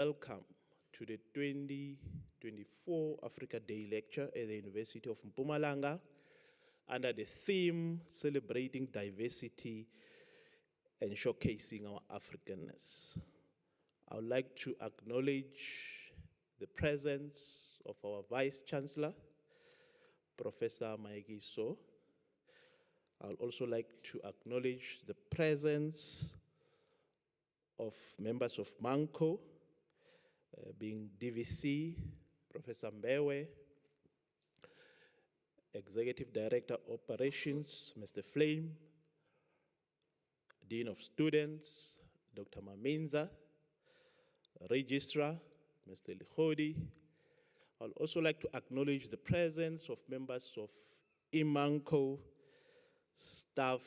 Welcome to the 2024 Africa Day Lecture at the University of Mpumalanga under the theme Celebrating Diversity and Showcasing Our Africanness. I would like to acknowledge the presence of our Vice-Chancellor, Professor Mayekiso. I would also like to acknowledge the presence of members of MANCO, being DVC, Professor Mbewe, Executive Director Operations, Mr. Flame, Dean of Students, Dr. Maminza, Registrar, Mr. Likhodi. I'd also like to acknowledge the presence of members of IMANCO, staff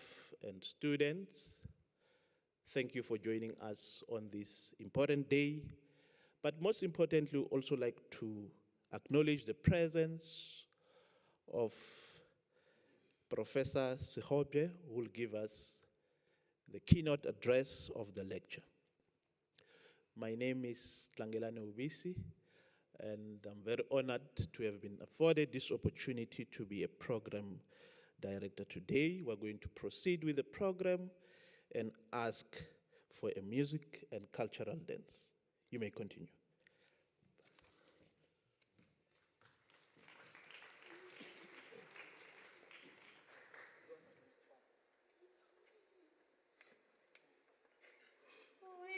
and students. Thank you for joining us on this important day. But most importantly, we'd also like to acknowledge the presence of Professor Segobye, who will give us the keynote address of the lecture. My name is Tlangelane Ubisi, and I'm very honored to have been afforded this opportunity to be a program director today. We're going to proceed with the program and ask for a music and cultural dance. You may continue. We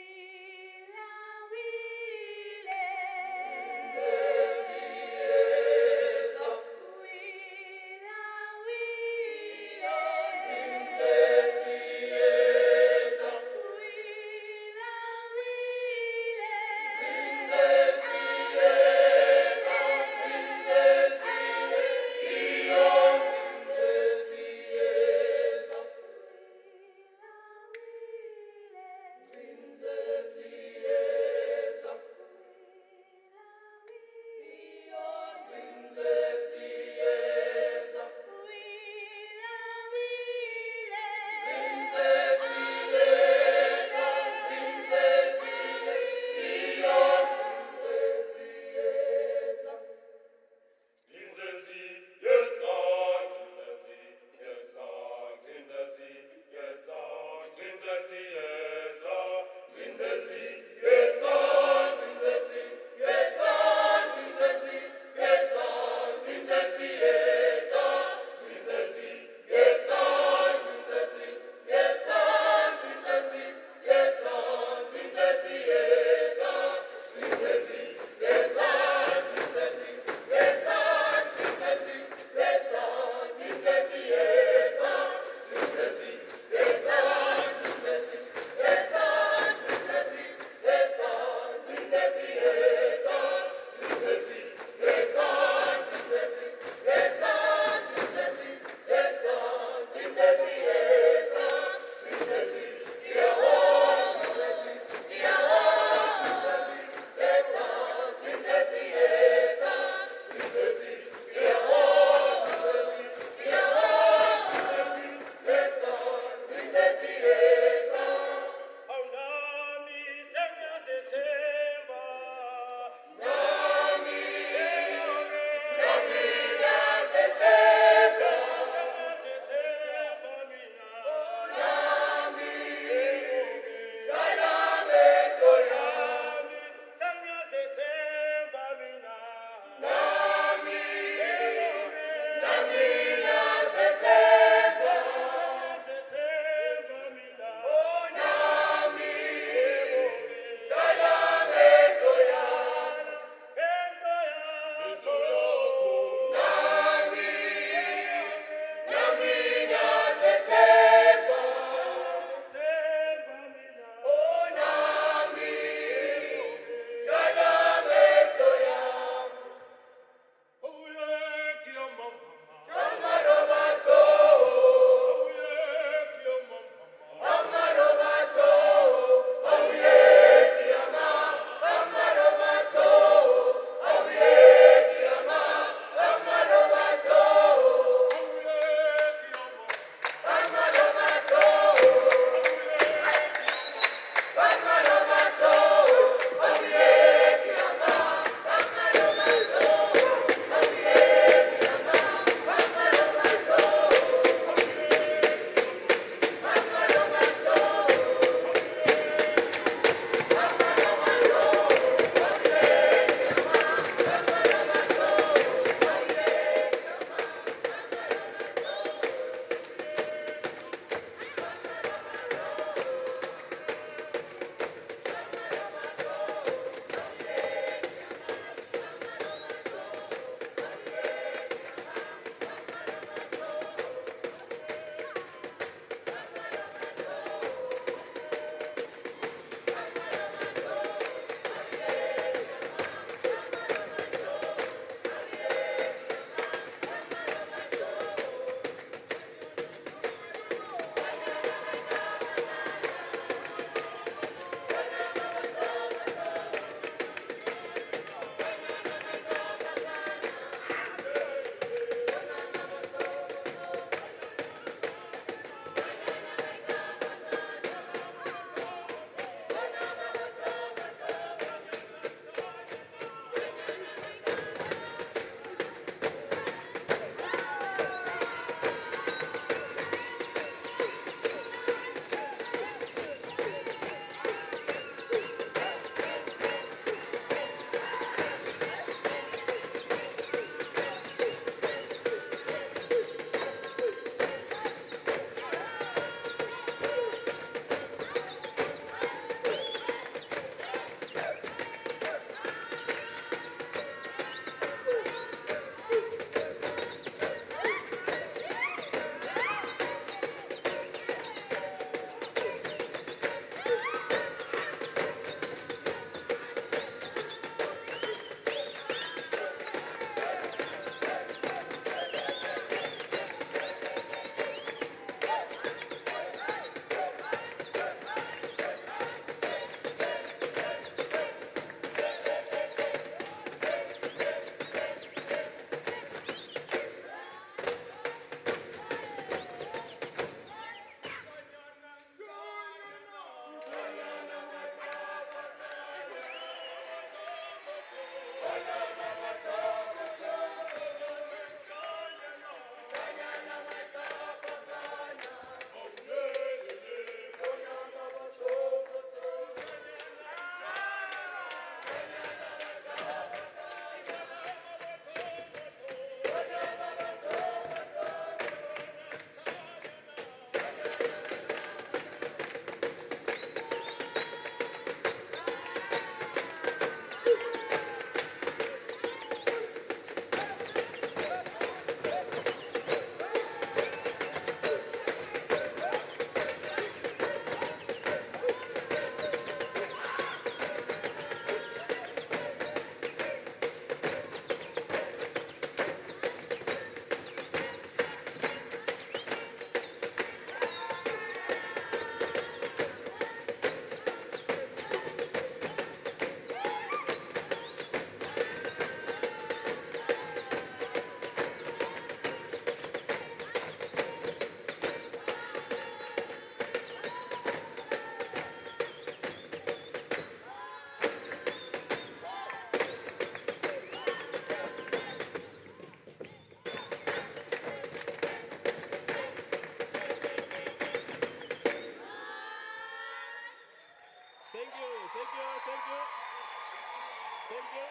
Thank you.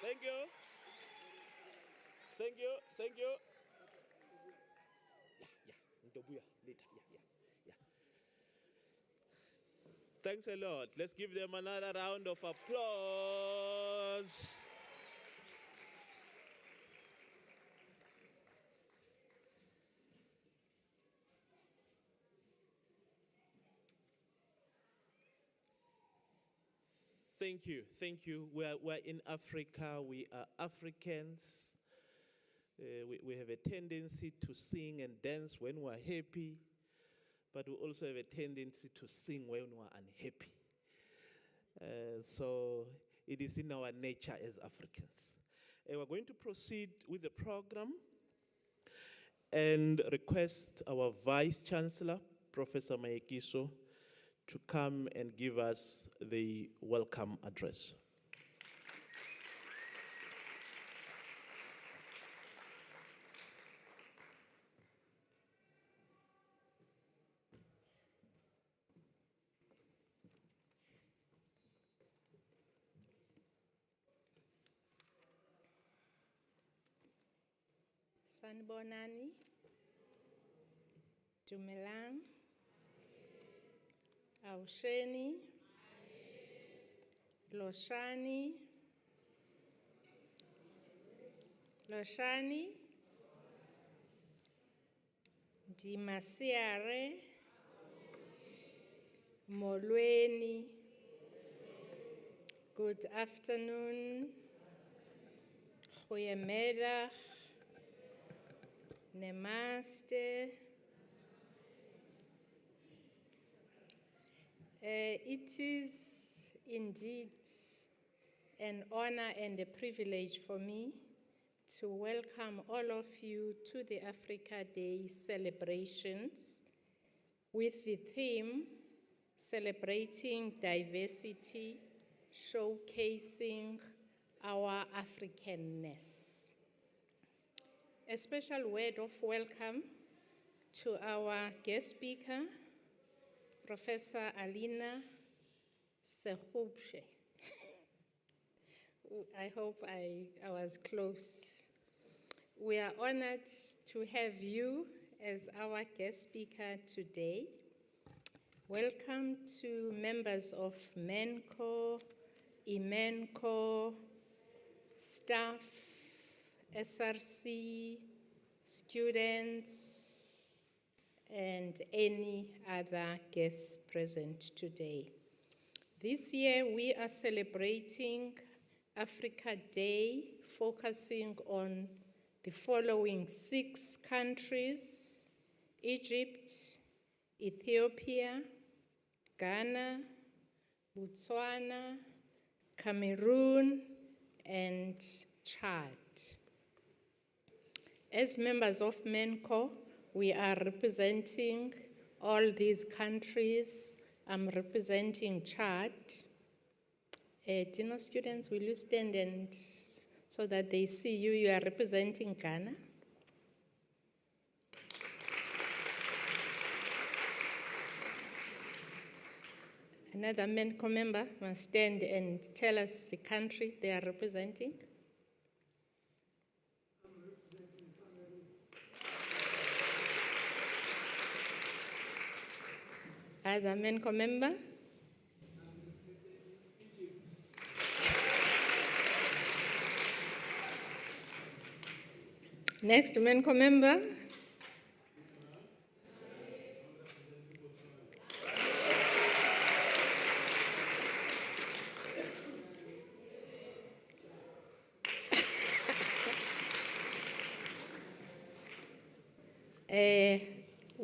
Thank you. Thank you. Thank you. Yeah. Later. Yeah. Thanks a lot. Let's give them another round of applause. Thank you. We're in Africa. We are Africans. We have a tendency to sing and dance when we're happy, but we also have a tendency to sing when we're unhappy. So it is in our nature as Africans. We're going to proceed with the program and request our Vice-Chancellor, Professor Mayekiso, to come and give us the welcome address. Sanibonani, Dumelang, Ausheni, Loshani, Dimasiare, Molweni. Good afternoon, Goeiemiddag, Namaste. It is indeed an honor and a privilege for me to welcome all of you to the Africa Day celebrations with the theme Celebrating Diversity, Showcasing Our Africanness. A special word of welcome to our guest speaker, Professor Alinah Segobye. I hope I was close. We are honored to have you as our guest speaker today. Welcome to members of MENCO, IMENCO, staff, SRC, students, and any other guests present today. This year we are celebrating Africa Day, focusing on the following 6 countries: Egypt, Ethiopia, Ghana, Botswana, Cameroon, and Chad. As members of MENCO, we are representing all these countries. I'm representing Chad. Do you know, students, will you stand and so that they see you? You are representing Ghana. Another MENCO member must stand and tell us the country they are representing. Other MENCO member? Next MENCO member?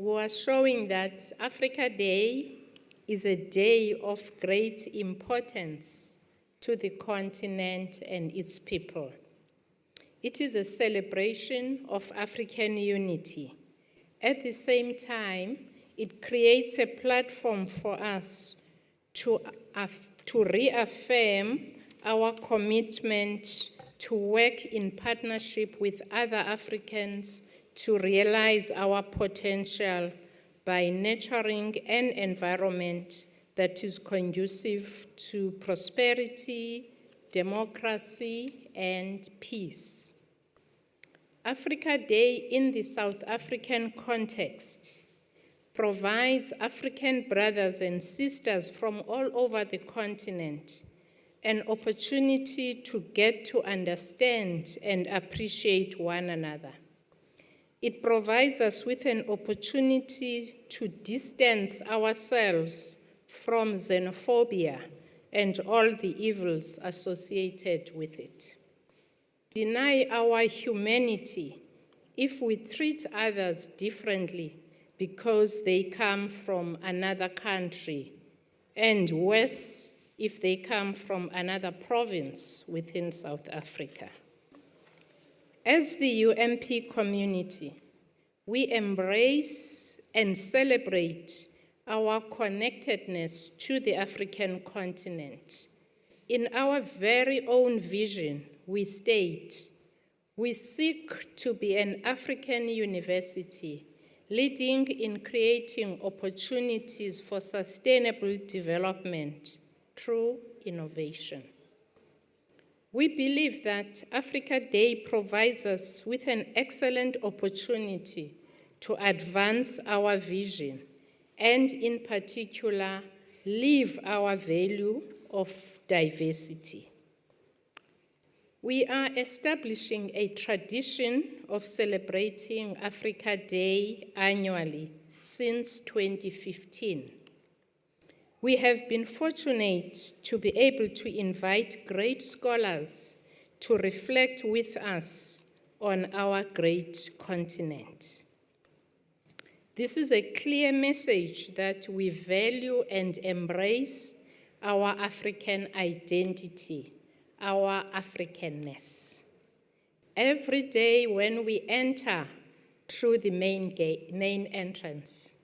Was showing that Africa Day is a day of great importance to the continent and its people. It is a celebration of African unity. At the same time, it creates a platform for us to reaffirm our commitment to work in partnership with other Africans to realize our potential by nurturing an environment that is conducive to prosperity, democracy, and peace. Africa Day in the South African context provides African brothers and sisters from all over the continent an opportunity to get to understand and appreciate one another. It provides us with an opportunity to distance ourselves from xenophobia and all the evils associated with it. Deny our humanity if we treat others differently because they come from another country, and worse if they come from another province within South Africa. As the UMP community, we embrace and celebrate our connectedness to the African continent. In our very own vision, we state, we seek to be an African university leading in creating opportunities for sustainable development through innovation. We believe that Africa Day provides us with an excellent opportunity to advance our vision and, in particular, live our value of diversity. We are establishing a tradition of celebrating Africa Day annually since 2015. We have been fortunate to be able to invite great scholars to reflect with us on our great continent. This is a clear message that we value and embrace our African identity, our Africanness. Every day when we enter through the main entrance,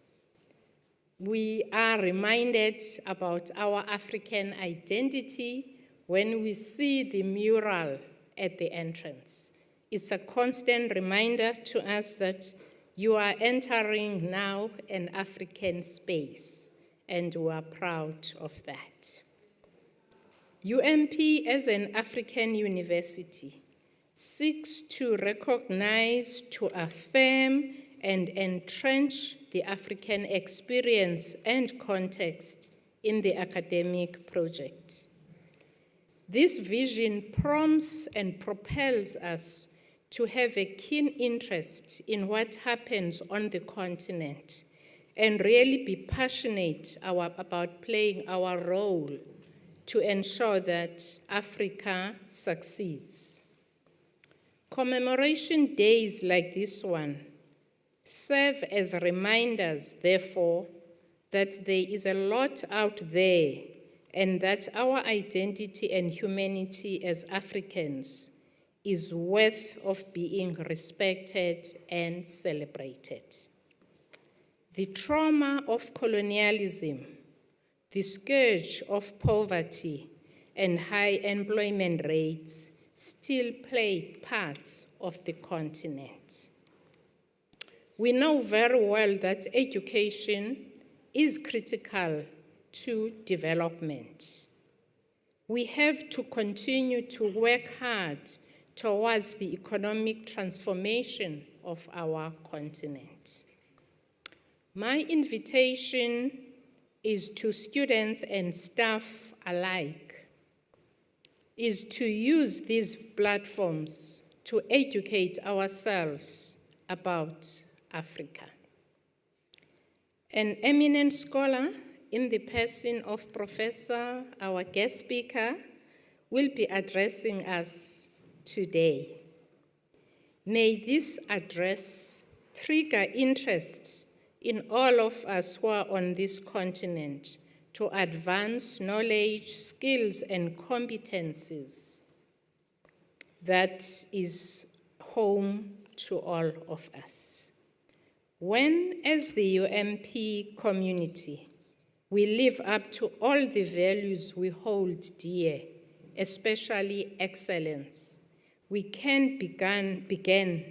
we are reminded about our African identity when we see the mural at the entrance. It's a constant reminder to us that you are entering now an African space, and we are proud of that. UMP as an African university seeks to recognize, to affirm, and entrench the African experience and context in the academic project. This vision prompts and propels us to have a keen interest in what happens on the continent and really be passionate about playing our role to ensure that Africa succeeds. Commemoration days like this one serve as reminders, therefore, that there is a lot out there and that our identity and humanity as Africans is worth of being respected and celebrated. The trauma of colonialism, the scourge of poverty and high employment rates still play parts of the continent. We know very well that education is critical to development. We have to continue to work hard towards the economic transformation of our continent. My invitation is to students and staff alike, is to use these platforms to educate ourselves about Africa. An eminent scholar in the person of Professor, our guest speaker, will be addressing us today. May this address trigger interest in all of us who are on this continent to advance knowledge, skills, and competencies that is home to all of us. When, as the UMP community, we live up to all the values we hold dear, especially excellence, we can begin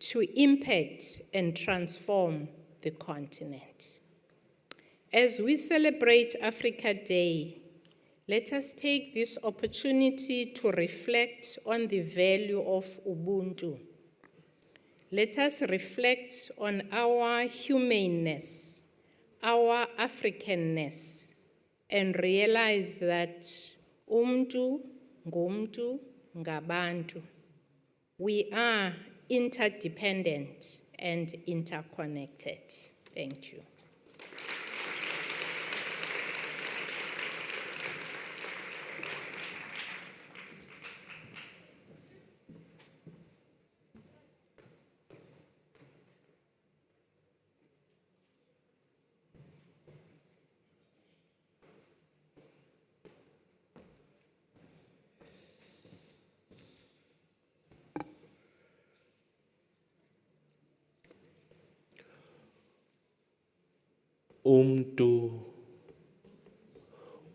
to impact and transform the continent. As we celebrate Africa Day, Let us take this opportunity to reflect on the value of Ubuntu. Let us reflect on our humaneness, our Africanness, and realize that umntu ngumntu ngabantu. We are interdependent and interconnected. Thank you.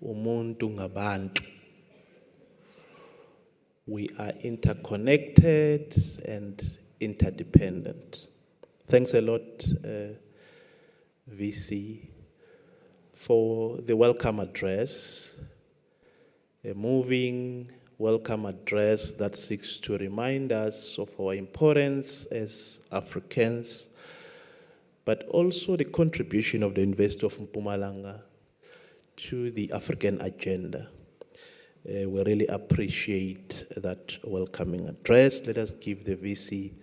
Umuntu ngabantu. We are interconnected and interdependent. Thanks a lot, VC, for the welcome address, a moving welcome address that seeks to remind us of our importance as Africans, but also the contribution of the University of Mpumalanga to the African agenda. We really appreciate that welcoming address. Let us give the VC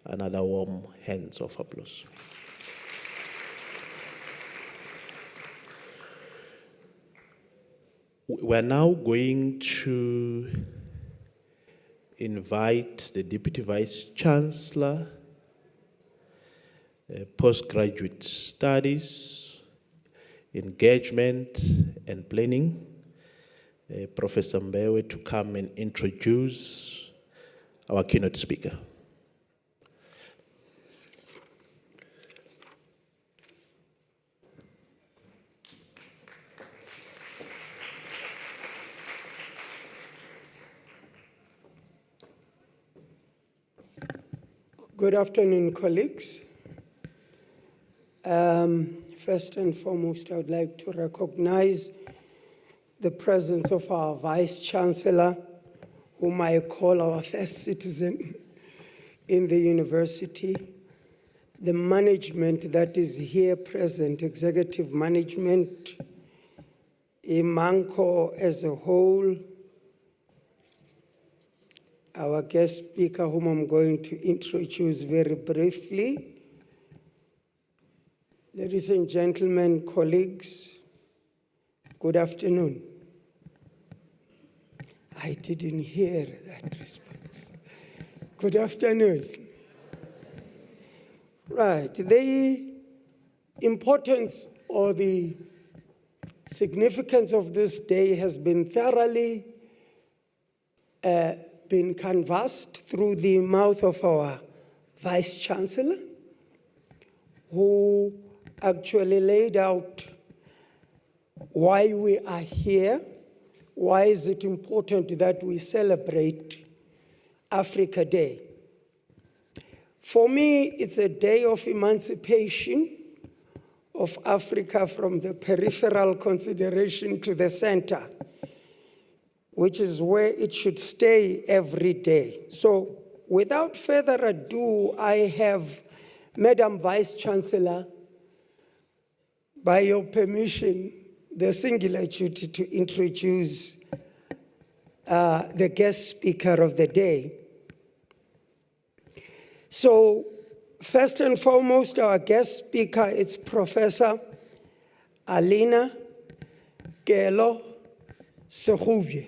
another warm hands of applause. We're now going to invite the Deputy Vice-Chancellor, Postgraduate Studies, Engagement and Planning, Professor Mbeki, to come and introduce our keynote speaker. Good afternoon, colleagues. First and foremost, I would like to recognize the presence of our Vice-Chancellor, whom I call our first citizen in the university, the management that is here present, executive management, Imanko as a whole, our guest speaker, whom I'm going to introduce very briefly. Ladies and gentlemen, colleagues, good afternoon. I didn't hear that response. Good afternoon. Right, the importance or the significance of this day has been thoroughly been canvassed through the mouth of our Vice-Chancellor, who actually laid out why we are here, why is it important that we celebrate Africa Day. For me, it's a day of emancipation of Africa from the peripheral consideration to the center, which is where it should stay every day. So without further ado, I have Madam Vice-Chancellor, by your permission, the singular duty to introduce the guest speaker of the day. So first and foremost, our guest speaker is Professor Alinah K Segobye.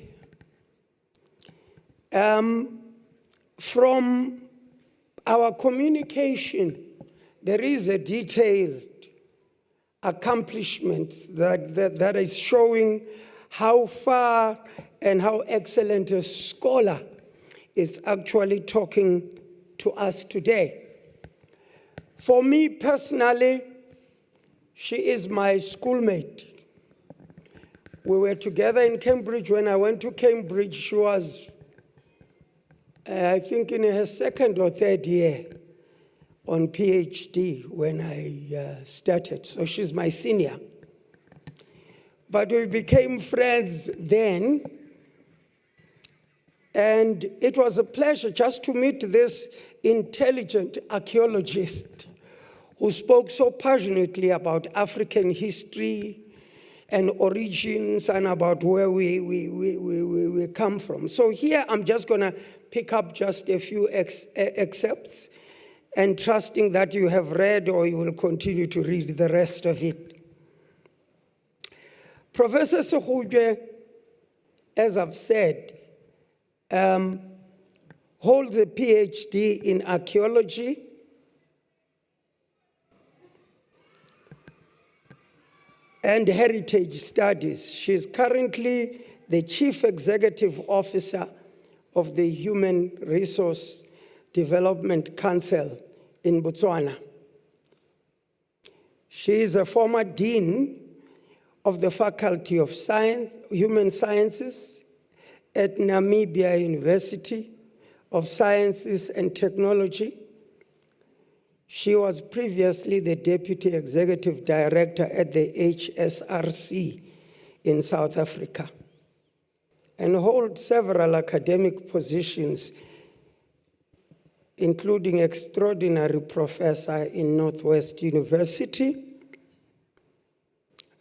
From our communication, there is a detailed accomplishment that is showing how far and how excellent a scholar is actually talking to us today. For me personally, she is my schoolmate. We were together in Cambridge. When I went to Cambridge, she was, I think, in her second or third year on PhD when I started. So she's my senior. but we became friends then. And it was a pleasure just to meet this intelligent archaeologist who spoke so passionately about African history and origins and about where we come from. So here I'm just going to pick up just a few excerpts and trusting that you have read or you will continue to read the rest of it. Professor Segobye, as I've said, holds a PhD in archaeology and heritage studies. She is currently the Chief Executive Officer of the Human Resource Development Council in Botswana. She is a former Dean of the Faculty of Human Sciences at Namibia University of Sciences and Technology. She was previously the Deputy Executive Director at the HSRC in South Africa and holds several academic positions, including Extraordinary Professor in Northwest University,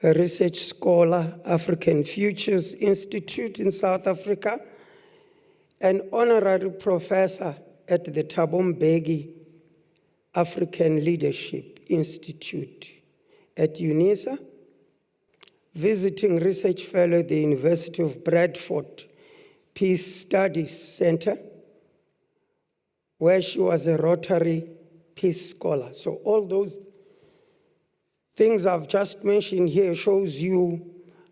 a Research Scholar, African Futures Institute in South Africa, an Honorary Professor at the Thabo Mbeki African Leadership Institute at UNISA, visiting research fellow at the University of Bradford Peace Studies Center, where she was a Rotary Peace Scholar. So all those things I've just mentioned here shows you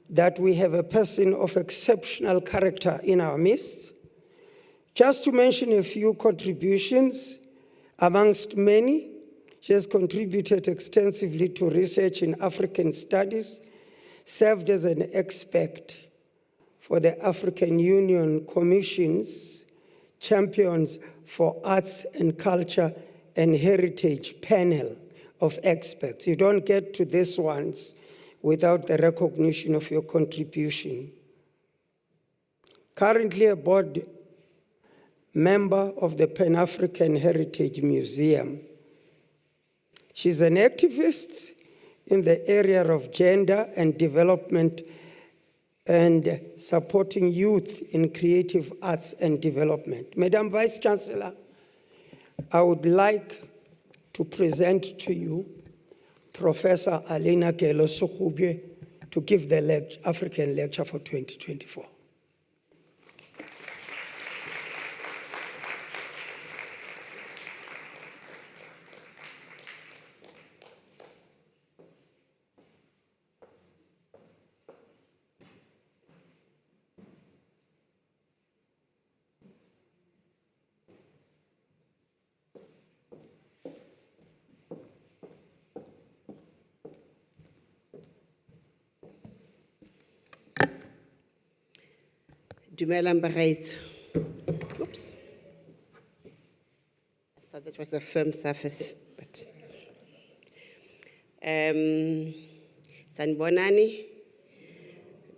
that we have a person of exceptional character in our midst. Just to mention a few contributions, amongst many, she has contributed extensively to research in African studies, served as an expert for the African Union Commission's Champions for Arts and Culture and Heritage panel of experts. You don't get to these ones without the recognition of your contribution. Currently a board member of the Pan-African Heritage Museum. She's an activist in the area of gender and development and supporting youth in creative arts and development. Madam Vice-Chancellor, I would like to present to you Professor Alinah K Segobye to give the African lecture for 2024. Dumelang bagaetsho. Oops. I thought this was a firm surface, but. Sanbonani.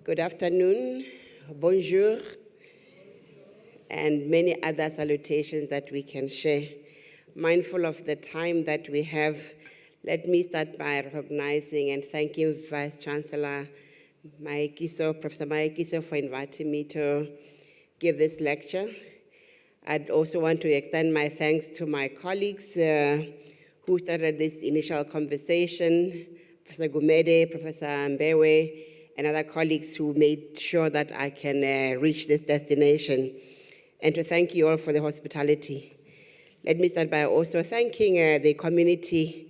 Good afternoon, bonjour, and many other salutations that we can share. Mindful of the time that we have, let me start by recognizing and thanking Vice-Chancellor Mayekiso, Professor Mayekiso, for inviting me to give this lecture. I'd also want to extend my thanks to my colleagues who started this initial conversation, Professor Gumede, Professor Mbewe, and other colleagues who made sure that I can reach this destination, and to thank you all for the hospitality. Let me start by also thanking the community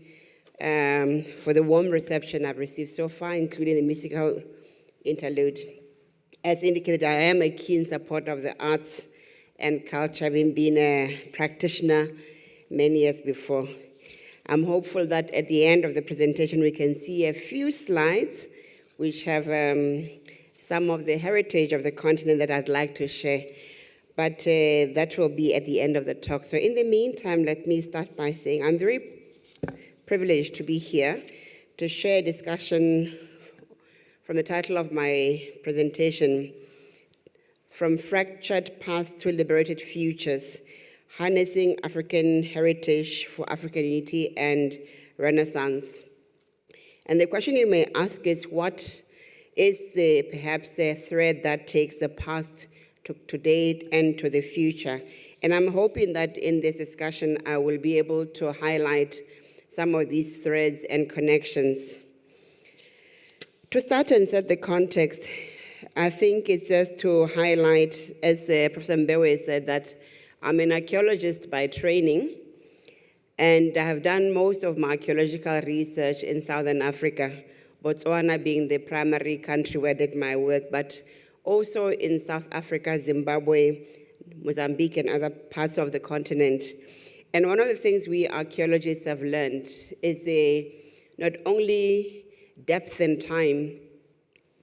for the warm reception I've received so far, including the musical interlude. As indicated, I am a keen supporter of the arts and culture, having been a practitioner many years before. I'm hopeful that at the end of the presentation we can see a few slides which have some of the heritage of the continent that I'd like to share, but that will be at the end of the talk. So in the meantime, let me start by saying I'm very privileged to be here to share a discussion from the title of my presentation, From Fractured Past to Liberated Futures, Harnessing African Heritage for African Unity and Renaissance. And the question you may ask is, what is perhaps a thread that takes the past to date and to the future? And I'm hoping that in this discussion, I will be able to highlight some of these threads and connections. To start and set the context, I think it's just to highlight, as Professor Mbeki said, that I'm an archaeologist by training, and I have done most of my archaeological research in Southern Africa, Botswana being the primary country where I did my work, but also in South Africa, Zimbabwe, Mozambique, and other parts of the continent. And one of the things we archaeologists have learned is not only depth and time,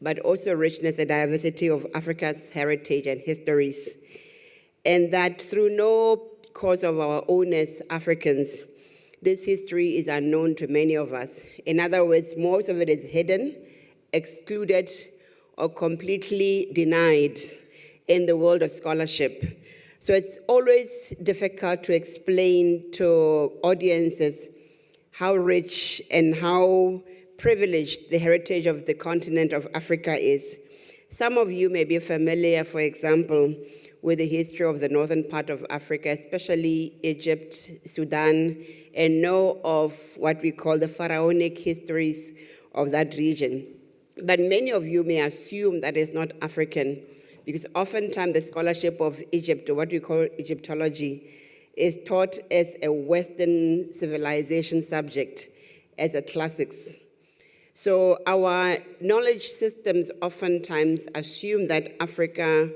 but also richness and diversity of Africa's heritage and histories. And that through no cause of our own as Africans, this history is unknown to many of us. In other words, most of it is hidden, excluded, or completely denied in the world of scholarship. So it's always difficult to explain to audiences how rich and how privileged the heritage of the continent of Africa is. Some of you may be familiar, for example, with the history of the northern part of Africa, especially Egypt, Sudan, and know of what we call the pharaonic histories of that region. But many of you may assume that it's not African, because oftentimes the scholarship of Egypt, or what we call Egyptology, is taught as a Western civilization subject, as a classics. So our knowledge systems oftentimes assume that Africa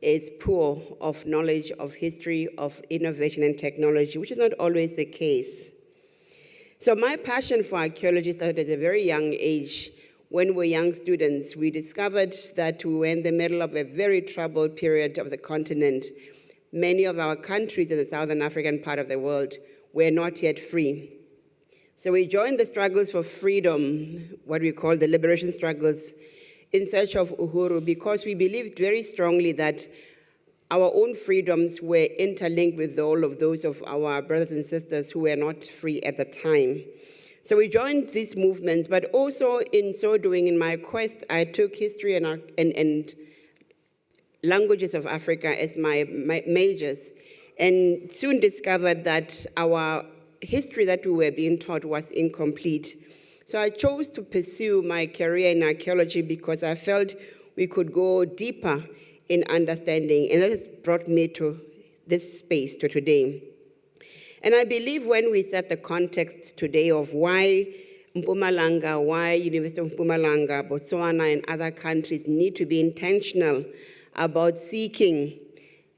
is poor of knowledge, of history, of innovation and technology, which is not always the case. So my passion for archaeology started at a very young age. When we were young students, we discovered that we were in the middle of a very troubled period of the continent. Many of our countries in the Southern African part of the world were not yet free. So we joined the struggles for freedom, what we call the liberation struggles, in search of uhuru, because we believed very strongly that our own freedoms were interlinked with all of those of our brothers and sisters who were not free at the time. So we joined these movements, but also in so doing, in my quest, I took history and languages of Africa as my majors, and soon discovered that our history that we were being taught was incomplete. So I chose to pursue my career in archaeology because I felt we could go deeper in understanding, and that has brought me to this space, to today. And I believe when we set the context today of why Mpumalanga, why University of Mpumalanga, Botswana, and other countries need to be intentional about seeking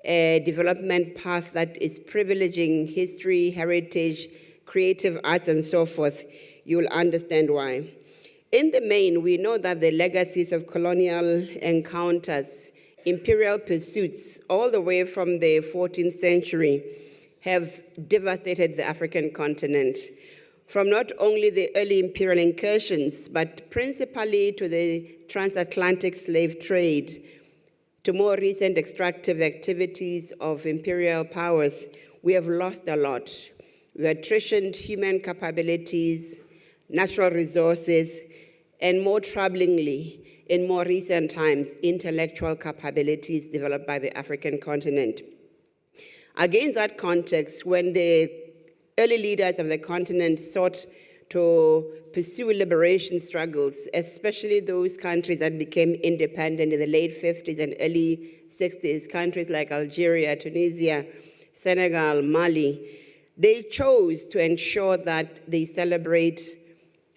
a development path that is privileging history, heritage, creative arts, and so forth, you'll understand why. In the main, we know that the legacies of colonial encounters, imperial pursuits, all the way from the 14th century, have devastated the African continent, from not only the early imperial incursions, but principally to the transatlantic slave trade, to more recent extractive activities of imperial powers. We have lost a lot. We have attritioned human capabilities, natural resources, and more troublingly, in more recent times, intellectual capabilities developed by the African continent. Against that context, when the early leaders of the continent sought to pursue liberation struggles, especially those countries that became independent in the late 50s and early 60s, countries like Algeria, Tunisia, Senegal, Mali, they chose to ensure that they celebrate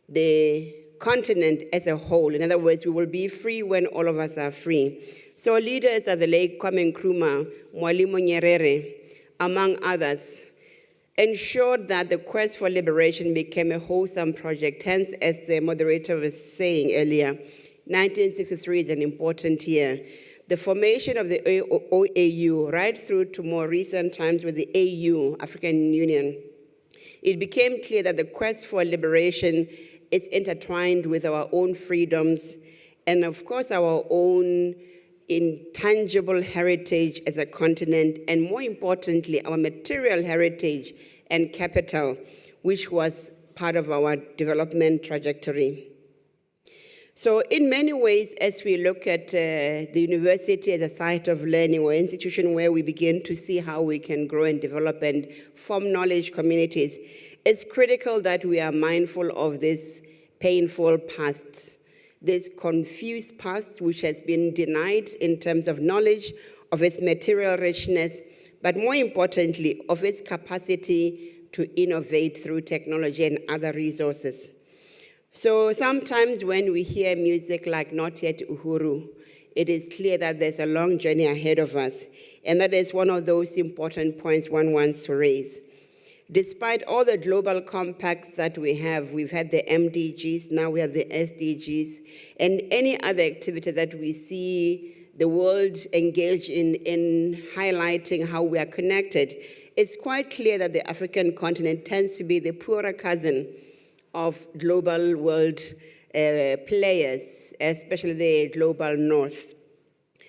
the continent as a whole. In other words, we will be free when all of us are free. So leaders at the late Kwame Nkrumah, Mwalimu Nyerere, among others, ensured that the quest for liberation became a wholesome project. Hence, as the moderator was saying earlier, 1963 is an important year. The formation of the OAU, right through to more recent times with the AU, African Union, it became clear that the quest for liberation is intertwined with our own freedoms and of course our own intangible heritage as a continent, and more importantly, our material heritage and capital, which was part of our development trajectory. So in many ways, as we look at the university as a site of learning or institution where we begin to see how we can grow and develop and form knowledge communities, it's critical that we are mindful of this painful past, this confused past which has been denied in terms of knowledge, of its material richness, but more importantly, of its capacity to innovate through technology and other resources. So sometimes when we hear music like Not Yet Uhuru, it is clear that there's a long journey ahead of us, and that is one of those important points one wants to raise. Despite all the global compacts that we have, we've had the MDGs, now we have the SDGs, and any other activity that we see the world engage in highlighting how we are connected, it's quite clear that the African continent tends to be the poorer cousin of global world players, especially the global north.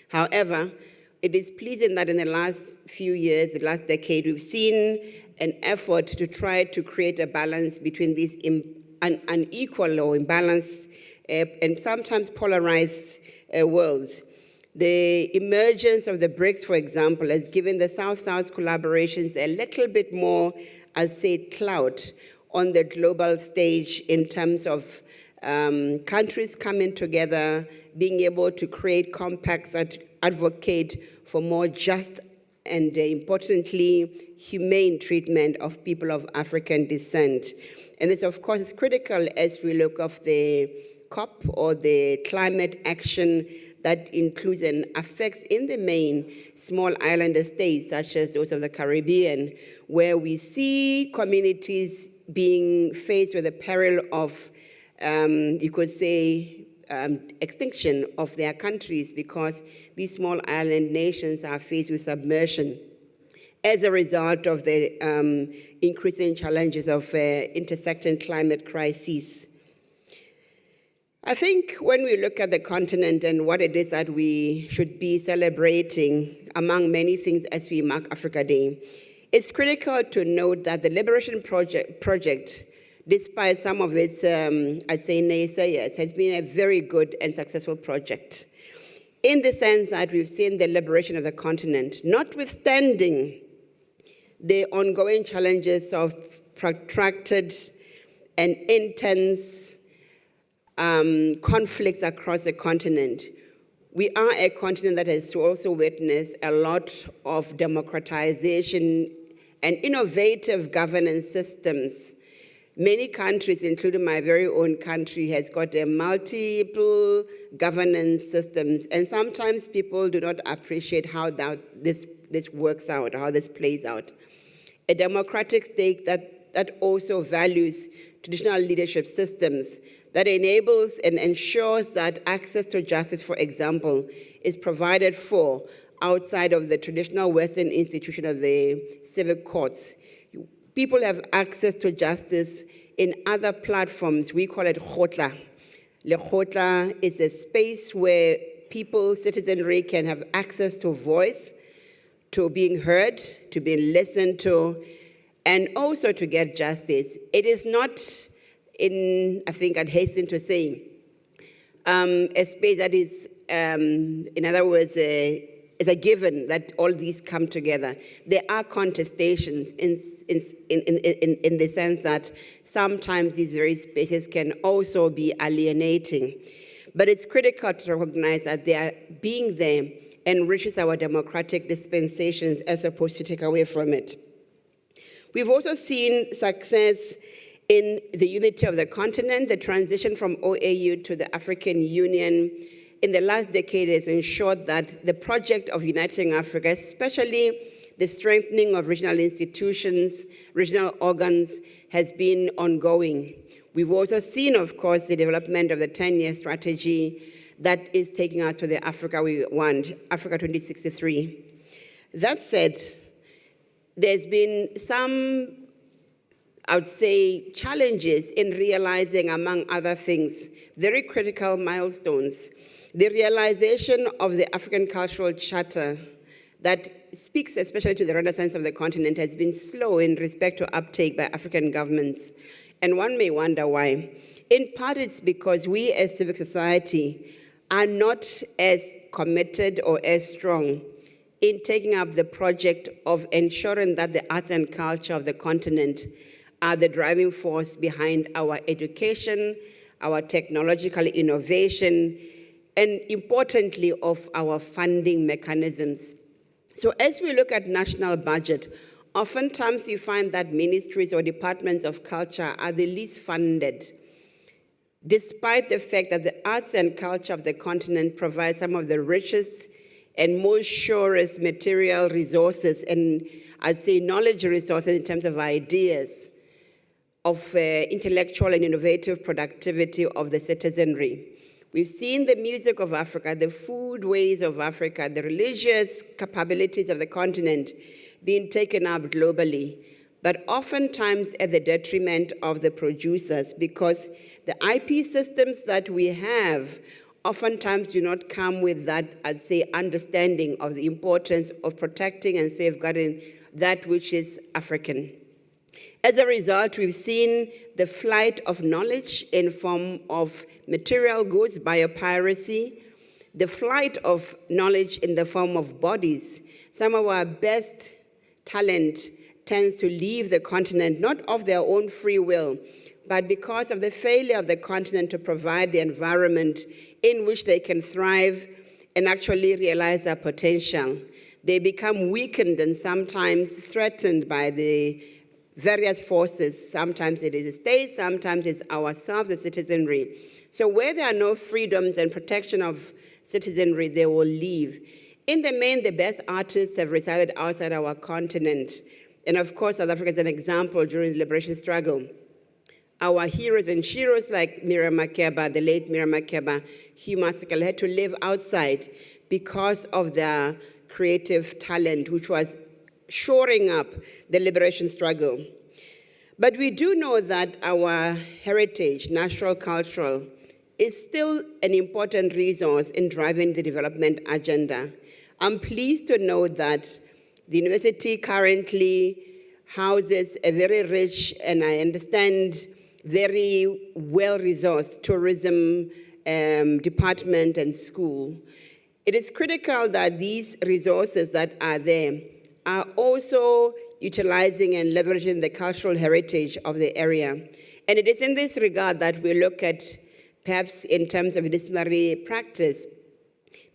However, it is pleasing that in the last few years, the last decade, we've seen an effort to try to create a balance between these unequal or imbalanced and sometimes polarized worlds. The emergence of the BRICS, for example, has given the South-South collaborations a little bit more, I'll say, clout on the global stage in terms of countries coming together, being able to create compacts that advocate for more just and importantly, humane treatment of people of African descent. And this, of course, is critical as we look at the COP or the climate action that includes and affects in the main small island states such as those of the Caribbean, where we see communities being faced with the peril of, you could say, extinction of their countries because these small island nations are faced with submersion as a result of the increasing challenges of intersecting climate crises. I think when we look at the continent and what it is that we should be celebrating, among many things as we mark Africa Day, it's critical to note that the Liberation Project, despite some of its, I'd say, naysayers, has been a very good and successful project, in the sense that we've seen the liberation of the continent, notwithstanding the ongoing challenges of protracted and intense conflicts across the continent. We are a continent that has also witnessed a lot of democratization and innovative governance systems. Many countries, including my very own country, has got multiple governance systems, and sometimes people do not appreciate how this works out, how this plays out. A democratic state that also values traditional leadership systems, that enables and ensures that access to justice, for example, is provided for outside of the traditional Western institution of the civic courts. People have access to justice in other platforms. We call it khotla. Le khotla is a space where people, citizenry, can have access to voice, to being heard, to being listened to, and also to get justice. It is not I think I'd hasten to say, a space that is, in other words, is a given that all these come together. There are contestations in the sense that sometimes these very spaces can also be alienating. But it's critical to recognize that being there enriches our democratic dispensations as opposed to take away from it. We've also seen success in the unity of the continent. The transition from OAU to the African Union in the last decade has ensured that the project of uniting Africa, especially the strengthening of regional institutions, regional organs, has been ongoing. We've also seen, of course, the development of the 10-year strategy that is taking us to the Africa we want, Africa 2063. That said, there's been some I would say, challenges in realizing, among other things, very critical milestones. The realization of the African Cultural Charter that speaks especially to the Renaissance of the continent has been slow in respect to uptake by African governments. And one may wonder why. In part, it's because we as civic society are not as committed or as strong in taking up the project of ensuring that the arts and culture of the continent are the driving force behind our education, our technological innovation, and importantly, of our funding mechanisms. So as we look at national budget, oftentimes you find that ministries or departments of culture are the least funded, despite the fact that the arts and culture of the continent provide some of the richest and most surest material resources and, I'd say, knowledge resources in terms of ideas, of intellectual and innovative productivity of the citizenry. We've seen the music of Africa, the food ways of Africa, the religious capabilities of the continent being taken up globally, but oftentimes at the detriment of the producers, because the IP systems that we have oftentimes do not come with that, I'd say, understanding of the importance of protecting and safeguarding that which is African. As a result, we've seen the flight of knowledge in form of material goods, biopiracy, the flight of knowledge in the form of bodies. Some of our best talent tends to leave the continent, not of their own free will, but because of the failure of the continent to provide the environment in which they can thrive and actually realize their potential. They become weakened and sometimes threatened by the various forces. Sometimes it is the state, sometimes it's ourselves, the citizenry. So where there are no freedoms and protection of citizenry, they will leave. In the main, the best artists have resided outside our continent. And of course, South Africa is an example during the liberation struggle. Our heroes and sheroes like Miriam Makeba, the late Miriam Makeba, Hugh Masekela, had to live outside because of their creative talent, which was shoring up the liberation struggle. But we do know that our heritage, natural, cultural, is still an important resource in driving the development agenda. I'm pleased to know that the university currently houses a very rich, and I understand, very well-resourced tourism department and school. It is critical that these resources that are there are also utilizing and leveraging the cultural heritage of the area. And it is in this regard that we look at, perhaps in terms of disciplinary practice,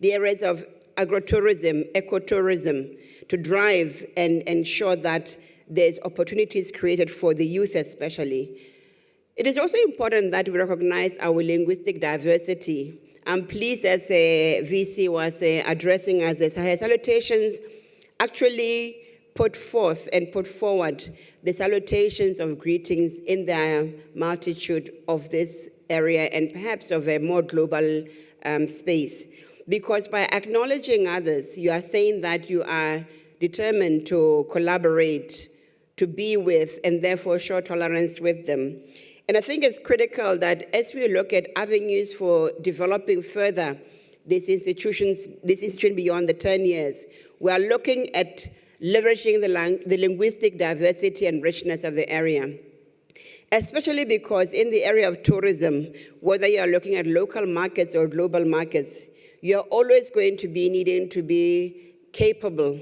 the areas of agrotourism, ecotourism, to drive and ensure that there's opportunities created for the youth especially. It is also important that we recognize our linguistic diversity. I'm pleased as a VC was addressing us, her salutations actually put forth and put forward the salutations of greetings in the multitude of this area and perhaps of a more global space. Because by acknowledging others, you are saying that you are determined to collaborate, to be with, and therefore show tolerance with them. And I think it's critical that as we look at avenues for developing further this institution beyond the 10 years, we are looking at leveraging the linguistic diversity and richness of the area, especially because in the area of tourism, whether you are looking at local markets or global markets, you're always going to be needing to be capable.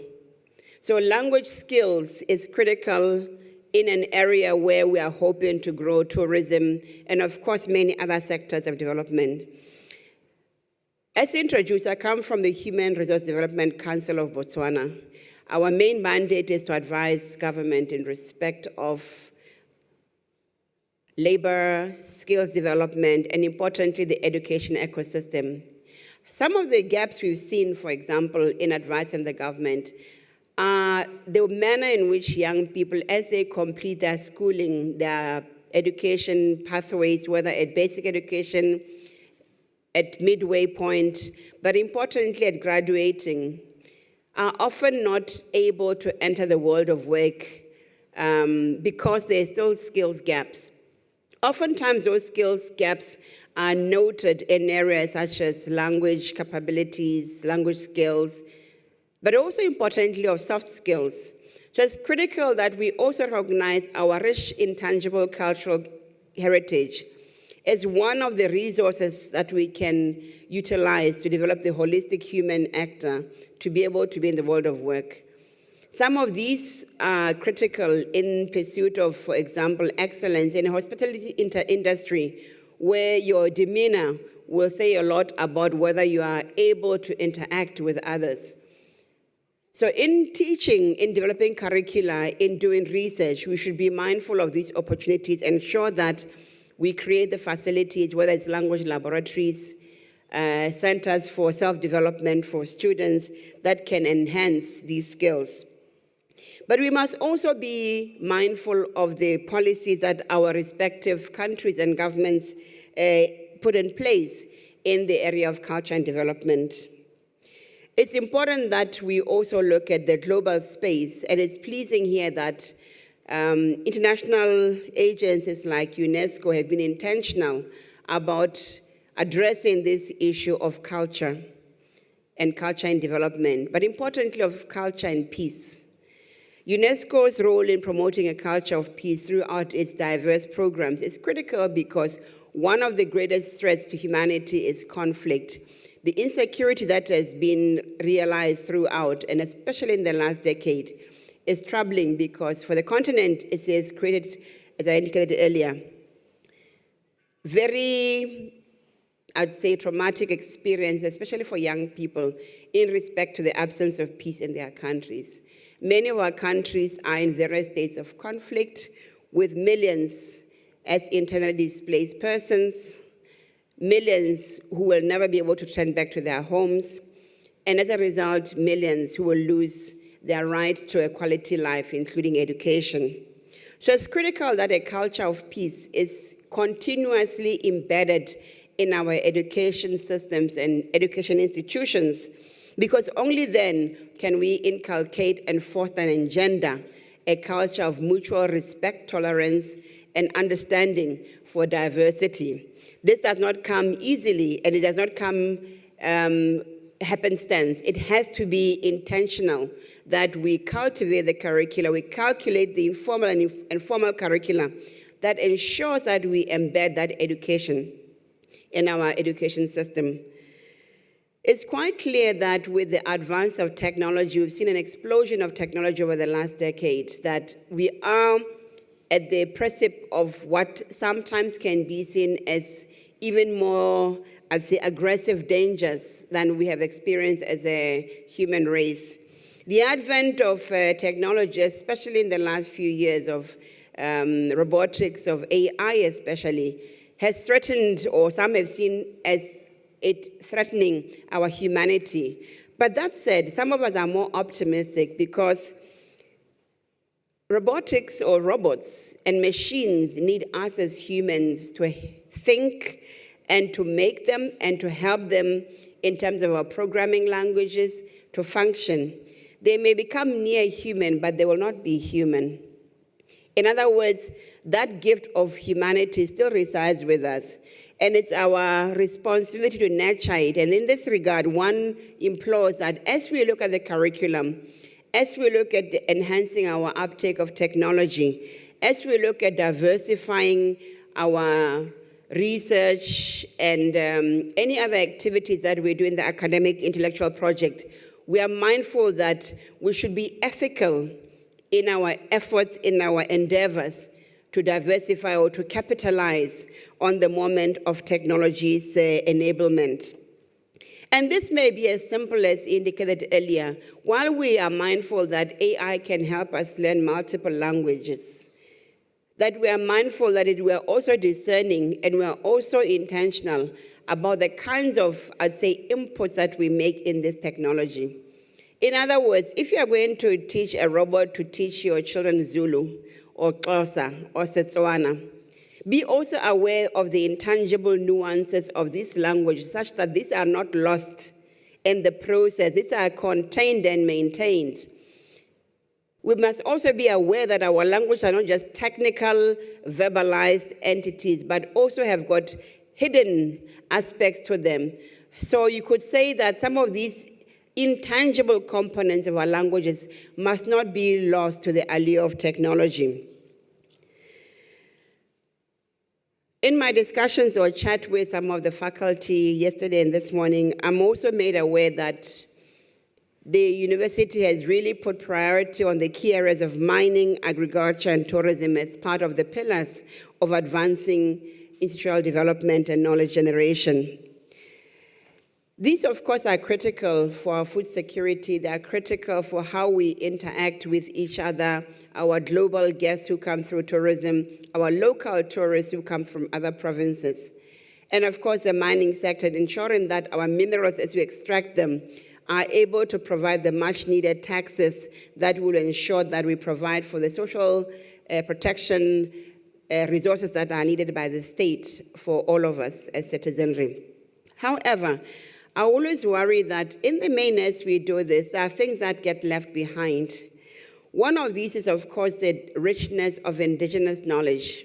So language skills is critical in an area where we are hoping to grow tourism and, of course, many other sectors of development. As introduced, I come from the Human Resource Development Council of Botswana. Our main mandate is to advise government in respect of labor, skills development, and importantly, the education ecosystem. Some of the gaps we've seen, for example, in advising the government are the manner in which young people, as they complete their schooling, their education pathways, whether at basic education, at midway point, but importantly at graduating, are often not able to enter the world of work because there's still skills gaps. Oftentimes, those skills gaps are noted in areas such as language capabilities, language skills, but also importantly of soft skills. So it's critical that we also recognize our rich intangible cultural heritage as one of the resources that we can utilize to develop the holistic human actor to be able to be in the world of work. Some of these are critical in pursuit of, for example, excellence in the hospitality industry, where your demeanor will say a lot about whether you are able to interact with others. So in teaching, in developing curricula, in doing research, we should be mindful of these opportunities and ensure that we create the facilities, whether it's language laboratories, centers for self-development for students that can enhance these skills. But we must also be mindful of the policies that our respective countries and governments put in place in the area of culture and development. It's important that we also look at the global space, and it's pleasing here that international agencies like UNESCO have been intentional about addressing this issue of culture and development, but importantly of culture and peace. UNESCO's role in promoting a culture of peace throughout its diverse programs is critical because one of the greatest threats to humanity is conflict. The insecurity that has been realized throughout, and especially in the last decade, is troubling because for the continent, it has created, as I indicated earlier, very, I'd say, traumatic experience, especially for young people, in respect to the absence of peace in their countries. Many of our countries are in various states of conflict, with millions as internally displaced persons, millions who will never be able to turn back to their homes, and as a result, millions who will lose their right to a quality life, including education. So it's critical that a culture of peace is continuously embedded in our education systems and education institutions, because only then can we inculcate and foster and engender a culture of mutual respect, tolerance, and understanding for diversity. This does not come easily, and it does not come happenstance. It has to be intentional that we cultivate the curricula, we calculate the informal and formal curricula that ensures that we embed that education in our education system. It's quite clear that with the advance of technology, we've seen an explosion of technology over the last decade, that we are at the precipice of what sometimes can be seen as even more, I'd say, aggressive dangers than we have experienced as a human race. The advent of technology, especially in the last few years of robotics, of AI especially, has threatened, or some have seen as it threatening our humanity. But that said, some of us are more optimistic because robotics or robots and machines need us as humans to think and to make them and to help them in terms of our programming languages to function. They may become near human, but they will not be human. In other words, that gift of humanity still resides with us, and it's our responsibility to nurture it. And in this regard, one implores that as we look at the curriculum, as we look at enhancing our uptake of technology, as we look at diversifying our research and any other activities that we do in the academic intellectual project, we are mindful that we should be ethical in our efforts, in our endeavors to diversify or to capitalize on the moment of technology's enablement. And this may be as simple as indicated earlier. While we are mindful that AI can help us learn multiple languages, that we are mindful that we are also discerning and we are also intentional about the kinds of, I'd say, inputs that we make in this technology. In other words, if you are going to teach a robot to teach your children Zulu or Xhosa or Setswana, be also aware of the intangible nuances of this language such that these are not lost in the process. These are contained and maintained. We must also be aware that our languages are not just technical, verbalized entities, but also have got hidden aspects to them. So you could say that some of these intangible components of our languages must not be lost to the allure of technology. In my discussions or chat with some of the faculty yesterday and this morning, I'm also made aware that the university has really put priority on the key areas of mining, agriculture, and tourism as part of the pillars of advancing institutional development and knowledge generation. These, of course, are critical for our food security. They are critical for how we interact with each other, our global guests who come through tourism, our local tourists who come from other provinces. And of course, the mining sector, ensuring that our minerals, as we extract them, are able to provide the much needed taxes that will ensure that we provide for the social protection resources that are needed by the state for all of us as citizenry. However, I always worry that in the main, as we do this, there are things that get left behind. One of these is, of course, the richness of indigenous knowledge.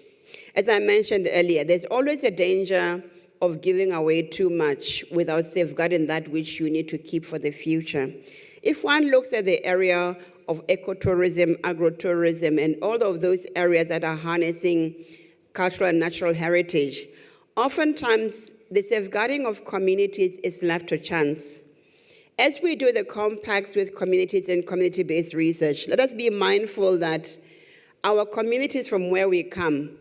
As I mentioned earlier, there's always a danger of giving away too much without safeguarding that which you need to keep for the future. If one looks at the area of ecotourism, agrotourism, and all of those areas that are harnessing cultural and natural heritage, oftentimes the safeguarding of communities is left to chance. As we do the compacts with communities and community-based research, let us be mindful that our communities from where we come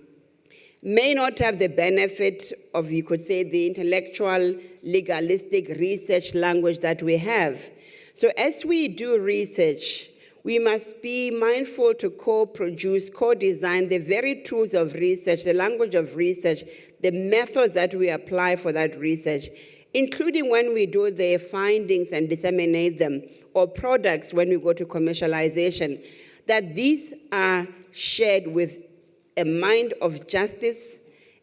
may not have the benefit of, you could say, the intellectual, legalistic research language that we have. So as we do research, we must be mindful to co-produce, co-design the very tools of research, the language of research, the methods that we apply for that research, including when we do the findings and disseminate them, or products when we go to commercialization, that these are shared with a mind of justice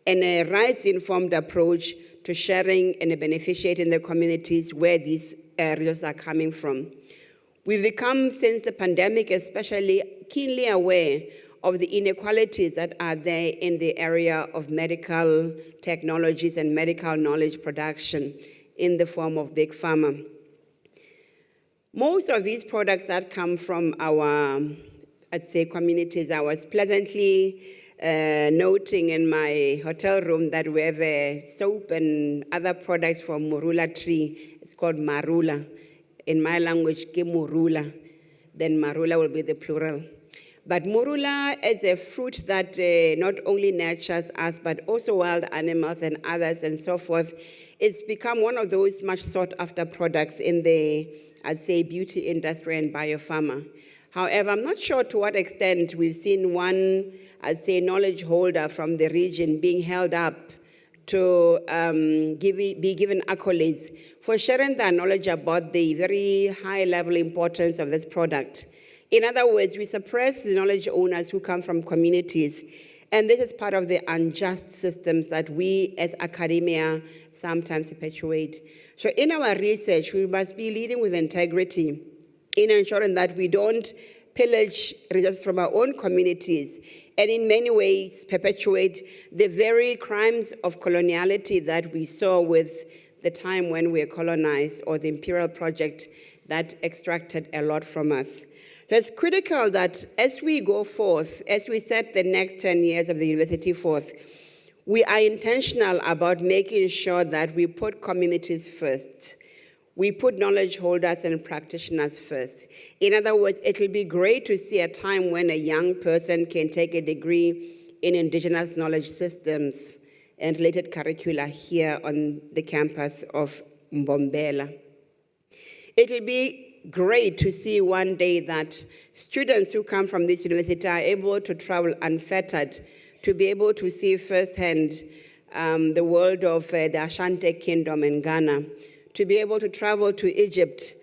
and a rights-informed approach to sharing and beneficiating the communities where these resources are coming from. We've become, since the pandemic especially, keenly aware of the inequalities that are there in the area of medical technologies and medical knowledge production in the form of big pharma. Most of these products that come from our, I'd say, communities, I was pleasantly noting in my hotel room that we have a soap and other products from Morula tree. It's called marula. In my language, ke morula. Then marula will be the plural. But morula is a fruit that not only nurtures us, but also wild animals and others and so forth. It's become one of those much sought after products in the, I'd say, beauty industry and biopharma. However, I'm not sure to what extent we've seen one, I'd say, knowledge holder from the region being held up to be given accolades for sharing their knowledge about the very high-level importance of this product. In other words, we suppress the knowledge owners who come from communities, and this is part of the unjust systems that we as academia sometimes perpetuate. So in our research, we must be leading with integrity in ensuring that we don't pillage resources from our own communities and in many ways perpetuate the very crimes of coloniality that we saw with the time when we were colonized, or the imperial project that extracted a lot from us. It's critical that as we go forth, as we set the next 10 years of the university forth, we are intentional about making sure that we put communities first. We put knowledge holders and practitioners first. In other words, it'll be great to see a time when a young person can take a degree in indigenous knowledge systems and related curricula here on the campus of Mbombela. It'll be great to see one day that students who come from this university are able to travel unfettered, to be able to see firsthand the world of the Ashanti Kingdom in Ghana, to be able to travel to Egypt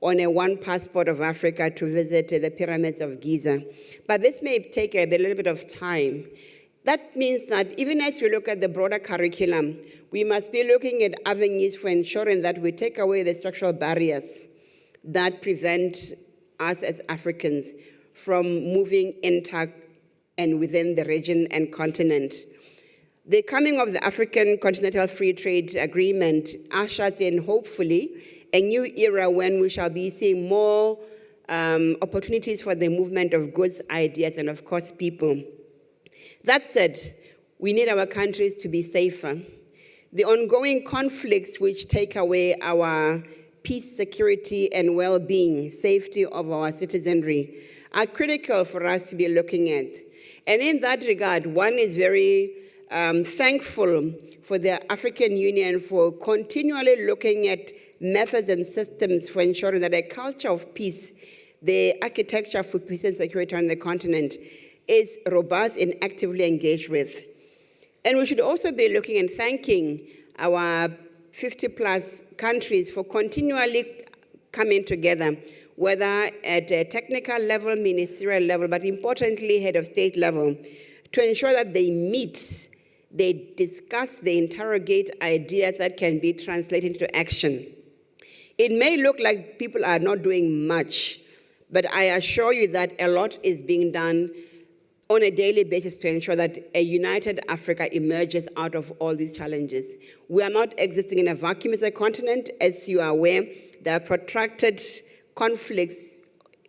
on a one passport of Africa to visit the pyramids of Giza. But this may take a little bit of time. That means that even as we look at the broader curriculum, we must be looking at avenues for ensuring that we take away the structural barriers that prevent us as Africans from moving intact and within the region and continent. The coming of the African Continental Free Trade Agreement ushers in, hopefully, a new era when we shall be seeing more opportunities for the movement of goods, ideas, and of course, people. That said, we need our countries to be safer. The ongoing conflicts which take away our peace, security, and well-being, safety of our citizenry are critical for us to be looking at. And in that regard, one is very thankful for the African Union for continually looking at methods and systems for ensuring that a culture of peace, the architecture for peace and security on the continent, is robust and actively engaged with. And we should also be looking and thanking our 50-plus countries for continually coming together, whether at a technical level, ministerial level, but importantly, head of state level, to ensure that they meet, they discuss, they interrogate ideas that can be translated into action. It may look like people are not doing much, but I assure you that a lot is being done on a daily basis to ensure that a united Africa emerges out of all these challenges. We are not existing in a vacuum as a continent. As you are aware, there are protracted conflicts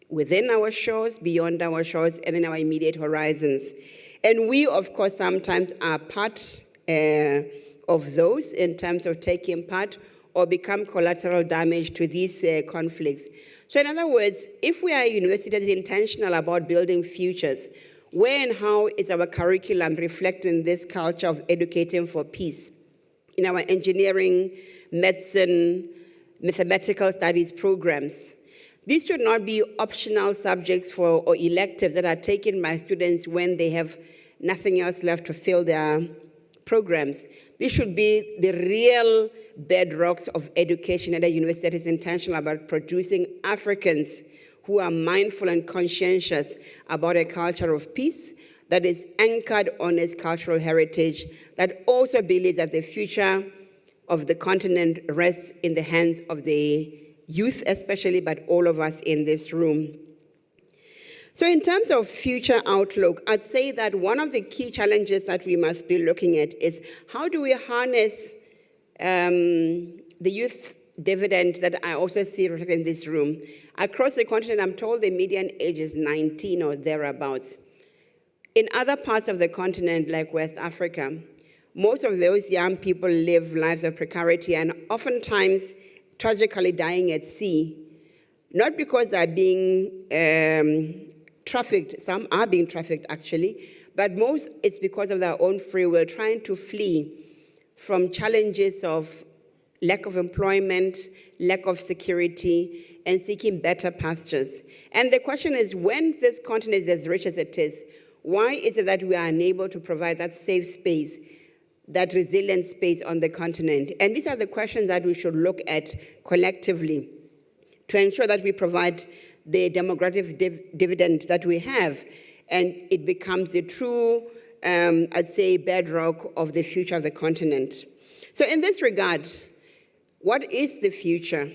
within our shores, beyond our shores, and in our immediate horizons. And we, of course, sometimes are part of those in terms of taking part or become collateral damage to these conflicts. So in other words, if we are a university that is intentional about building futures, where and how is our curriculum reflecting this culture of educating for peace in our engineering, medicine, mathematical studies programs? These should not be optional subjects or electives that are taken by students when they have nothing else left to fill their programs. These should be the real bedrocks of education at a university that is intentional about producing Africans who are mindful and conscientious about a culture of peace that is anchored on its cultural heritage, that also believes that the future of the continent rests in the hands of the youth especially, but all of us in this room. So in terms of future outlook, I'd say that one of the key challenges that we must be looking at is how do we harness the youth dividend that I also see reflected in this room. Across the continent, I'm told the median age is 19 or thereabouts. In other parts of the continent, like West Africa, most of those young people live lives of precarity and oftentimes tragically dying at sea, not because they're being trafficked, some are being trafficked actually, but most it's because of their own free will, trying to flee from challenges of lack of employment, lack of security, and seeking better pastures. And the question is, when this continent is as rich as it is, why is it that we are unable to provide that safe space, that resilient space on the continent? And these are the questions that we should look at collectively to ensure that we provide the demographic dividend that we have, and it becomes the true, I'd say, bedrock of the future of the continent. So in this regard, what is the future?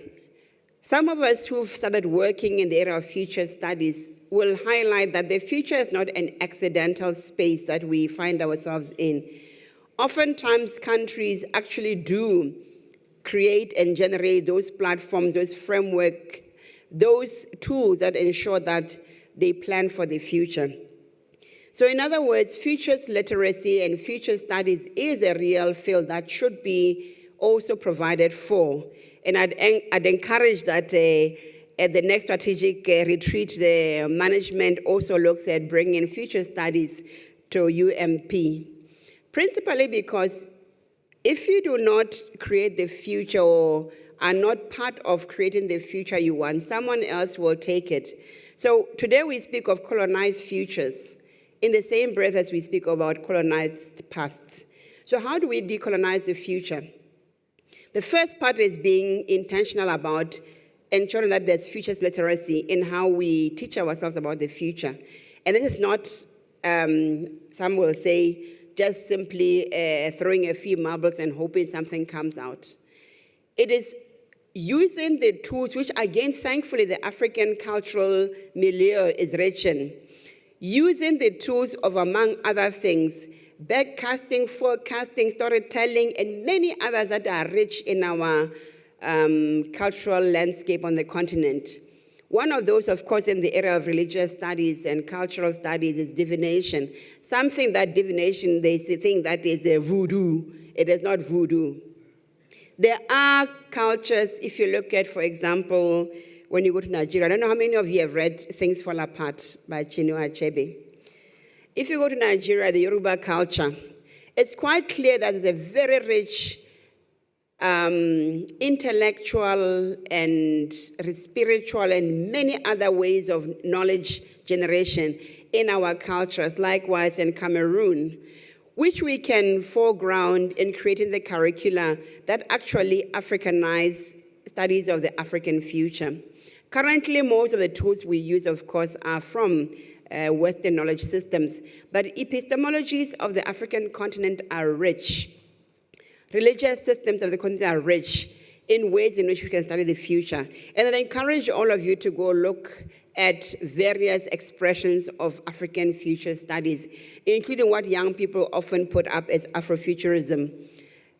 Some of us who've started working in the area of future studies will highlight that the future is not an accidental space that we find ourselves in. Oftentimes, countries actually do create and generate those platforms, those framework, those tools that ensure that they plan for the future. So in other words, futures literacy and future studies is a real field that should be also provided for. And I'd encourage that at the next strategic retreat, the management also looks at bringing future studies to UMP. Principally because if you do not create the future or are not part of creating the future you want, someone else will take it. So today we speak of colonized futures in the same breath as we speak about colonized pasts. So how do we decolonize the future? The first part is being intentional about ensuring that there's futures literacy in how we teach ourselves about the future. And this is not, some will say, just simply throwing a few marbles and hoping something comes out. It is using the tools, which again, thankfully, the African cultural milieu is rich in, using the tools of, among other things, backcasting, forecasting, storytelling, and many others that are rich in our cultural landscape on the continent. One of those, of course, in the area of religious studies and cultural studies is divination. Something that divination, they think that is a voodoo. It is not voodoo. There are cultures, if you look at, for example, when you go to Nigeria, I don't know how many of you have read Things Fall Apart by Chinua Achebe. If you go to Nigeria, the Yoruba culture, it's quite clear that there's a very rich intellectual and spiritual and many other ways of knowledge generation in our cultures, likewise in Cameroon, which we can foreground in creating the curricula that actually Africanize studies of the African future. Currently, most of the tools we use, of course, are from Western knowledge systems, but epistemologies of the African continent are rich. Religious systems of the continent are rich in ways in which we can study the future. And I encourage all of you to go look at various expressions of African future studies, including what young people often put up as Afrofuturism.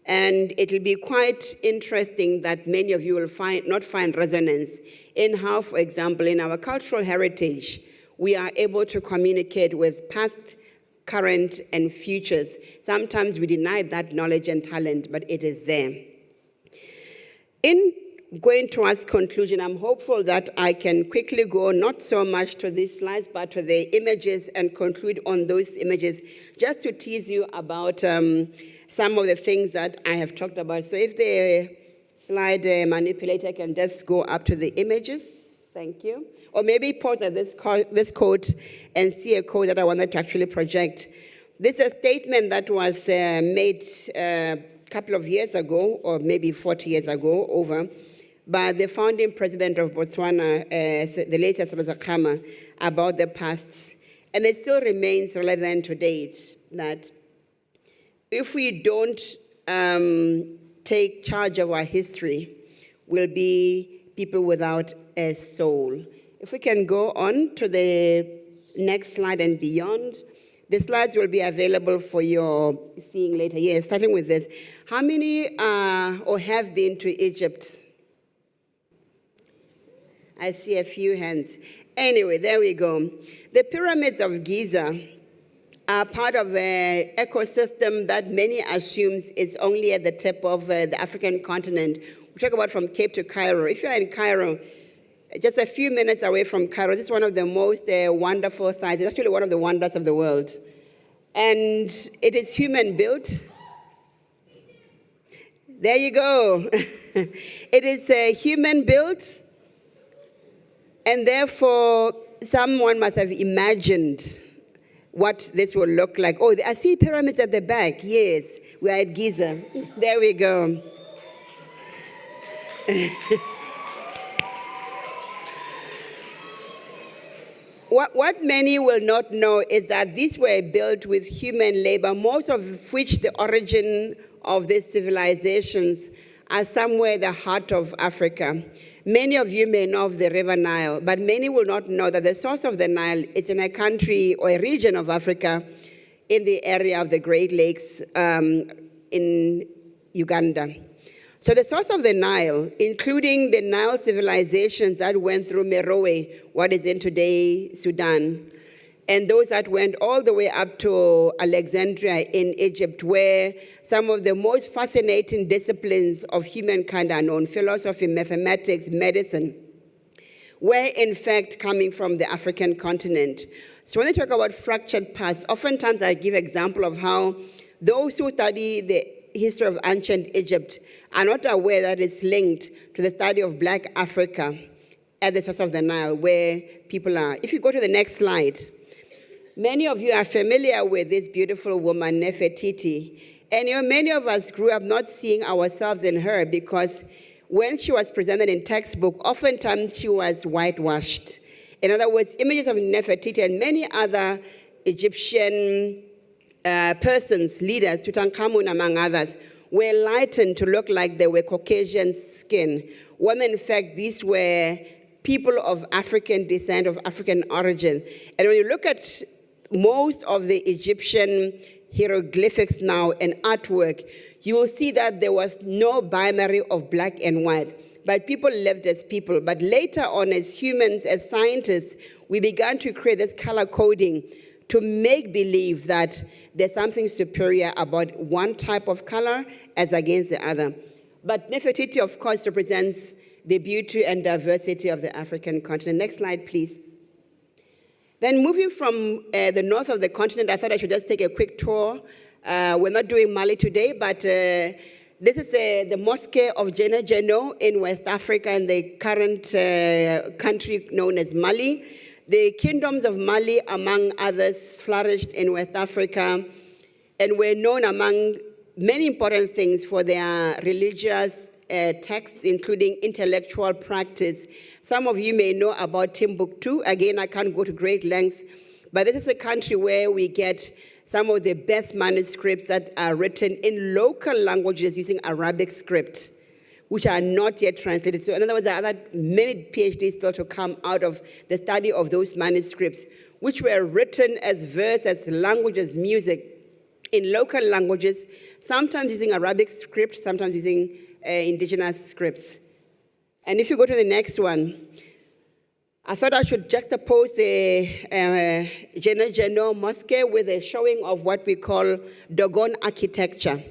And it'll be quite interesting that many of you will not find resonance in how, for example, in our cultural heritage, we are able to communicate with past, current, and futures. Sometimes we deny that knowledge and talent, but it is there. In going towards conclusion, I'm hopeful that I can quickly go not so much to these slides, but to the images and conclude on those images, just to tease you about some of the things that I have talked about. So if the slide manipulator can just go up to the images, thank you. Or maybe pause at this quote and see a quote that I wanted to actually project. This is a statement that was made a couple of years ago, or maybe 40 years ago, by the founding president of Botswana, the late Sekgama, about the past. And it still remains relevant to date, that if we don't take charge of our history, we'll be people without a soul. If we can go on to the next slide and beyond, the slides will be available for your seeing later. Yes, starting with this. How many are or have been to Egypt? I see a few hands. Anyway, there we go. The pyramids of Giza are part of an ecosystem that many assume is only at the tip of the African continent. We talk about from Cape to Cairo. If you're in Cairo, just a few minutes away from Cairo, this is one of the most wonderful sites. It's actually one of the wonders of the world. And it is human-built. There you go. It is human-built, and therefore someone must have imagined what this will look like. Oh, I see pyramids at the back. Yes, we are at Giza. There we go. What many will not know is that these were built with human labor, most of which the origin of these civilizations are somewhere in the heart of Africa. Many of you may know of the River Nile, but many will not know that the source of the Nile is in a country or a region of Africa in the area of the Great Lakes in Uganda. So the source of the Nile, including the Nile civilizations that went through Meroe, what is in today Sudan, and those that went all the way up to Alexandria in Egypt, where some of the most fascinating disciplines of humankind are known, philosophy, mathematics, medicine, were in fact coming from the African continent. So when they talk about fractured past, oftentimes I give example of how those who study the history of ancient Egypt are not aware that it's linked to the study of Black Africa at the source of the Nile, where people are. If you go to the next slide, many of you are familiar with this beautiful woman, Nefertiti. And many of us grew up not seeing ourselves in her because when she was presented in textbook, oftentimes she was whitewashed. In other words, images of Nefertiti and many other Egyptian persons, leaders, Tutankhamun among others, were lightened to look like they were Caucasian skin, when in fact these were people of African descent, of African origin. And when you look at most of the Egyptian hieroglyphics now and artwork, you will see that there was no binary of black and white, but people lived as people. But later on, as humans, as scientists, we began to create this color coding to make believe that there's something superior about one type of color as against the other. But Nefertiti, of course, represents the beauty and diversity of the African continent. Next slide, please. Then moving from the north of the continent, I thought I should just take a quick tour. We're not doing Mali today, but this is the mosque of Jena Jeno in West Africa, in the current country known as Mali. The kingdoms of Mali, among others, flourished in West Africa and were known, among many important things, for their religious texts, including intellectual practice. Some of you may know about Timbuktu. Again, I can't go to great lengths, but this is a country where we get some of the best manuscripts that are written in local languages using Arabic script, which are not yet translated. So in other words, there are many PhDs still to come out of the study of those manuscripts, which were written as verse, as language, as music, in local languages, sometimes using Arabic script, sometimes using indigenous scripts. And if you go to the next one, I thought I should juxtapose the Jena Jeno Mosque with a showing of what we call Dogon architecture.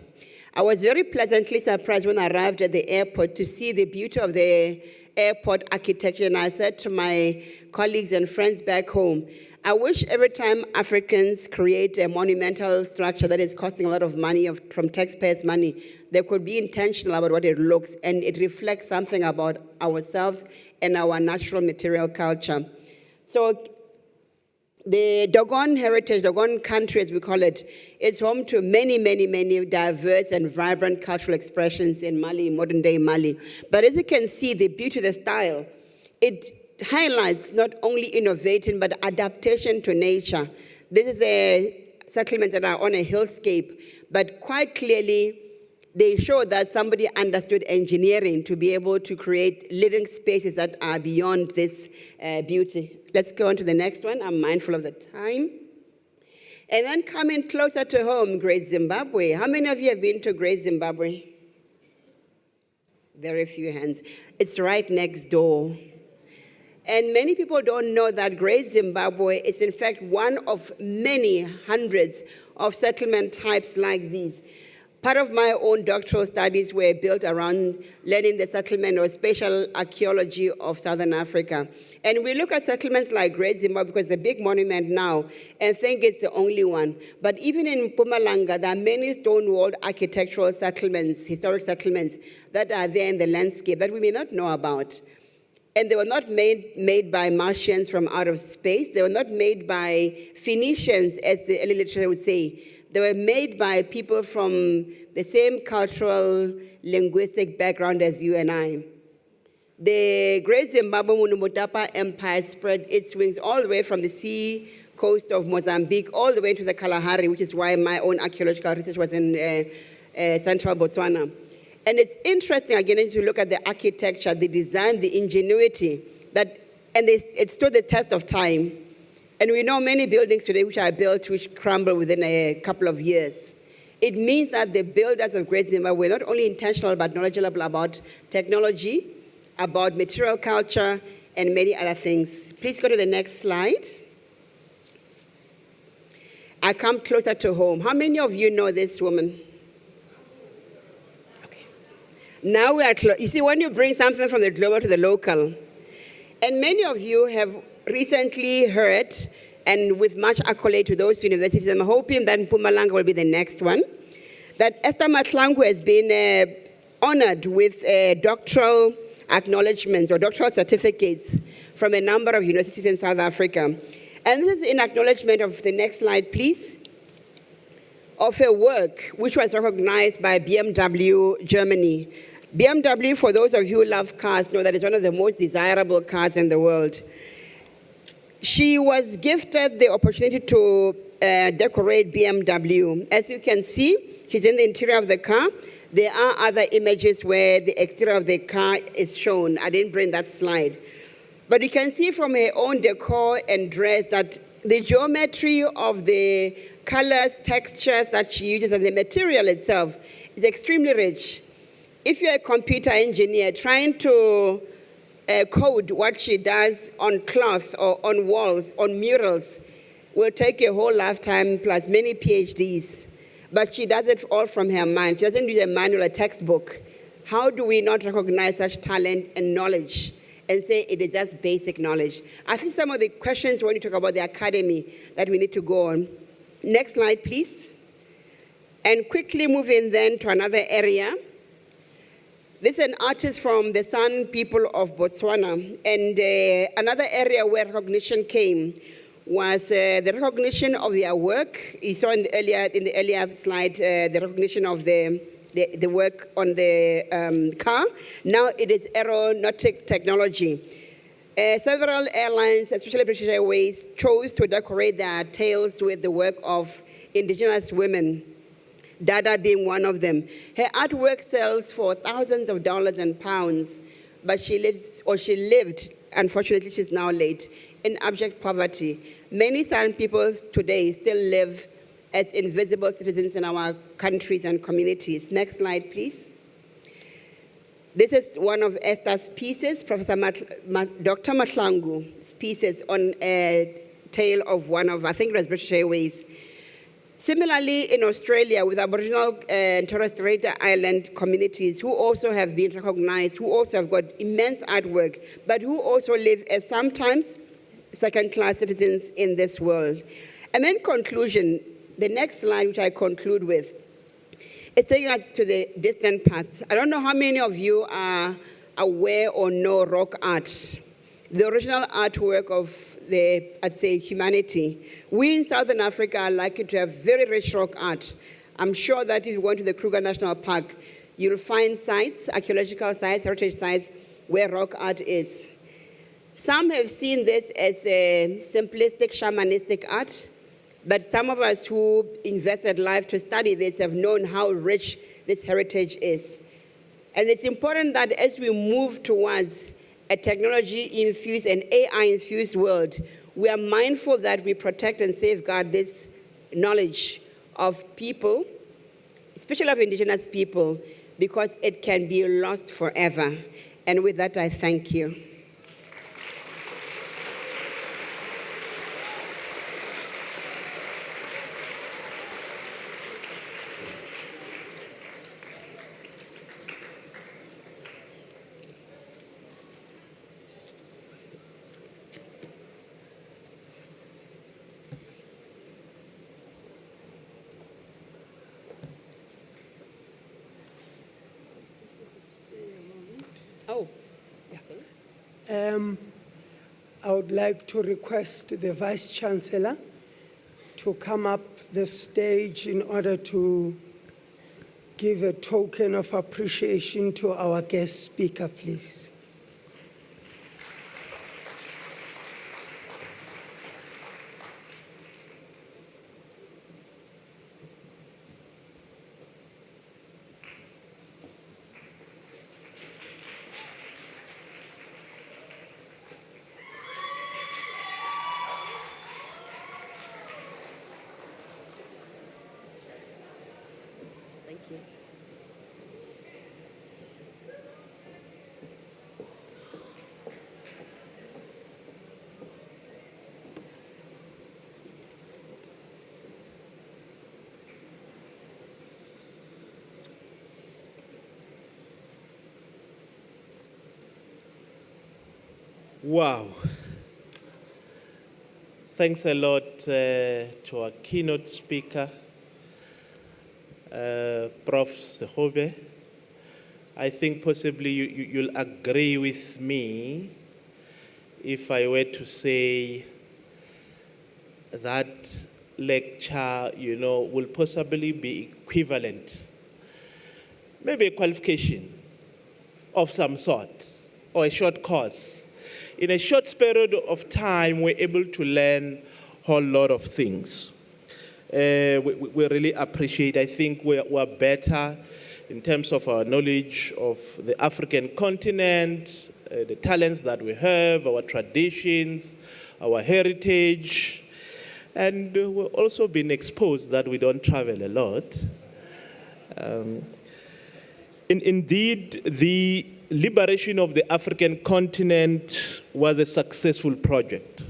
I was very pleasantly surprised when I arrived at the airport to see the beauty of the airport architecture. And I said to my colleagues and friends back home, I wish every time Africans create a monumental structure that is costing a lot of money from taxpayers' money, they could be intentional about what it looks, and it reflects something about ourselves and our natural material culture. So the Dogon heritage, Dogon country as we call it, is home to many, many, many diverse and vibrant cultural expressions in Mali, modern day Mali. But as you can see, the beauty, the style, it highlights not only innovating, but adaptation to nature. This is a settlements that are on a hillscape, but quite clearly, they show that somebody understood engineering to be able to create living spaces that are beyond this beauty. Let's go on to the next one. I'm mindful of the time. And then coming closer to home, Great Zimbabwe. How many of you have been to Great Zimbabwe? Very few hands. It's right next door. And many people don't know that Great Zimbabwe is in fact one of many hundreds of settlement types like these. Part of my own doctoral studies were built around learning the settlement or spatial archaeology of Southern Africa. And we look at settlements like Great Zimbabwe because it's a big monument now and think it's the only one. But even in Mpumalanga, there are many stone-walled architectural settlements, historic settlements that are there in the landscape that we may not know about. And they were not made by Martians from out of space. They were not made by Phoenicians, as the early literature would say. They were made by people from the same cultural, linguistic background as you and I. The Great Zimbabwe Munumutapa Empire spread its wings all the way from the sea coast of Mozambique all the way to the Kalahari, which is why my own archaeological research was in central Botswana. And it's interesting, again, to look at the architecture, the design, the ingenuity, it stood the test of time. And we know many buildings today which are built, which crumble within a couple of years. It means that the builders of Great Zimbabwe were not only intentional, but knowledgeable about technology, about material culture, and many other things. Please go to the next slide. I come closer to home. How many of you know this woman? Now we are close. You see, when you bring something from the global to the local, and many of you have recently heard, and with much accolade to those universities, I'm hoping that Mpumalanga will be the next one, that Esther Mahlangu has been honored with doctoral acknowledgements or doctoral certificates from a number of universities in South Africa. And this is in acknowledgement of, the next slide, please, of a work which was recognized by BMW Germany. BMW, for those of you who love cars, know that it's one of the most desirable cars in the world. She was gifted the opportunity to decorate BMW. As you can see, she's in the interior of the car. There are other images where the exterior of the car is shown. I didn't bring that slide. But you can see from her own decor and dress that the geometry of the colors, textures that she uses, and the material itself is extremely rich. If you're a computer engineer trying to code what she does on cloth or on walls, on murals, will take a whole lifetime plus many PhDs. But she does it all from her mind. She doesn't use a manual, a textbook. How do we not recognize such talent and knowledge and say it is just basic knowledge? I think some of the questions when you talk about the academy that we need to go on. Next slide, please. And quickly moving then to another area. This is an artist from the San people of Botswana. And another area where recognition came was the recognition of their work. You saw in the earlier slide the recognition of the work on the car. Now it is aeronautic technology. Several airlines, especially British Airways, chose to decorate their tails with the work of indigenous women, Dada being one of them. Her artwork sells for thousands of dollars and pounds, but she lived, unfortunately she's now late, in abject poverty. Many San people today still live as invisible citizens in our countries and communities. Next slide, please. This is one of Esther's pieces, Professor Dr. Mahlangu's pieces on a tale of one of, I think it was British Airways. Similarly, in Australia, with Aboriginal and Torres Strait Island communities who also have been recognized, who also have got immense artwork, but who also live as sometimes second-class citizens in this world. And then conclusion, the next slide, which I conclude with, is taking us to the distant past. I don't know how many of you are aware or know rock art, the original artwork of the, I'd say, humanity. We in Southern Africa are likely to have very rich rock art. I'm sure that if you go to the Kruger National Park, you'll find sites, archaeological sites, heritage sites, where rock art is. Some have seen this as a simplistic, shamanistic art, but some of us who invested life to study this have known how rich this heritage is. And it's important that as we move towards a technology-infused and AI-infused world, we are mindful that we protect and safeguard this knowledge of people, especially of indigenous people, because it can be lost forever. And with that, I thank you. Oh. I would like to request the Vice-Chancellor to come up the stage in order to give a token of appreciation to our guest speaker, please. Thank you. Wow. Thanks a lot to our keynote speaker, Prof Segobye. I think possibly you'll agree with me if I were to say that lecture, will possibly be equivalent, maybe a qualification of some sort, or a short course. In a short period of time, we're able to learn a whole lot of things. We really appreciate. I think we're better in terms of our knowledge of the African continent, the talents that we have, our traditions, our heritage, and we've also been exposed that we don't travel a lot. Indeed, the liberation of the African continent was a successful project.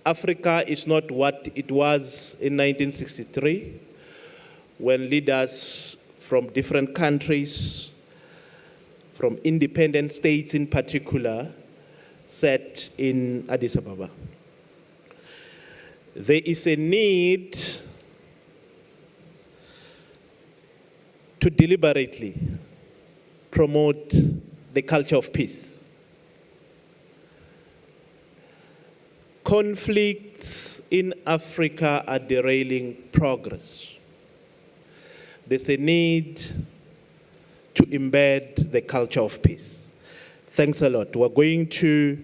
Africa is not what it was in 1963, when leaders from different countries, from independent states in particular, sat in Addis Ababa. There is a need to deliberately promote the culture of peace. Conflicts in Africa are derailing progress. There's a need to embed the culture of peace. Thanks a lot. We're going to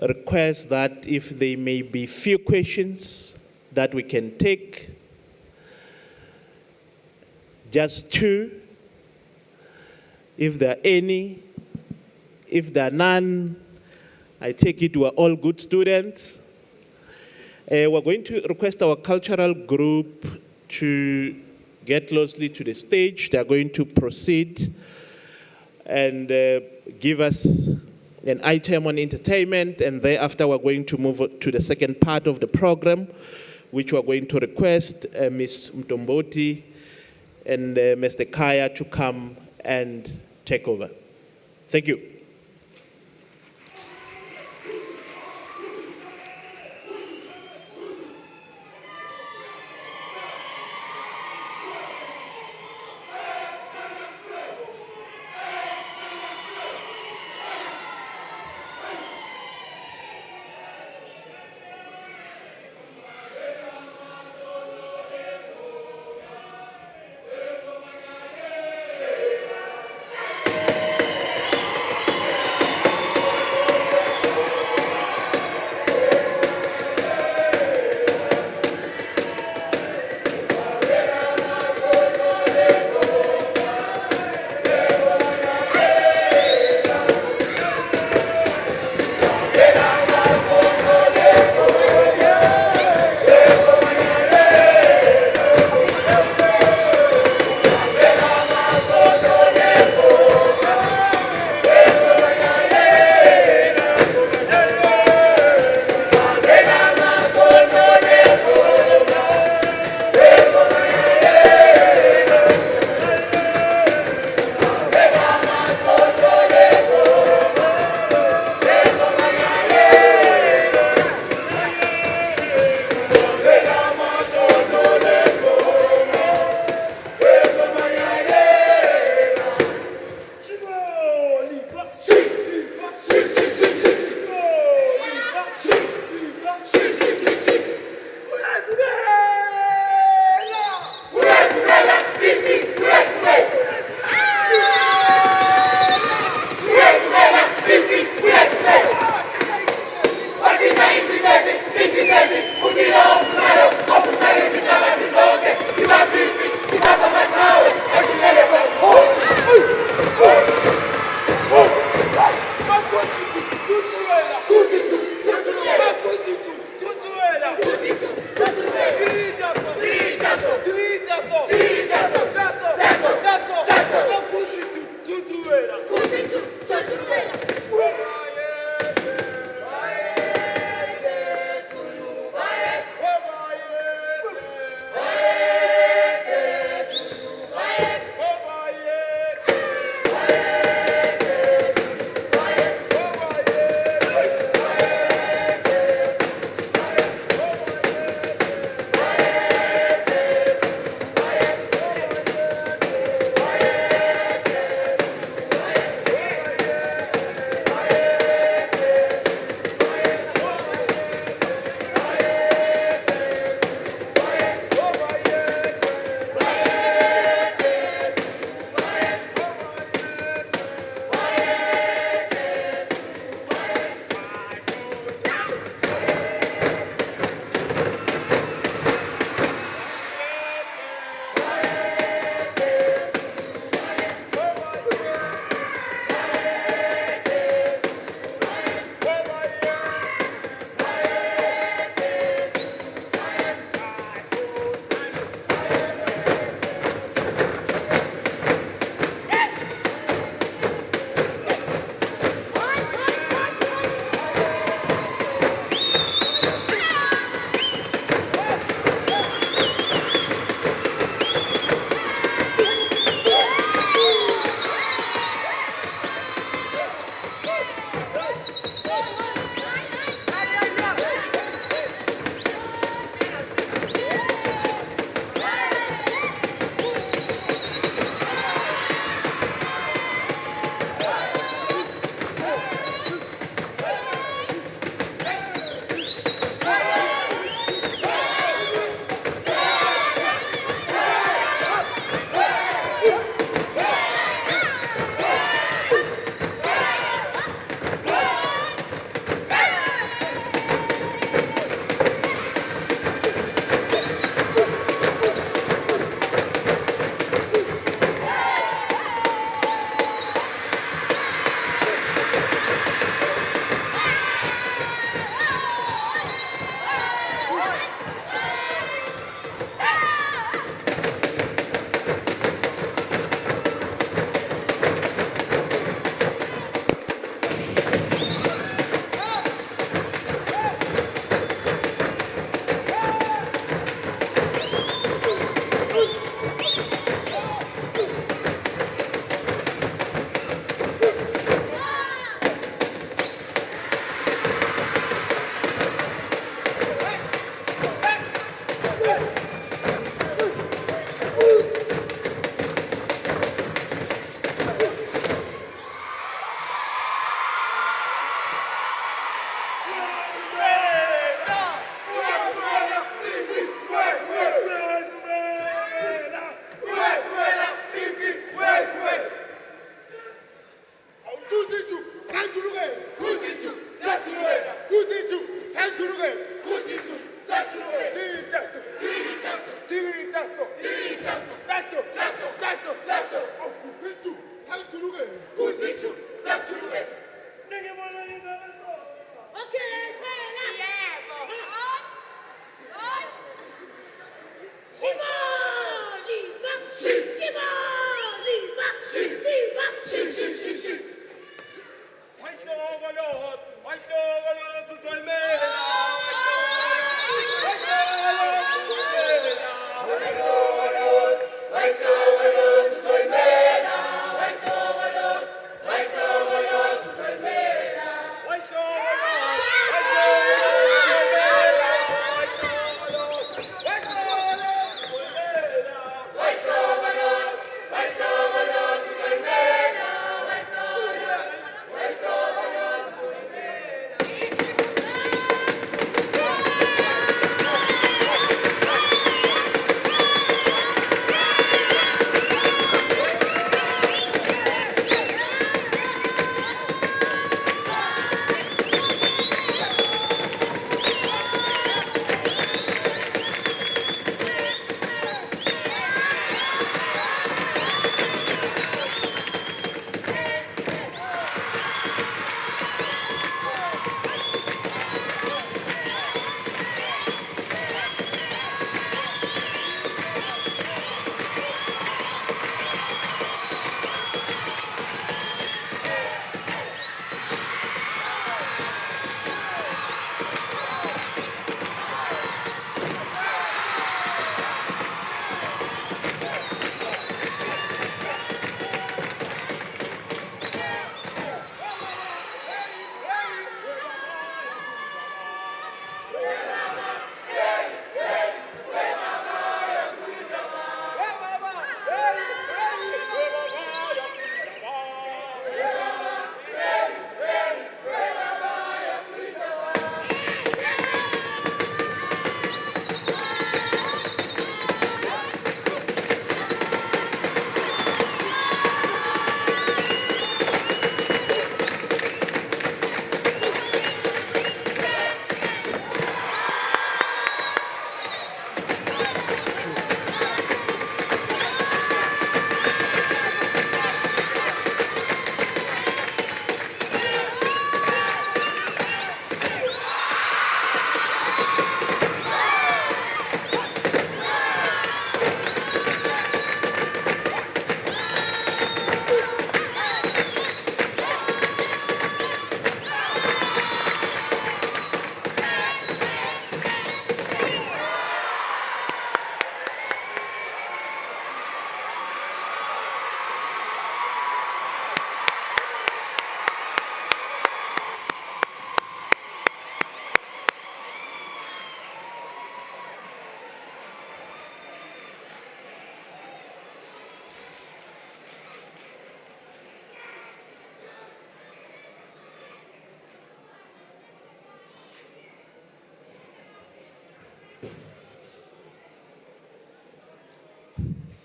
request that if there may be few questions that we can take, just two. If there are any, if there are none, I take it we're all good students. We're going to request our cultural group to get closely to the stage. They're going to proceed and give us an item on entertainment, and thereafter we're going to move to the second part of the program, which we're going to request Ms. Mtomboti and Mr. Kaya to come and take over. Thank you.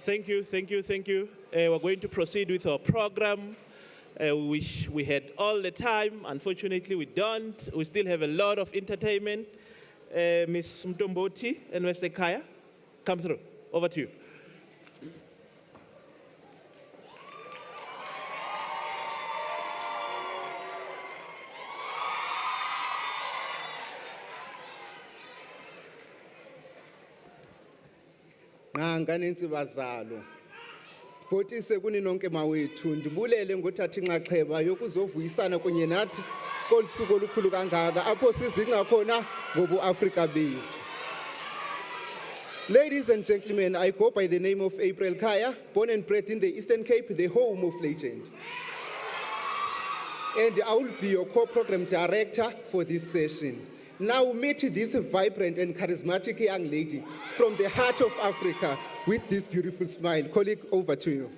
Thank you, thank you, thank you. We're going to proceed with our program. Which we had all the time. Unfortunately, we don't. We still have a lot of entertainment. Ms. Mtomboti and Mr. Kaya, come through. Over to you. Nganensi bazalo bhotise kuni nonke mawethu ndibulele ngothatha inxaxheba yokuzovuyisana kunye nathi kolusuku olukhulu kangaka apho sizingca khona ngobuAfrika bethu. Ladies and gentlemen, I go by the name of April Kaya, born and bred in the Eastern Cape, the home of legend. And I will be your co-program director for this session. Now meet this vibrant and charismatic young lady from the heart of Africa with this beautiful smile. Colleague, over to you.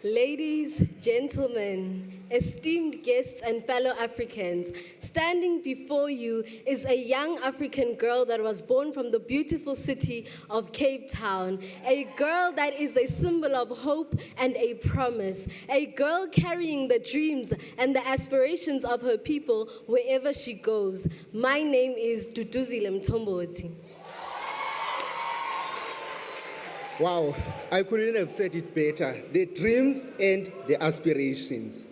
Ladies, gentlemen, esteemed guests and fellow Africans, standing before you is a young African girl that was born from the beautiful city of Cape Town, a girl that is a symbol of hope and a promise, a girl carrying the dreams and the aspirations of her people wherever she goes. My name is Duduzile Mtomboti. Wow, I couldn't have said it better. The dreams and the aspirations.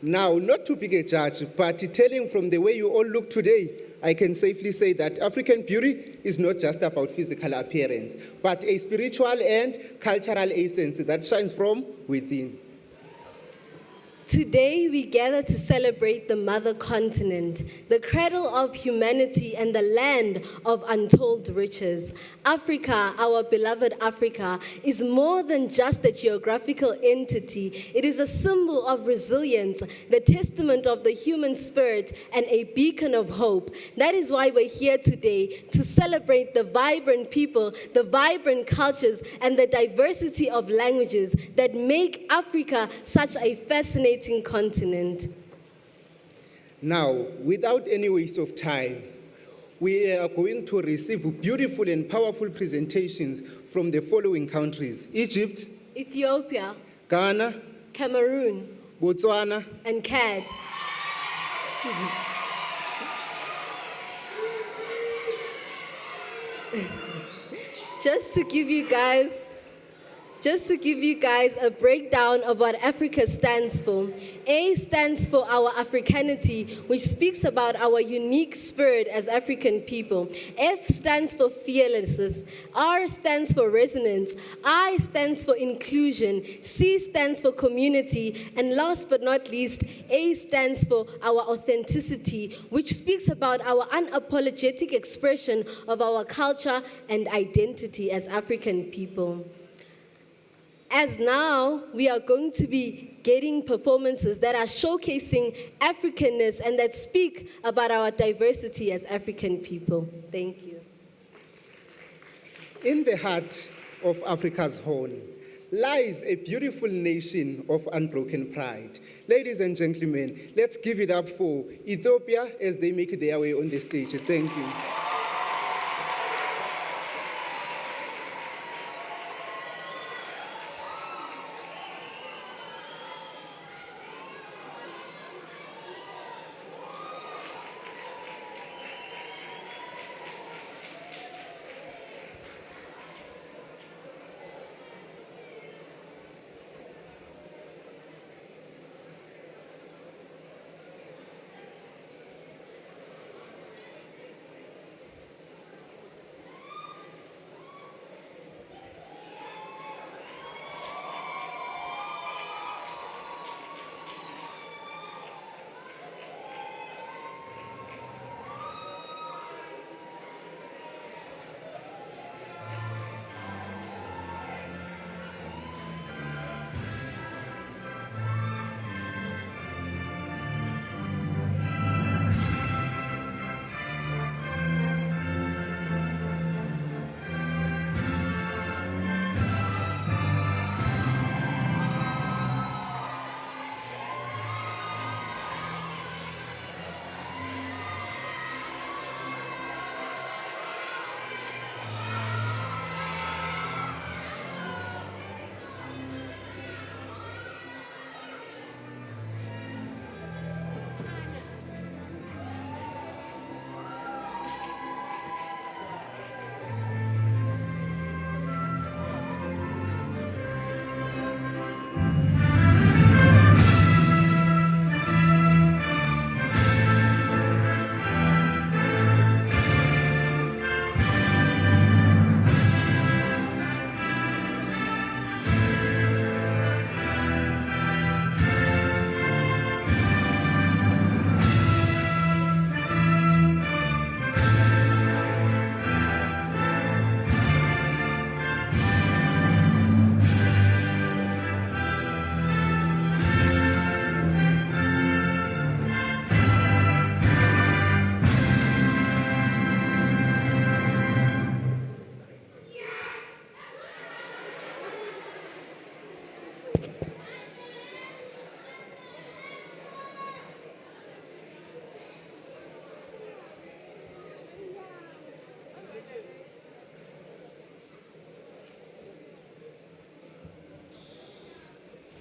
Now, not to be a judge, but telling from the way you all look today, I can safely say that African beauty is not just about physical appearance, but a spiritual and cultural essence that shines from within. Today, we gather to celebrate the mother continent, the cradle of humanity and the land of untold riches. Africa, our beloved Africa, is more than just a geographical entity. It is a symbol of resilience, the testament of the human spirit, and a beacon of hope. That is why we're here today, to celebrate the vibrant people, the vibrant cultures, and the diversity of languages that make Africa such a fascinating continent. Now, without any waste of time, we are going to receive beautiful and powerful presentations from the following countries: Egypt, Ethiopia, Ghana, Cameroon, Botswana, and CAD. Just to give you guys a breakdown of what Africa stands for. A stands for our Africanity, which speaks about our unique spirit as African people. F stands for fearlessness. R stands for resonance. I stands for inclusion. C stands for community. And last but not least, A stands for our authenticity, which speaks about our unapologetic expression of our culture and identity as African people. As now, we are going to be getting performances that are showcasing Africanness and that speak about our diversity as African people. Thank you. In the heart of Africa's Horn lies a beautiful nation of unbroken pride. Ladies and gentlemen, let's give it up for Ethiopia as they make their way on the stage. Thank you.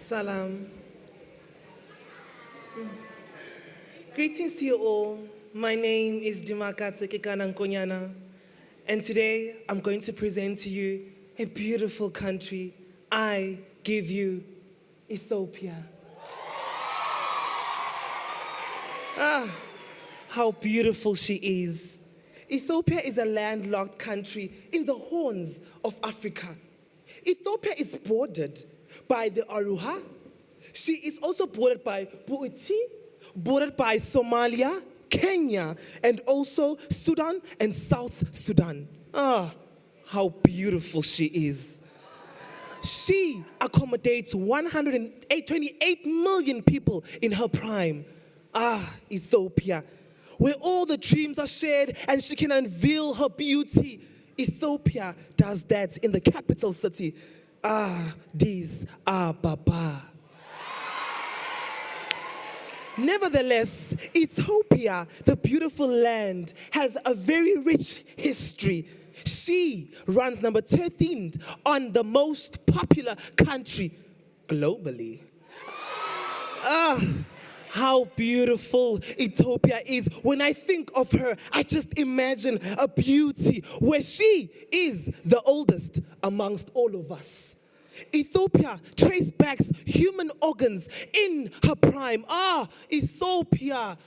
Salam. Greetings to you all. My name is Dimakatse Kekana Nkonyana, and today I'm going to present to you a beautiful country. I give you Ethiopia. Ah, how beautiful she is. Ethiopia is a landlocked country in the horns of Africa. Ethiopia is bordered by the Aruha. She is also bordered by Buiti, bordered by Somalia, Kenya, and also Sudan and South Sudan. Ah, how beautiful she is. She accommodates 128 million people in her prime. Ah, Ethiopia, where all the dreams are shared and she can unveil her beauty. Ethiopia does that in the capital city. Ah, Addis Ababa. Nevertheless, Ethiopia, the beautiful land, has a very rich history. She runs number 13 on the most popular country globally. Ah, how beautiful Ethiopia is. When I think of her, I just imagine a beauty where she is the oldest amongst all of us. Ethiopia traced back human organs in her prime. Ah, Ethiopia.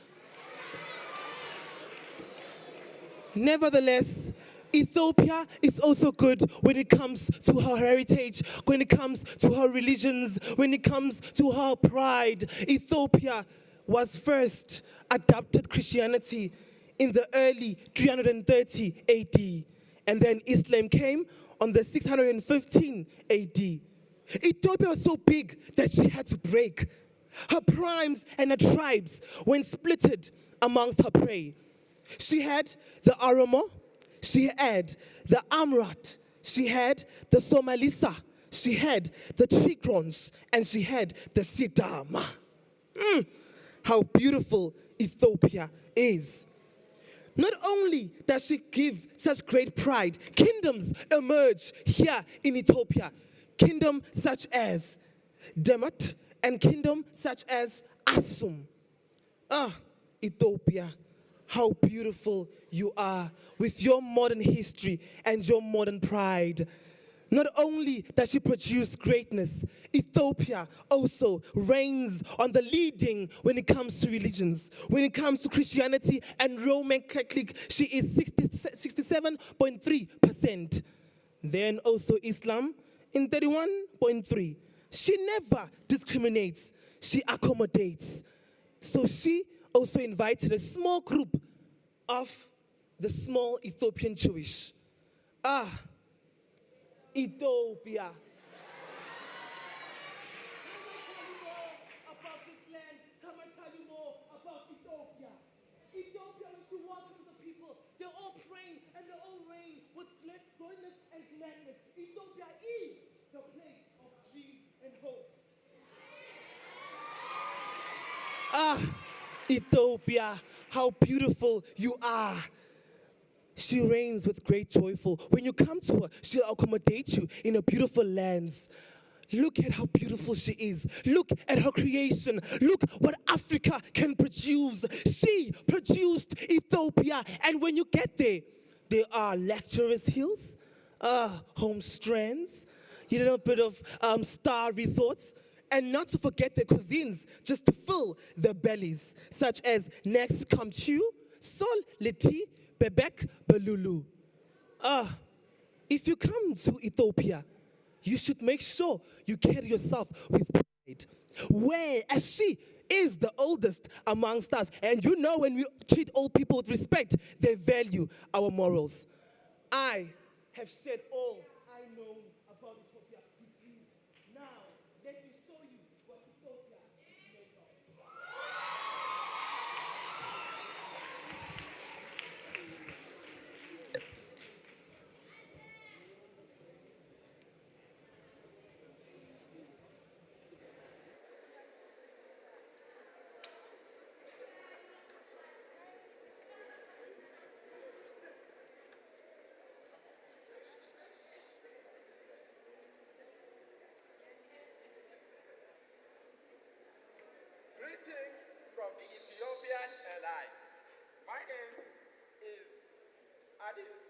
Nevertheless, Ethiopia is also good when it comes to her heritage, when it comes to her religions, when it comes to her pride. Ethiopia was first adopted Christianity in the early 330 AD, and then Islam came on the 615 AD. Ethiopia was so big that she had to break. Her primes and her tribes were splitted amongst her prey. She had the Oromo, she had the Amrat, she had the Somalisa, she had the Tigrons, and she had the Sidama. How beautiful Ethiopia is. Not only does she give such great pride, kingdoms emerge here in Ethiopia. Kingdoms such as Demat and kingdoms such as Assum. Ah, Ethiopia, how beautiful you are with your modern history and your modern pride. Not only does she produce greatness, Ethiopia also reigns on the leading when it comes to religions. When it comes to Christianity and Roman Catholic, she is 67.3%. Then also Islam in 31.3%. She never discriminates, she accommodates. So she also invited a small group of the small Ethiopian Jewish. Ah, Ethiopia. About this land, come and tell you more about Ethiopia. Ethiopia, when you walk into the people, they're all praying and they're all reign with goodness and gladness. Ethiopia is the place of dreams and hopes. Ah, Ethiopia, how beautiful you are. She reigns with great joyful. When you come to her, she'll accommodate you in a beautiful lands. Look at how beautiful she is. Look at her creation. Look what Africa can produce. She produced Ethiopia. And when you get there are lecturers' hills, home strands, a little bit of star resorts, and not to forget the cuisines just to fill their bellies, such as Next Kamchu, Sol Leti, Bebek Belulu. If you come to Ethiopia, you should make sure you carry yourself with pride. Whereas she is the oldest amongst us. And you know when we treat old people with respect, they value our morals. I have said all I know about Ethiopia with you. Now, let me show you what Ethiopia is made of. Studies,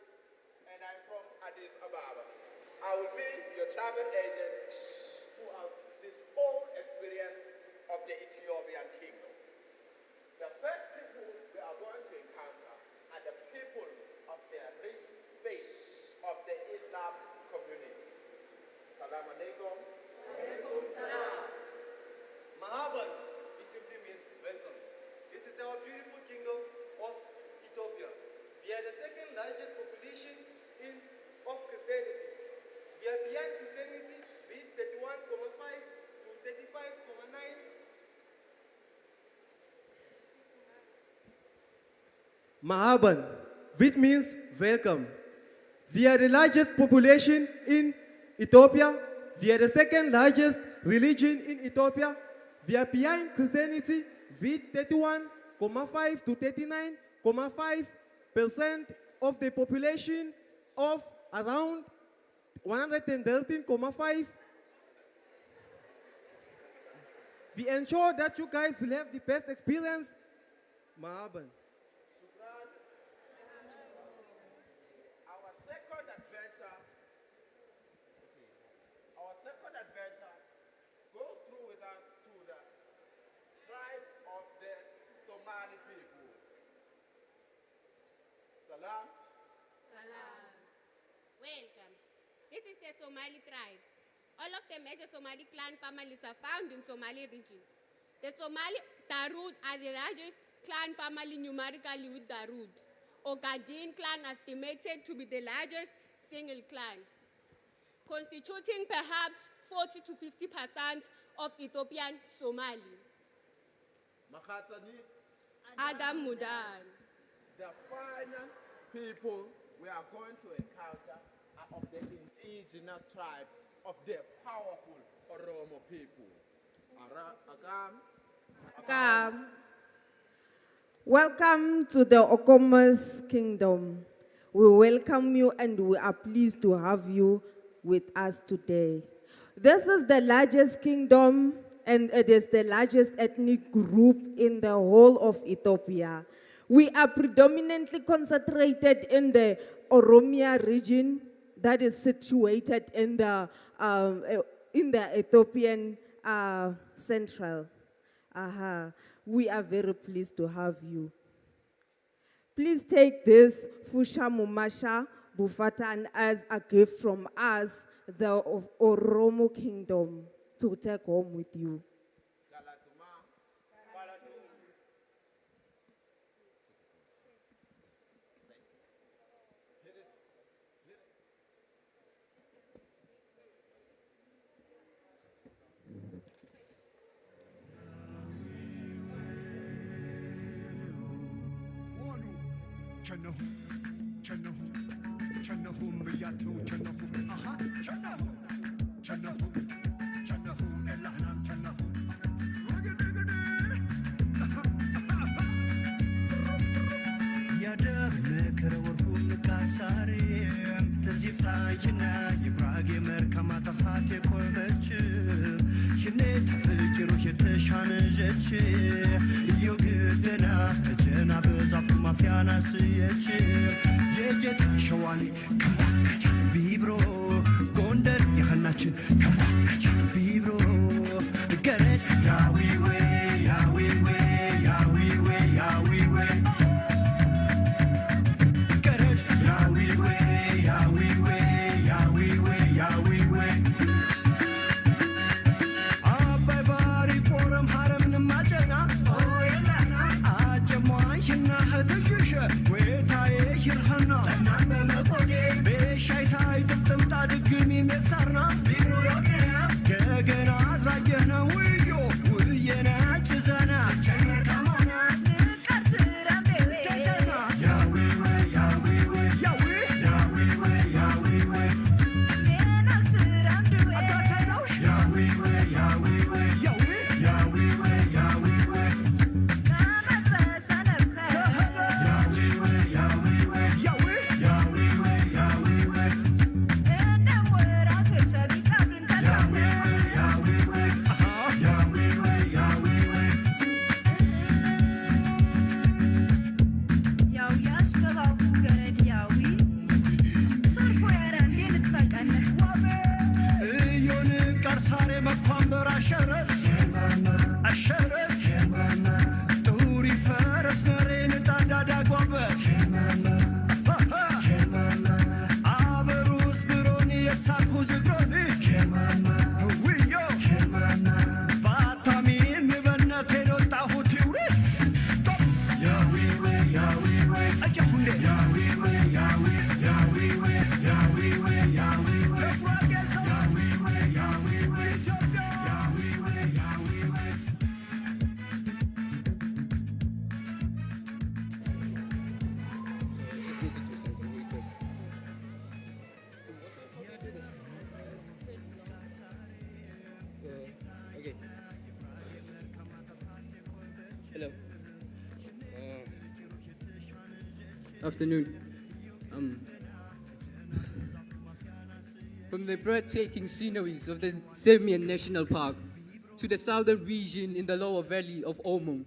and I'm from Addis Ababa. I will be your travel agent throughout this whole experience of the Ethiopian kingdom. The first people we are going to encounter are the people of the rich faith of the Islam community. Salam alaikum. Alaikum salam. Mahaban, it simply means welcome. This is our beautiful kingdom of Ethiopia. We are the second largest population of Christianity. We are behind Christianity with 31.5 to 35.9. Mahaban, which means welcome. We are the largest population in Ethiopia. We are the second largest religion in Ethiopia. We are behind Christianity with 31.5 to 39.5% of the population of around 113.5. We ensure that you guys will have the best experience. Mahaban. Our second adventure goes through with us to the tribe of the Somali people. Salam. Salam. Welcome. This is the Somali tribe. All of the major Somali clan families are found in Somali region. The Somali Darood are the largest clan family numerically with Darood. Ogaden clan estimated to be the largest single clan, constituting perhaps 40 to 50% of Ethiopian Somali. Makhatsani. Adam Mudan. The final people we are going to encounter are of the indigenous tribe of the powerful Oromo people. Welcome. Welcome to the Okoma's kingdom. We welcome you and we are pleased to have you with us today. This is the largest kingdom and it is the largest ethnic group in the whole of Ethiopia. We are predominantly concentrated in the Oromia region that is situated in the Ethiopian central. We are very pleased to have you. Please take this Fusha Mumasha Bufatan as a gift from us, the Oromo kingdom, to take home with you. Hello. Afternoon. From the breathtaking sceneries of the Semian National Park to the southern region in the lower valley of Omo,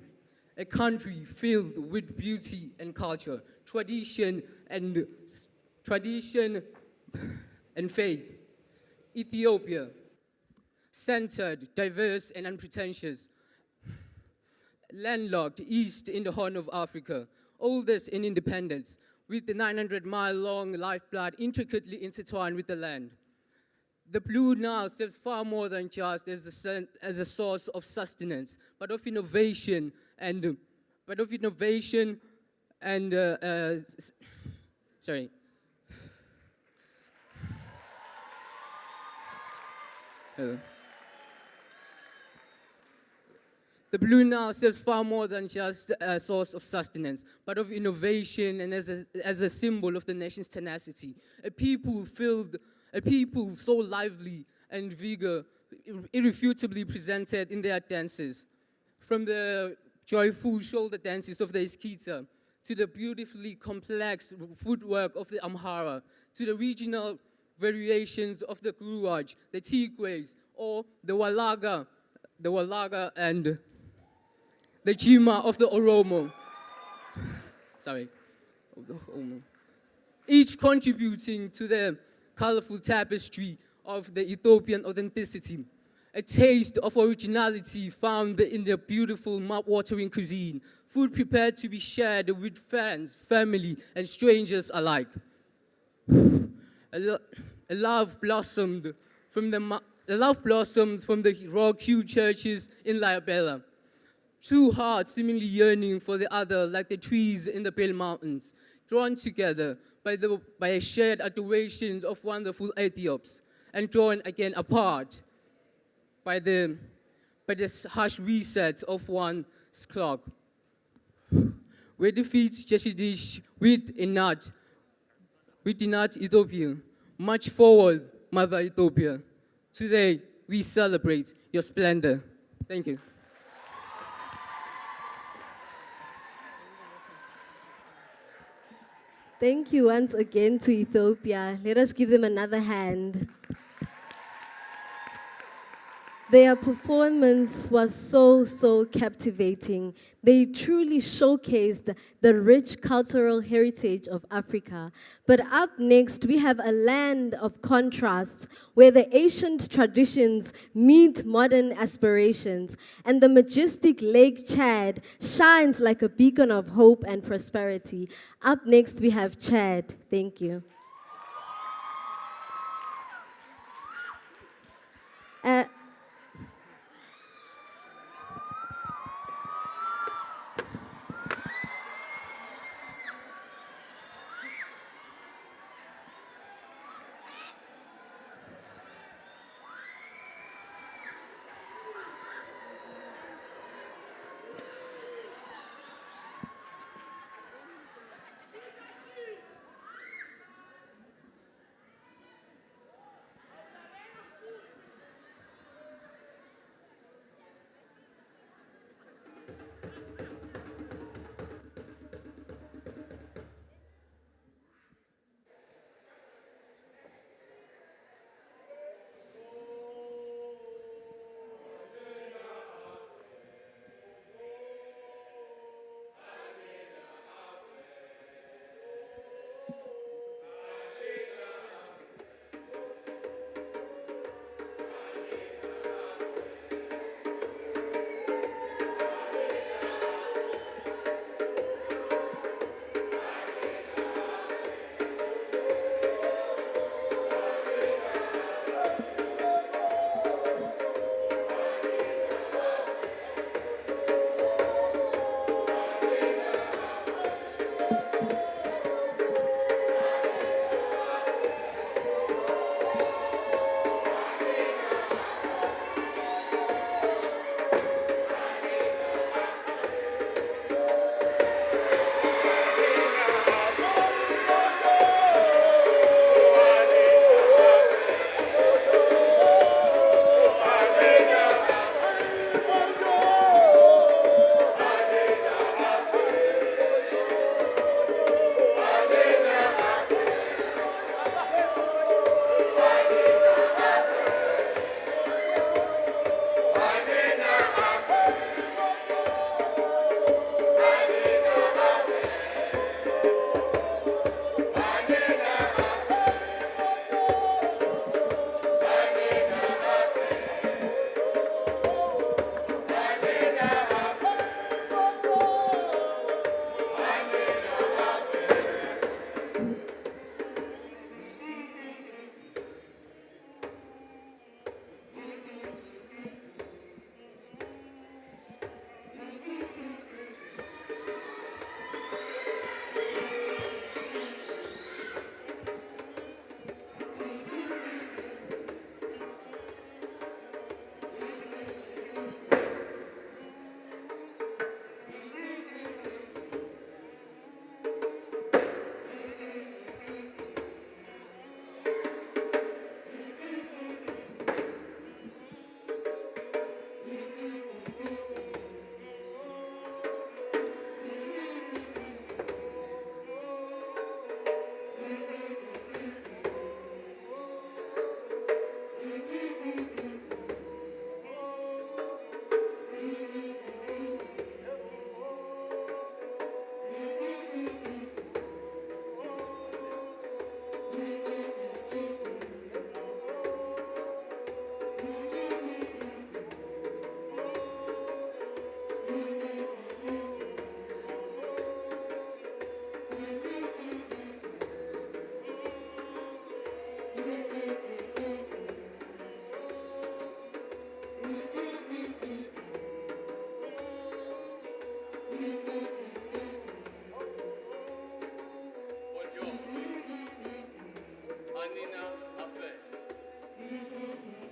a country filled with beauty and culture, tradition and faith. Ethiopia, centered, diverse, and unpretentious, landlocked east in the Horn of Africa, oldest in independence, with the 900-mile-long lifeblood intricately intertwined with the land. The Blue Nile serves far more than just as a source of sustenance, but of innovation and sorry. The Blue Nile serves far more than just a source of sustenance, but of innovation and as a symbol of the nation's tenacity. A people so lively and vigor, irrefutably presented in their dances. From the joyful shoulder dances of the Iskita, to the beautifully complex footwork of the Amhara, to the regional variations of the Guruaj, the Tigways, or the Walaga and the Jima of the Oromo. Sorry, of the Oromo. Each contributing to the colorful tapestry of the Ethiopian authenticity. A taste of originality found in their beautiful mouth-watering cuisine, food prepared to be shared with friends, family, and strangers alike. A love blossomed from the rock-hewn churches in Mbombela. Two hearts seemingly yearning for the other, like the trees in the Pale Mountains, drawn together by a shared adoration of wonderful Ethiops, and drawn again apart by the harsh reset of one's clock. We defeat Jeshidish with Inat Ethiopia. March forward, Mother Ethiopia. Today, we celebrate your splendor. Thank you. Thank you once again to Ethiopia. Let us give them another hand. Their performance was so captivating. They truly showcased the rich cultural heritage of Africa. But up next, we have a land of contrasts where the ancient traditions meet modern aspirations, and the majestic Lake Chad shines like a beacon of hope and prosperity. Up next, we have Chad. Thank you.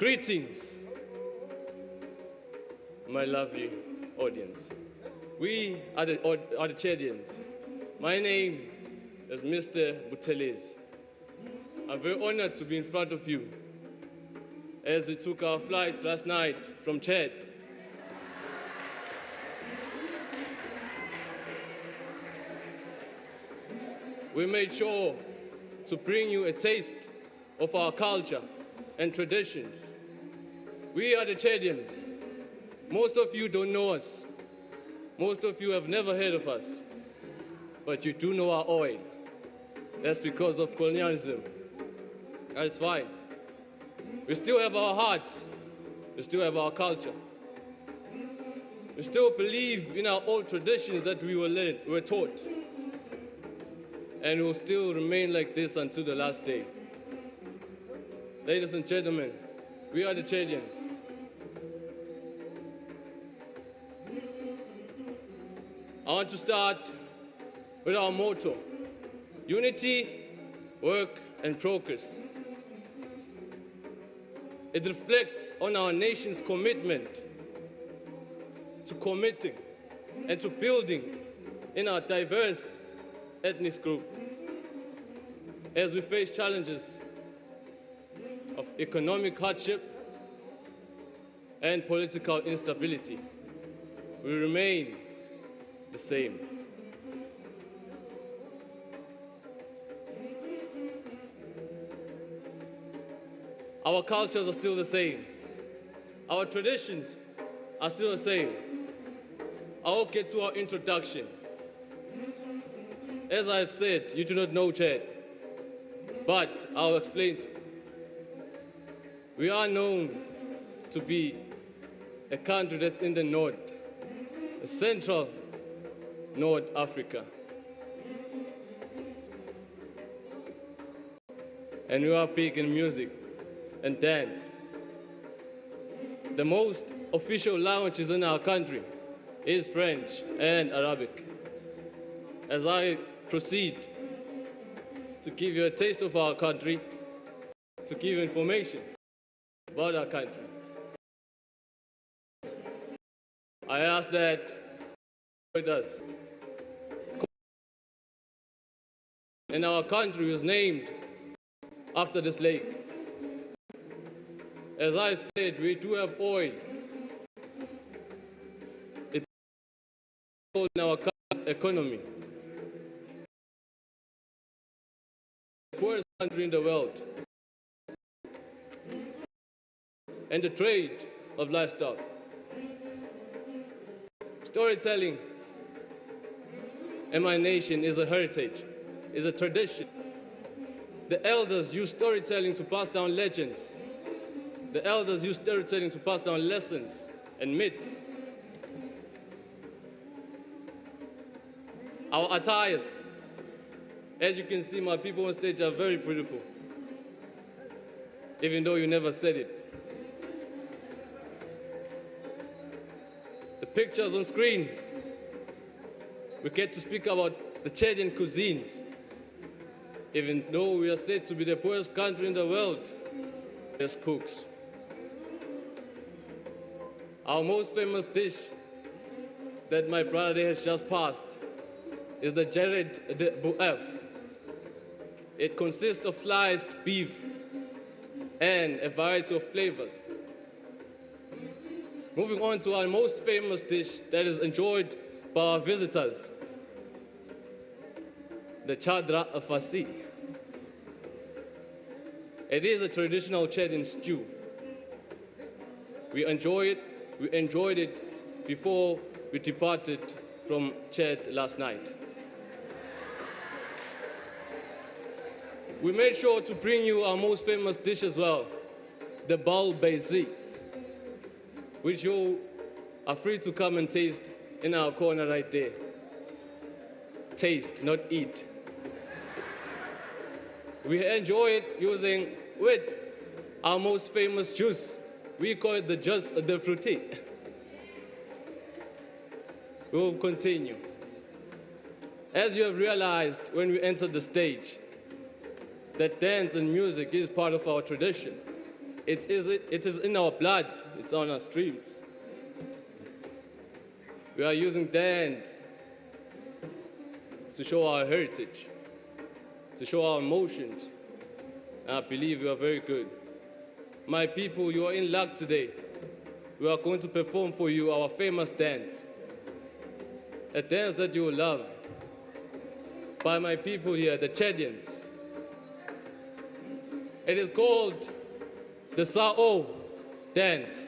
Greetings, my lovely audience. We are the Chadians. My name is Mr. Butelez. I'm very honored to be in front of you as we took our flights last night from Chad. We made sure to bring you a taste of our culture and traditions. We are the Chadians. Most of you don't know us. Most of you have never heard of us. But you do know our oil. That's because of colonialism. That's fine. We still have our hearts. We still have our culture. We still believe in our old traditions that we were taught. And will still remain like this until the last day. Ladies and gentlemen, we are the Chadians. I want to start with our motto: unity, work, and progress. It reflects on our nation's commitment to committing and to building in our diverse ethnic group as we face challenges of economic hardship and political instability. We remain the same. Our cultures are still the same. Our traditions are still the same. I'll get to our introduction. As I've said, you do not know Chad, but I'll explain. We are known to be a country that's in the north, central North Africa. And we are big in music and dance. The most official languages in our country is French and Arabic. As I proceed to give you a taste of our country, to give you information about our country. I ask that with us. And our country was named after this lake. As I've said, we do have oil. It's in our country's economy. The poorest country in the world. And the trade of livestock. Storytelling in my nation is a heritage, is a tradition. The elders use storytelling to pass down legends. The elders use storytelling to pass down lessons and myths. Our attires, as you can see, my people on stage are very beautiful, even though you never said it. The pictures on screen, we get to speak about the Chadian cuisines. Even though we are said to be the poorest country in the world, there's cooks. Our most famous dish that my brother has just passed is the Jared de Bouef. It consists of sliced beef and a variety of flavors. Moving on to our most famous dish that is enjoyed by our visitors, the Chadra Afasi. It is a traditional Chadian stew. We enjoyed it before we departed from Chad last night. We made sure to bring you our most famous dish as well, the Bal Bezi, which you are free to come and taste in our corner right there. Taste, not eat. We enjoy it using with our most famous juice. We call it the jus de fruity. We will continue. As you have realized when we entered the stage, that dance and music is part of our tradition. It is in our blood, it's on our streams. We are using dance to show our heritage, to show our emotions. And I believe you are very good. My people, you are in luck today. We are going to perform for you our famous dance. A dance that you will love. By my people here, the Chadians. It is called the Sao dance.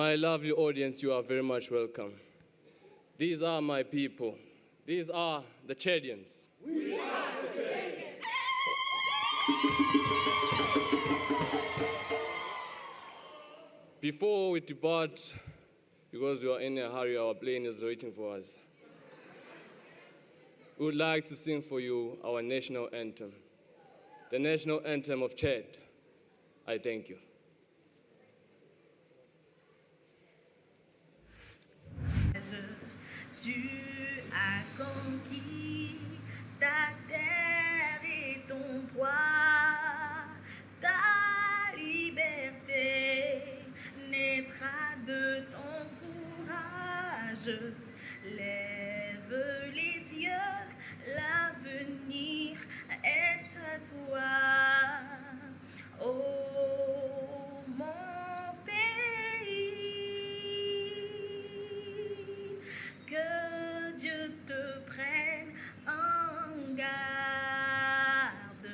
My lovely audience, you are very much welcome. These are my people. These are the Chadians. We are the Chadians. Before we depart, because we are in a hurry, our plane is waiting for us, we would like to sing for you our national anthem, the national anthem of Chad. I thank you. Tu as conquis ta terre et ton poids, ta liberté naîtra de ton courage. Lève les yeux, l'avenir est à toi. Oh mon pays, que Dieu te prenne en garde,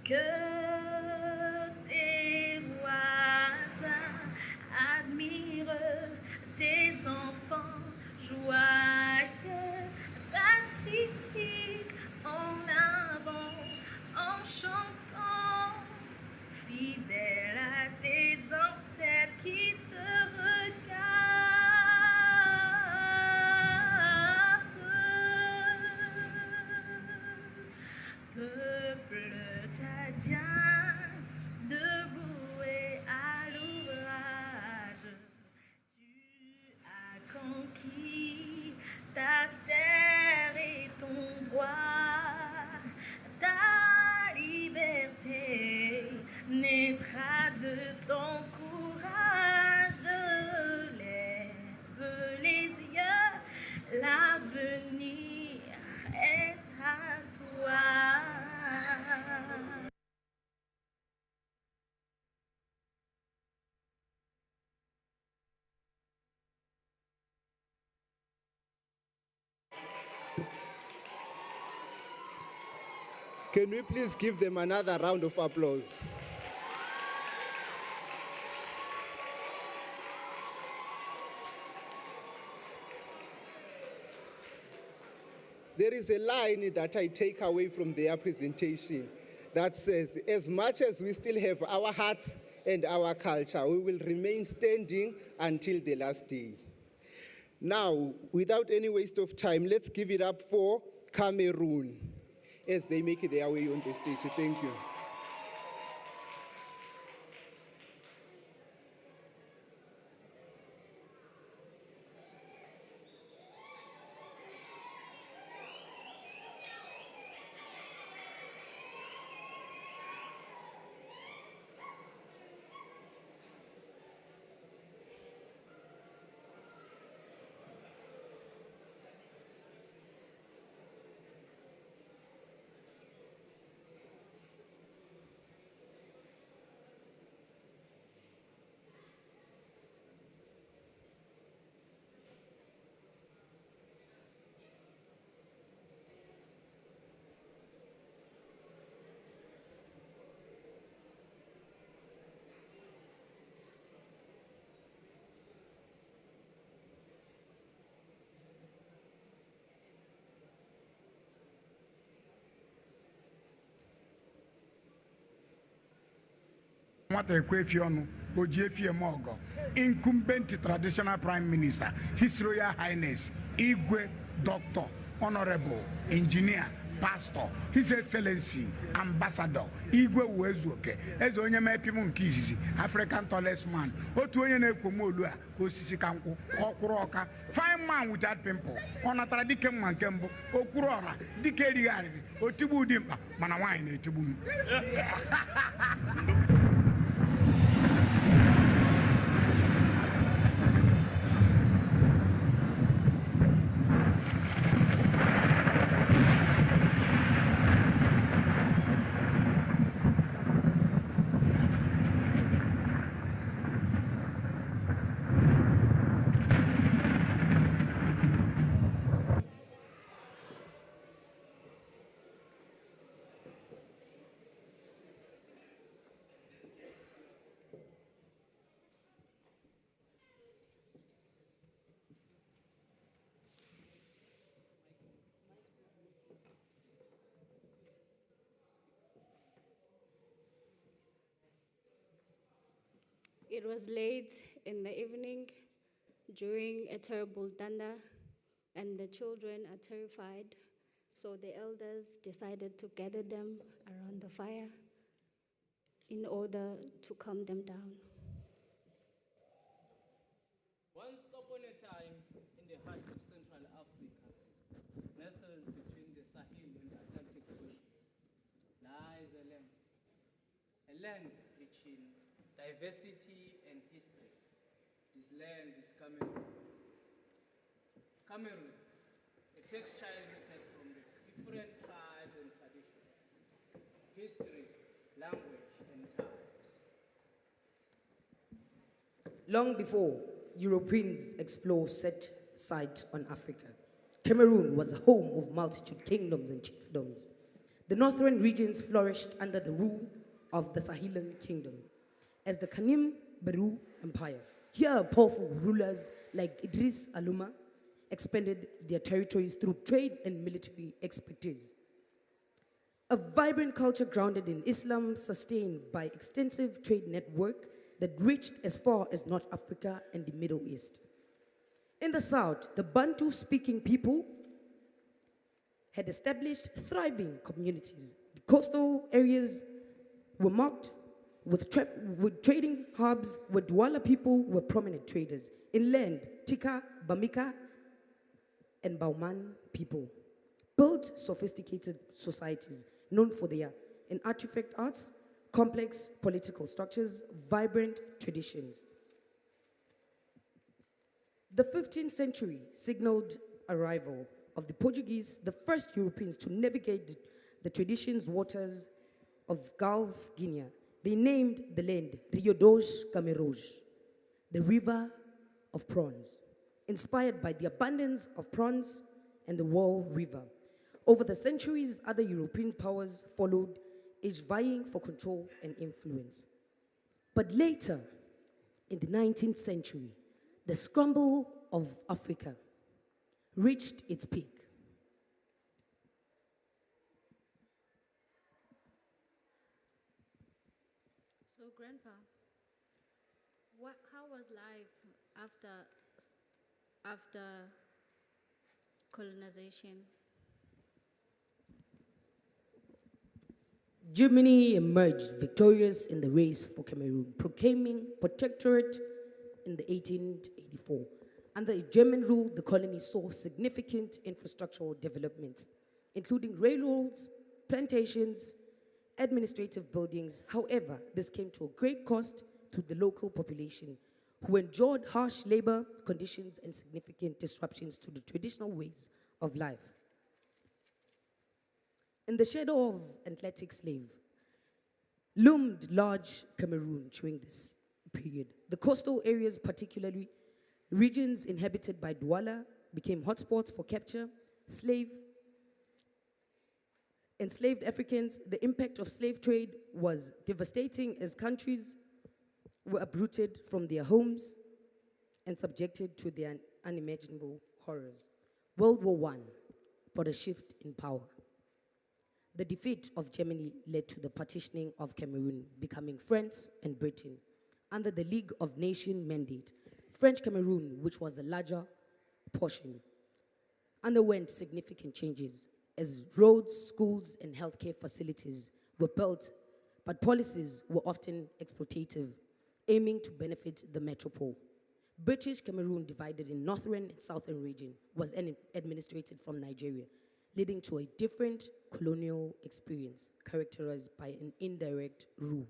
que tes voisins admirent tes enfants joyeux, pacifiques, en avant, en chantant, fidèles à tes ancêtres qui te regardent. Peuple tchadien, debout et à l'ouvrage, tu as conquis ta terre et ton droit, ta liberté naîtra de ton courage. Lève les yeux, l'avenir est à toi. Can we please give them another round of applause? There is a line that I take away from their presentation that says, as much as we still have our hearts and our culture, we will remain standing until the last day. Now, without any waste of time, let's give it up for Cameroon as they make their way on the stage. Thank you. Incumbent traditional prime minister, His Royal Highness Igwe Dr. Honorable Engineer Pastor, His Excellency Ambassador Igwe Uwezuoke, as onye mepimu nkizisi African tallest man, otu onye na-ekwomolu a osisi kanku okuru oka, fine man without pimple, onatara dike mma nke mbụ, okuru ora dike rigari, otigbu dị mkpa mana nwanyị na-etigbu m. It was late in the evening during a terrible thunder, and the children are terrified. So the elders decided to gather them around the fire in order to calm them down. Once upon a time, in the heart of Central Africa, nestled between the Sahel and the Atlantic Ocean, lies a land rich in diversity and history. This land is Cameroon. Cameroon, a texture written from the different tribes and traditions, history, language, and times. Long before Europeans set sight on Africa, Cameroon was a home of multitude kingdoms and chiefdoms. The northern regions flourished under the rule of the Sahelan kingdom as the Kanem Beru Empire. Here, powerful rulers like Idris Aluma expanded their territories through trade and military expertise. A vibrant culture grounded in Islam, sustained by extensive trade network that reached as far as North Africa and the Middle East. In the south, the Bantu-speaking people had established thriving communities. The coastal areas were marked with trading hubs where Douala people were prominent traders. Inland, Tika, Bamika, and Bauman people built sophisticated societies known for their artifact arts, complex political structures, vibrant traditions. The 15th century signaled arrival of the Portuguese, the first Europeans to navigate the traditions waters of Gulf Guinea. They named the land Rio dos Cameros, the river of prawns, inspired by the abundance of prawns and the Wall River. Over the centuries, other European powers followed, each vying for control and influence. But later, in the 19th century, the scramble of Africa reached its peak. So, Grandpa, how was life after colonization? Germany emerged victorious in the race for Cameroon, proclaiming protectorate in the 1884. Under German rule, the colony saw significant infrastructural developments, including railroads, plantations, administrative buildings. However, this came to a great cost to the local population, who endured harsh labor conditions and significant disruptions to the traditional ways of life. In the shadow of Atlantic slave loomed large Cameroon during this period. The coastal areas, particularly regions inhabited by Douala, became hotspots for capture, enslaved Africans. The impact of slave trade was devastating as countries were uprooted from their homes and subjected to their unimaginable horrors. World War I brought a shift in power. The defeat of Germany led to the partitioning of Cameroon, becoming France and Britain. Under the League of Nations mandate, French Cameroon, which was the larger portion, underwent significant changes as roads, schools, and healthcare facilities were built, but policies were often exploitative, aiming to benefit the metropole. British Cameroon, divided in northern and southern region, was administrated from Nigeria, leading to a different colonial experience characterized by an indirect rule.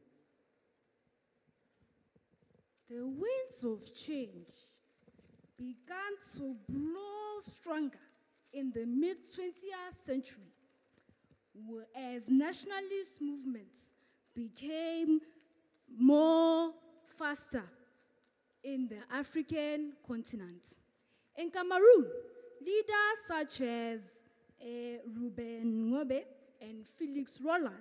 The winds of change began to blow stronger in the mid-20th century, as nationalist movements became more faster in the African continent. In Cameroon, leaders such as Ruben Ngobe and Felix Roland,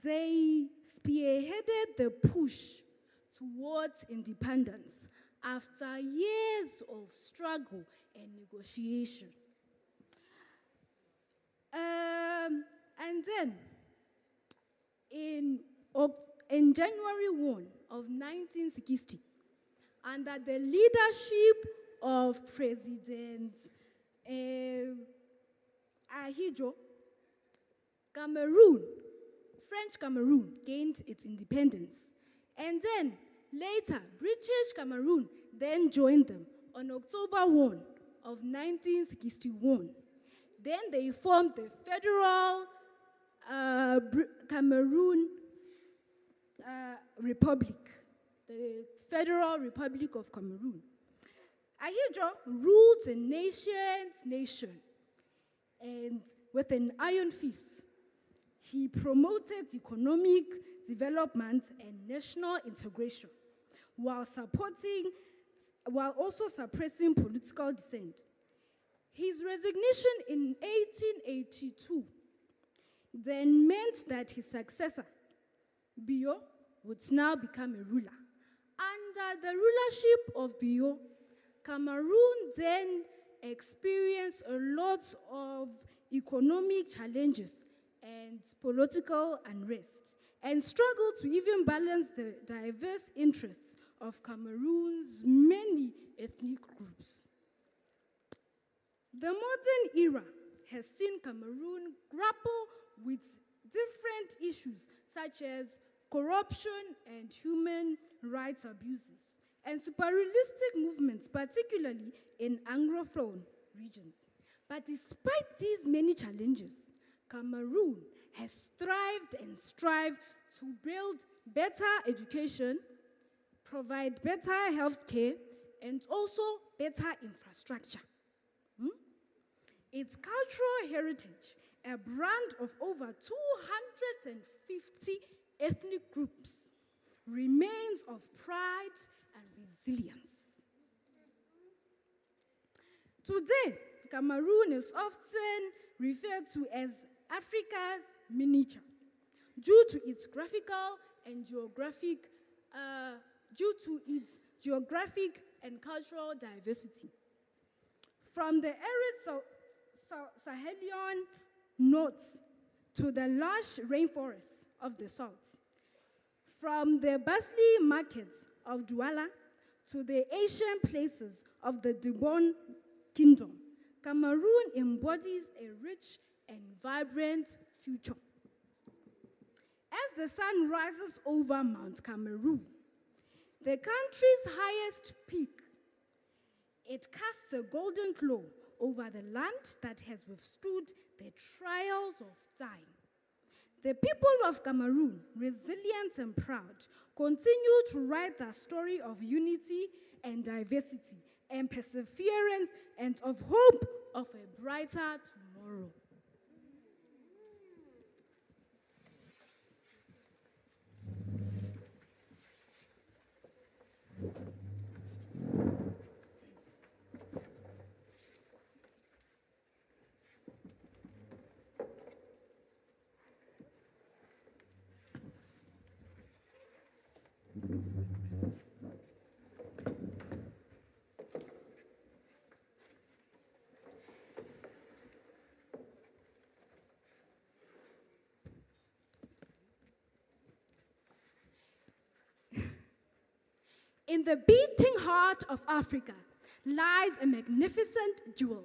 they spearheaded the push towards independence after years of struggle and negotiation. And then, in January 1 of 1960, under the leadership of President Ahidjo, Cameroon, French Cameroon, gained its independence. And then later, British Cameroon then joined them on October 1 of 1961. Then they formed the Federal Cameroon Republic, the Federal Republic of Cameroon. Ahidjo ruled the nation's nation, and with an iron fist, he promoted economic development and national integration, while also suppressing political dissent. His resignation in 1882 then meant that his successor, Bio, would now become a ruler. Under the rulership of Bio, Cameroon then experienced a lot of economic challenges and political unrest, and struggled to even balance the diverse interests of Cameroon's many ethnic groups. The modern era has seen Cameroon grapple with different issues such as corruption and human rights abuses, and super-realistic movements, particularly in Anglophone regions. But despite these many challenges, Cameroon has thrived and strived to build better education, provide better health care, and also better infrastructure. Its cultural heritage, a brand of over 250 ethnic groups, remains of pride and resilience. Today, Cameroon is often referred to as Africa's miniature due to its geographic and cultural diversity. From the arid Sahelian north to the lush rainforests of the south, from the bustling markets of Douala to the ancient places of the Dibon Kingdom, Cameroon embodies a rich and vibrant future. As the sun rises over Mount Cameroon, the country's highest peak, it casts a golden glow over the land that has withstood the trials of time. The people of Cameroon, resilient and proud, continue to write the story of unity and diversity and perseverance and of hope of a brighter tomorrow. In the beating heart of Africa lies a magnificent jewel,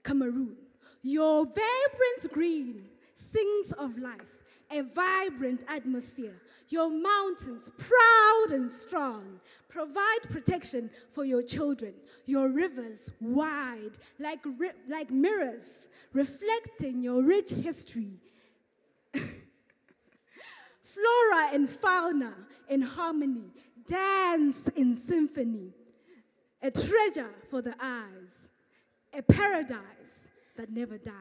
Cameroon. Your vibrant green sings of life, a vibrant atmosphere. Your mountains, proud and strong, provide protection for your children. Your rivers, wide, like mirrors, reflecting your rich history. Flora and fauna in harmony, dance in symphony, a treasure for the eyes, a paradise that never dies.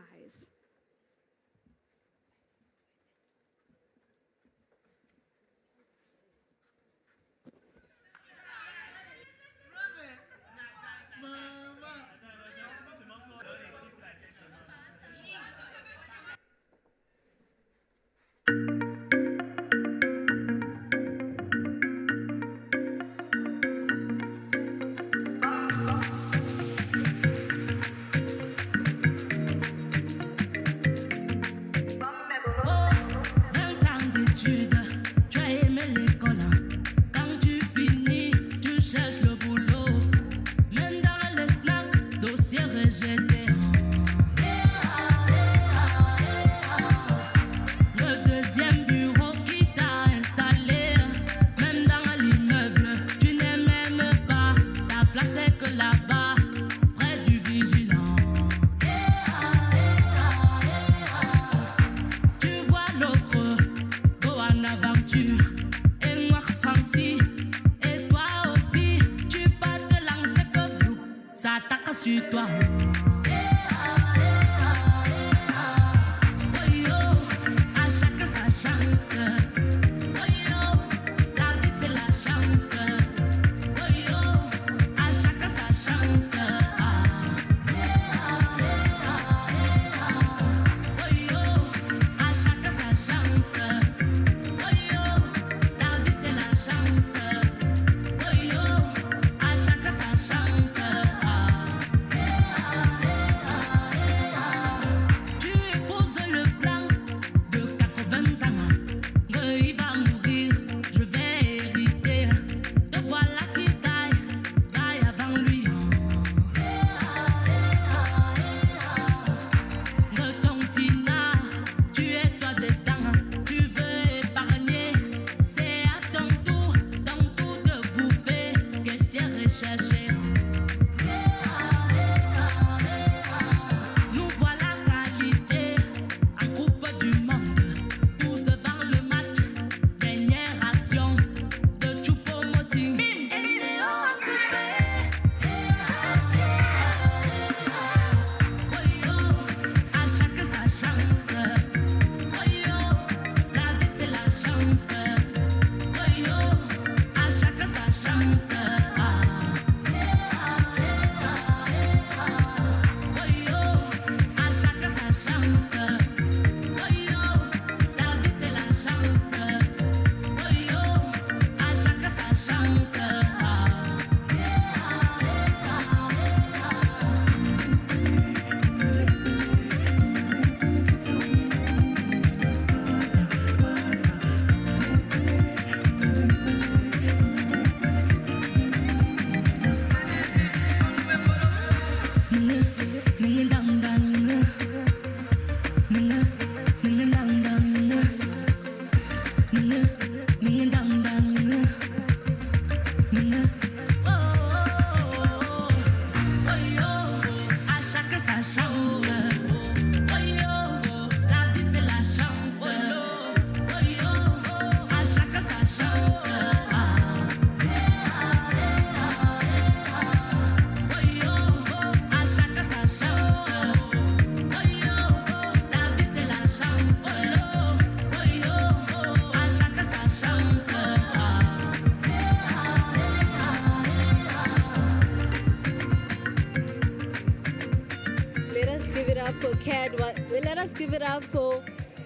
Let us give it up for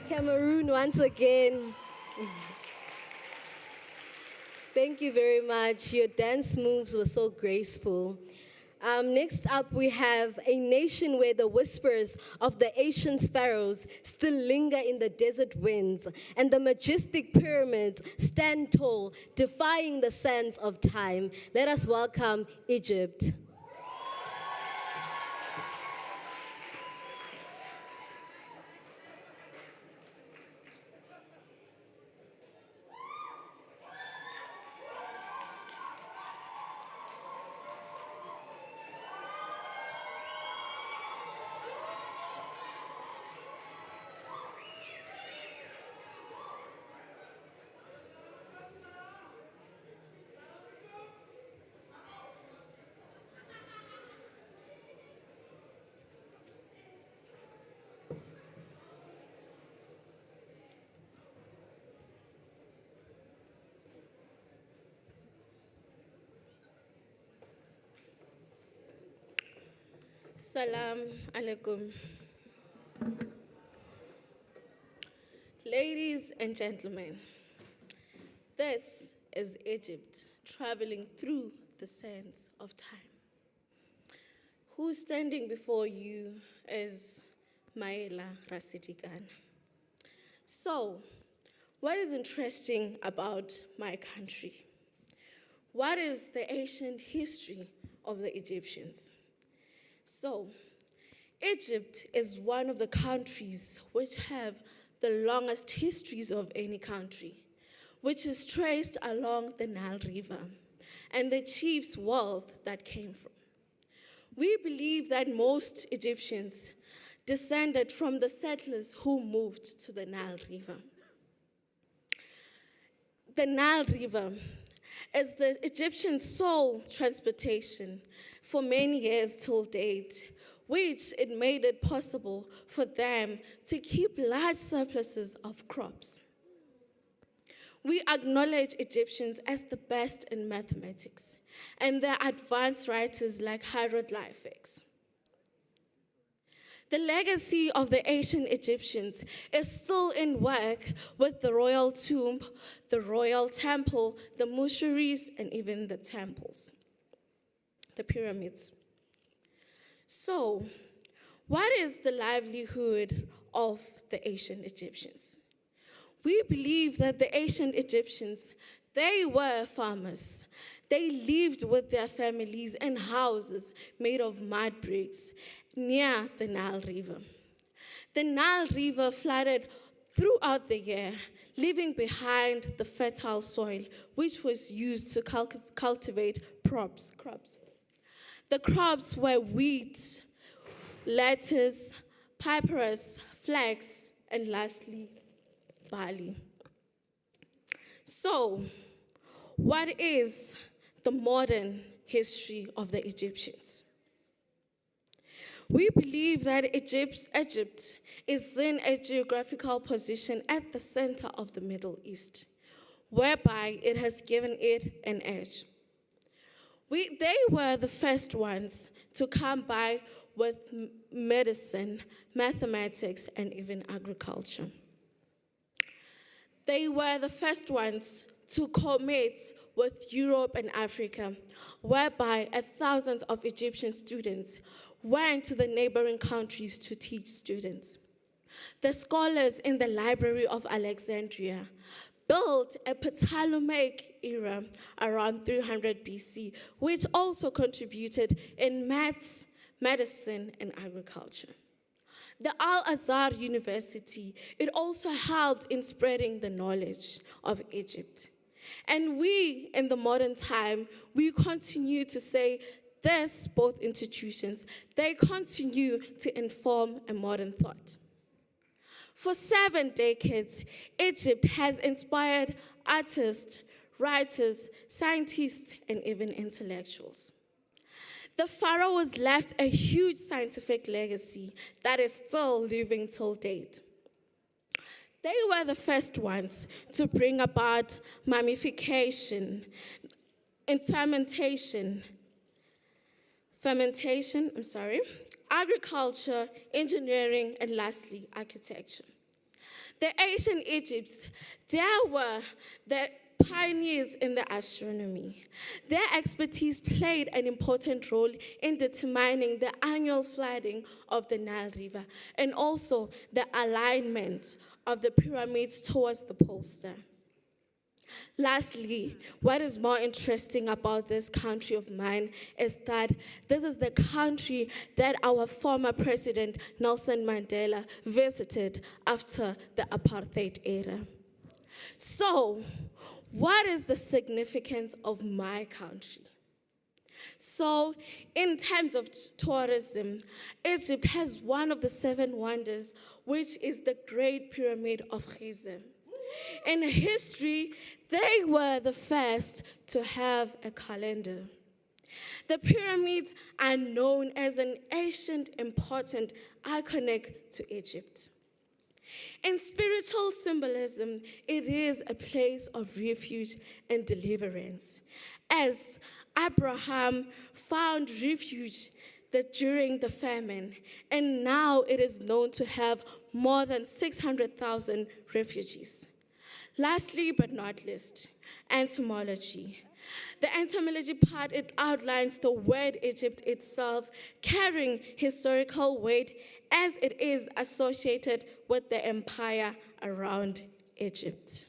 Cameroon once again. Thank you very much. Your dance moves were so graceful. Next up, we have a nation where the whispers of the ancient pharaohs still linger in the desert winds, and the majestic pyramids stand tall, defying the sands of time. Let us welcome Egypt. Salam alaikum. Ladies and gentlemen, this is Egypt traveling through the sands of time. Who's standing before you is Maela Rasidikan. So, what is interesting about my country? What is the ancient history of the Egyptians? So, Egypt is one of the countries which have the longest histories of any country, which is traced along the Nile River and the chief's wealth that came from. We believe that most Egyptians descended from the settlers who moved to the Nile River. The Nile River is the Egyptian sole transportation for many years till date, which it made it possible for them to keep large surpluses of crops. We acknowledge Egyptians as the best in mathematics, and their advanced writers like hieroglyphics. The legacy of the ancient Egyptians is still in work with the royal tomb, the royal temple, the mortuaries, and even the temples, the pyramids. So, what is the livelihood of the ancient Egyptians? We believe that the ancient Egyptians, they were farmers. They lived with their families in houses made of mud bricks near the Nile River. The Nile River flooded throughout the year, leaving behind the fertile soil, which was used to cultivate crops. The crops were wheat, lettuce, papyrus, flax, and lastly, barley. So, what is the modern history of the Egyptians? We believe that Egypt is in a geographical position at the center of the Middle East, whereby it has given it an edge. They were the first ones to come by with medicine, mathematics, and even agriculture. They were the first ones to commit with Europe and Africa, whereby thousands of Egyptian students went to the neighboring countries to teach students. The scholars in the Library of Alexandria built a Ptolemaic era around 300 BC, which also contributed in maths, medicine, and agriculture. The Al-Azhar University, it also helped in spreading the knowledge of Egypt. And we, in the modern time, we continue to say this, both institutions, they continue to inform a modern thought. For 7 decades, Egypt has inspired artists, writers, scientists, and even intellectuals. The pharaohs left a huge scientific legacy that is still living till date. They were the first ones to bring about mummification and fermentation, agriculture, engineering, and lastly, architecture. The ancient Egypts, they were the pioneers in the astronomy. Their expertise played an important role in determining the annual flooding of the Nile River and also the alignment of the pyramids towards the pole star. Lastly, what is more interesting about this country of mine is that this is the country that our former president, Nelson Mandela, visited after the apartheid era. So, what is the significance of my country? So, in terms of tourism, Egypt has one of the 7 wonders, which is the Great Pyramid of Giza. In history, they were the first to have a calendar. The pyramids are known as an ancient, important iconic to Egypt. In spiritual symbolism, it is a place of refuge and deliverance, as Abraham found refuge during the famine, and now it is known to have more than 600,000 refugees. Lastly but not least, entomology. The entomology part, it outlines the word Egypt itself, carrying historical weight as it is associated with the empire around Egypt.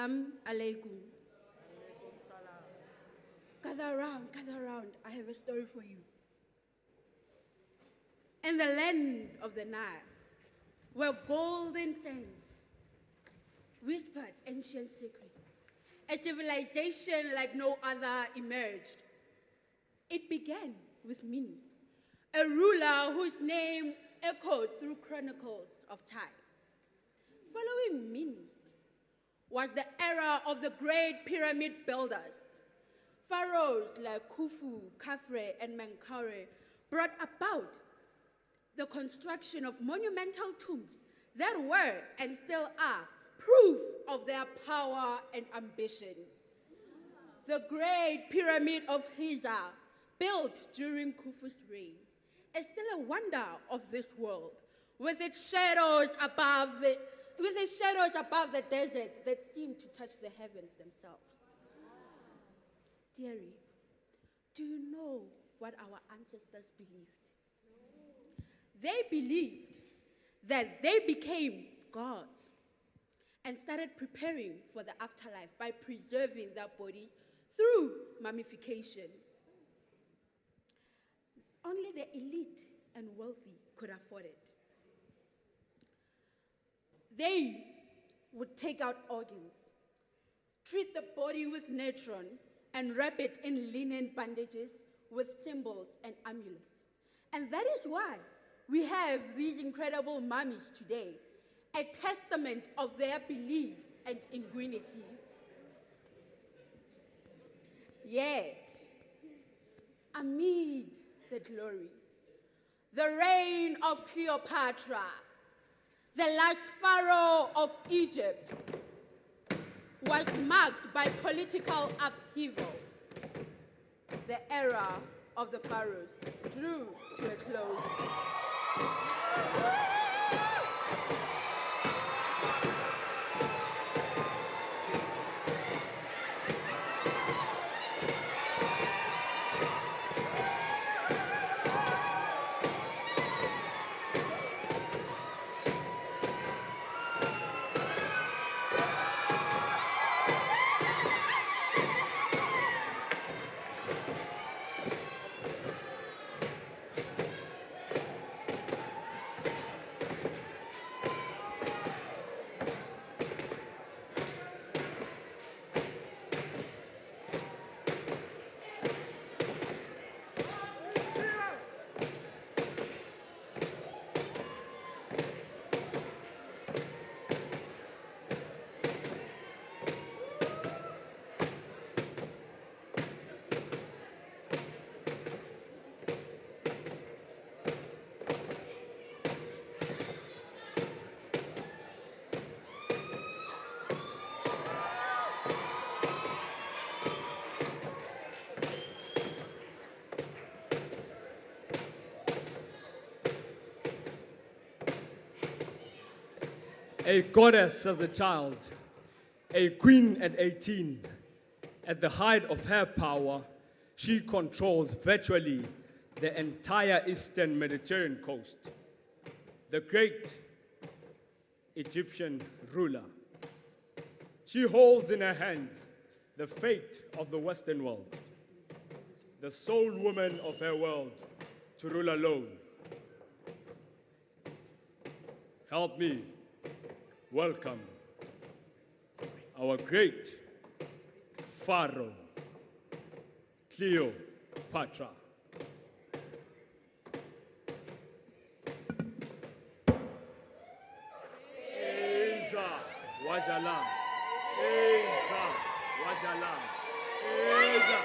Salam alaikum. Gather around. I have a story for you. In the land of the Nile, where golden sands whispered ancient secrets, a civilization like no other emerged. It began with Minos, a ruler whose name echoed through chronicles of time. Following Minos was the era of the great pyramid builders. Pharaohs like Khufu, Khafre, and Menkaure brought about the construction of monumental tombs that were and still are proof of their power and ambition. The Great Pyramid of Giza, built during Khufu's reign, is still a wonder of this world, with its shadows above the desert that seem to touch the heavens themselves. Dearie, do you know what our ancestors believed? They believed that they became gods and started preparing for the afterlife by preserving their bodies through mummification. Only the elite and wealthy could afford it. They would take out organs, treat the body with natron, and wrap it in linen bandages with symbols and amulets. And that is why we have these incredible mummies today, a testament of their beliefs and ingenuity. Yet, amid the glory, the reign of Cleopatra, the last pharaoh of Egypt, was marked by political upheaval. The era of the pharaohs drew to a close. A goddess as a child, a queen at 18. At the height of her power, she controls virtually the entire eastern Mediterranean coast. The great Egyptian ruler. She holds in her hands the fate of the Western world, the sole woman of her world to rule alone. Help me welcome our great Pharaoh, Cleopatra. Eza Wajala, Eza Wajala, Eza.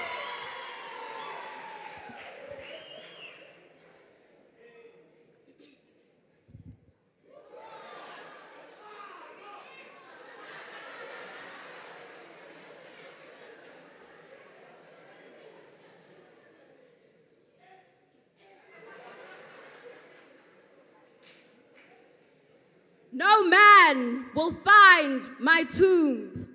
No man will find my tomb.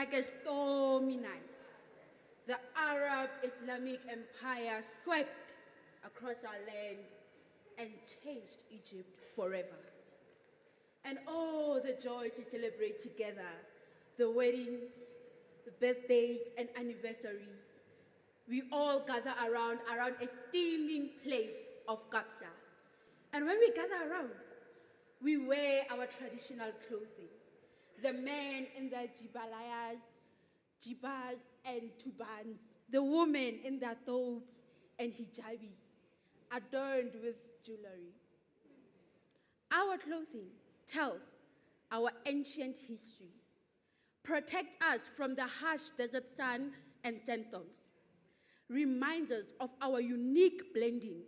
like a stormy night, the Arab Islamic Empire swept across our land and changed Egypt forever. And all the joys we celebrate together, the weddings, the birthdays and anniversaries, we all gather around a steaming plate of kapsa. And when we gather around, we wear our traditional clothing. The men in their jibalayas, jibas and turbans, the women in their thobes and hijabis, adorned with jewelry. Our clothing tells our ancient history, protects us from the harsh desert sun and sandstorms, reminds us of our unique blending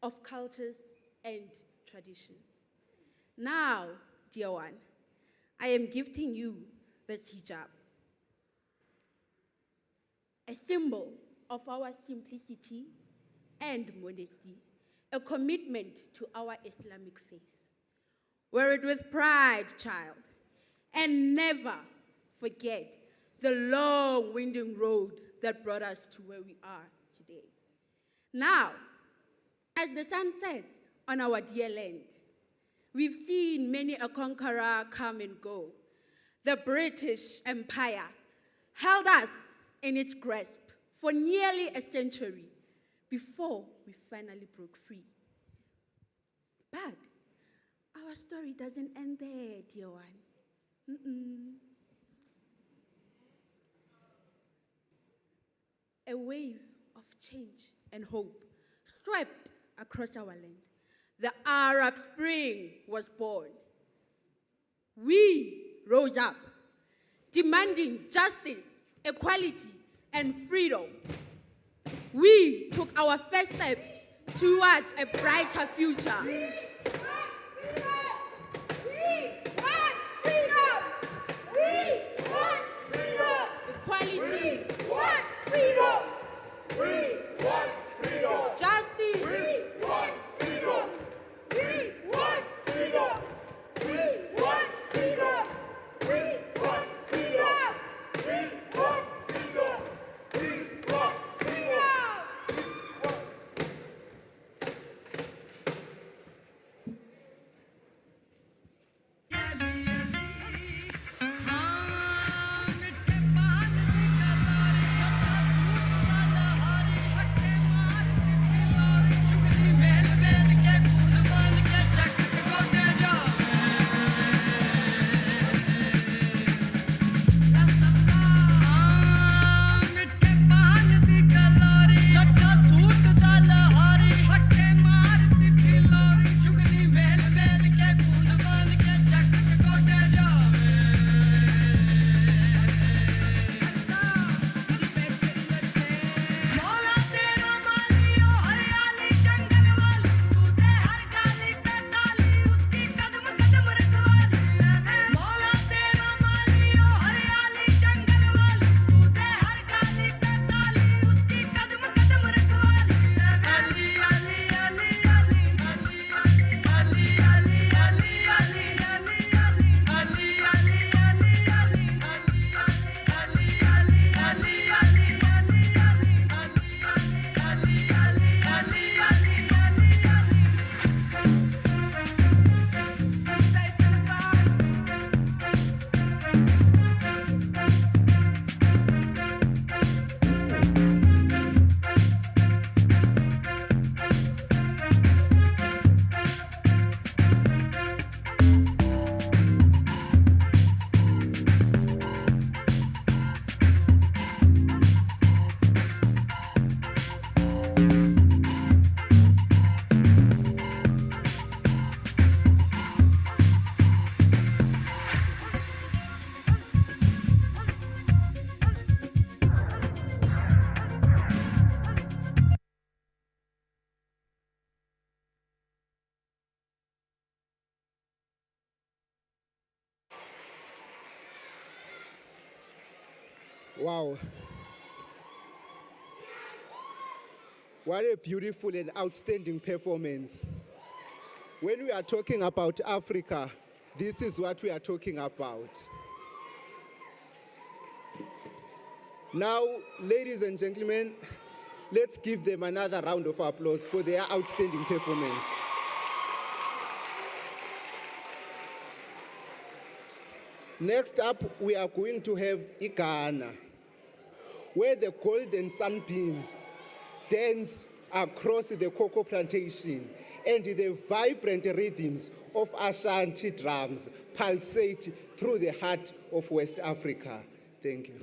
of cultures and tradition. Now, dear one, I am gifting you this hijab, a symbol of our simplicity and modesty, a commitment to our Islamic faith. Wear it with pride, child, and never forget the long, winding road that brought us to where we are today. Now, as the sun sets on our dear land, we've seen many a conqueror come and go. The British Empire held us in its grasp for nearly a century before we finally broke free. But our story doesn't end there, dear one. A wave of change and hope swept across our land. The Arab Spring was born. We rose up, demanding justice, equality, and freedom. We took our first steps towards a brighter future. Equality. Freedom! We want freedom! Justice! We want freedom! We want freedom! We want freedom! We want freedom! We want freedom! We want freedom! Wow. What a beautiful and outstanding performance. When we are talking about Africa, this is what we are talking about. Now, ladies and gentlemen, let's give them another round of applause for their outstanding performance. Next up, we are going to have Ghana, where the golden sunbeams dance across the cocoa plantation and the vibrant rhythms of Ashanti drums pulsate through the heart of West Africa. Thank you.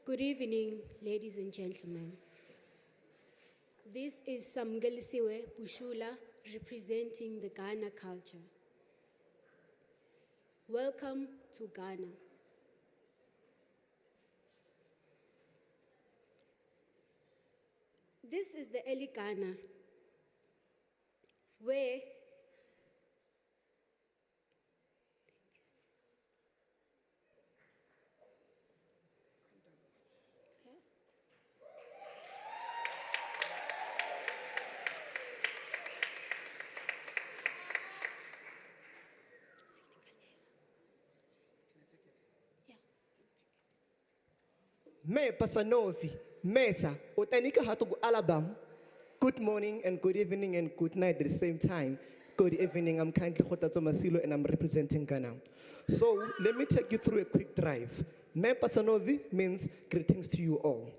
Good evening, ladies and gentlemen. This is Samgelisiwe Bushula representing the Ghana culture. Welcome to Ghana. This is the early Ghana, where Me Pasanovi, Mesa, Otanika Hatugu Alabam. Good morning and good evening and good night at the same time. Good evening, I'm kindly Hotato Masilo and I'm representing Ghana. So let me take you through a quick drive. Me Pasanovi means greetings to you all.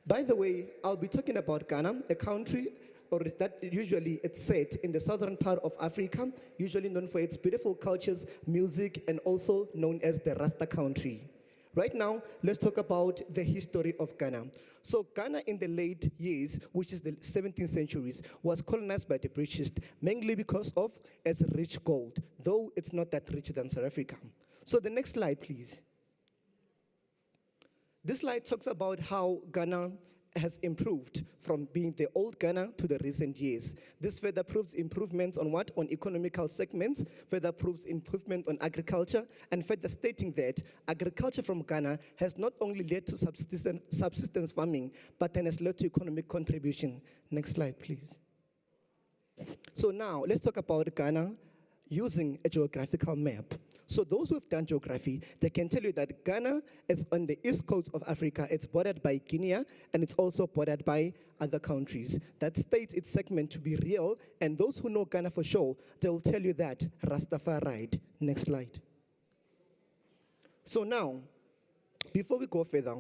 By the way, I'll be talking about Ghana, a country or that usually it's set in the southern part of Africa, usually known for its beautiful cultures, music, and also known as the Rasta country. Right now, let's talk about the history of Ghana. So Ghana in the late years, which is the 17th centuries, was colonized by the British, mainly because of its rich gold, though it's not that richer than South Africa. So the next slide, please. This slide talks about how Ghana has improved from being the old Ghana to the recent years. This further proves improvement on what? On economical segments, further proves improvement on agriculture, and further stating that agriculture from Ghana has not only led to subsistence farming, but then has led to economic contribution. Next slide, please. So now, let's talk about Ghana using a geographical map. So those who have done geography, they can tell you that Ghana is on the east coast of Africa. It's bordered by Guinea, and it's also bordered by other countries. That states its segment to be real, and those who know Ghana for sure, they'll tell you that Rastafari. Next slide. So now, before we go further,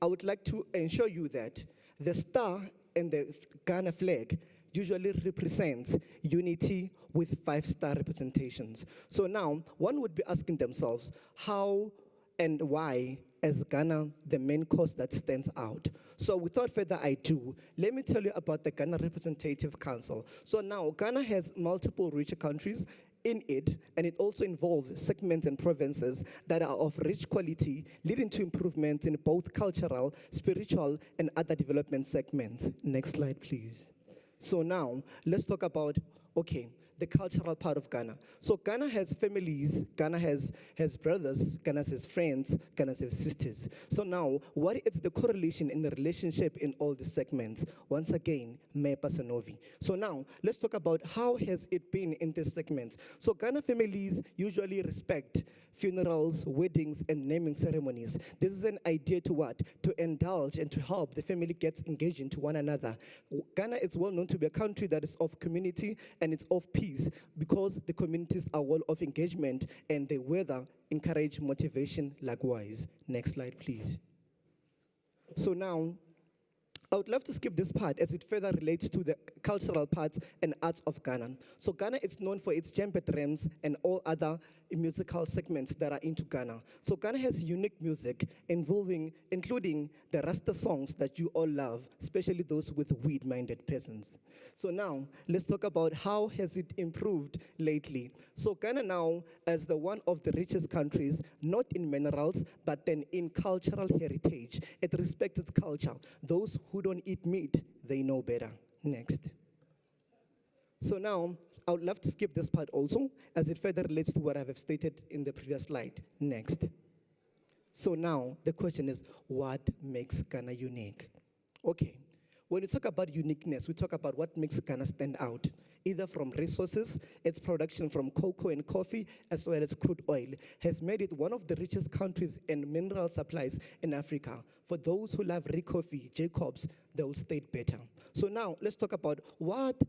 I would like to ensure you that the star and the Ghana flag usually represents unity with 5-star representations. So now, one would be asking themselves, how and why is Ghana the main cause that stands out? So without further ado, let me tell you about the Ghana Representative Council. So now, Ghana has multiple richer countries in it, and it also involves segments and provinces that are of rich quality, leading to improvements in both cultural, spiritual, and other development segments. Next slide, please. So now, let's talk about, okay, the cultural part of Ghana. So Ghana has families, Ghana has brothers, Ghana has friends, Ghana has sisters. So now, what is the correlation in the relationship in all the segments? Once again, Mayor Pasanovi. So now, let's talk about how has it been in this segment. So Ghana families usually respect funerals, weddings, and naming ceremonies. This is an idea to what? To indulge and to help the family get engaged into one another. Ghana is well known to be a country that is of community and it's of peace because the communities are well of engagement and the weather encourage motivation likewise. Next slide, please. So now, I would love to skip this part as it further relates to the cultural parts and arts of Ghana. So Ghana is known for its djembe drums and all other musical segments that are into Ghana. So Ghana has unique music including the Rasta songs that you all love, especially those with weed-minded persons. So now, let's talk about how has it improved lately. So Ghana now, as the one of the richest countries, not in minerals, but then in cultural heritage. It respects its culture. Those who don't eat meat, they know better. Next. So now, I would love to skip this part also, as it further relates to what I have stated in the previous slide. Next. So now, the question is, what makes Ghana unique? Okay, when we talk about uniqueness, we talk about what makes Ghana stand out, either from resources, its production from cocoa and coffee, as well as crude oil, has made it one of the richest countries in mineral supplies in Africa. For those who love rich coffee, Jacobs, they will state better. So now, let's talk about what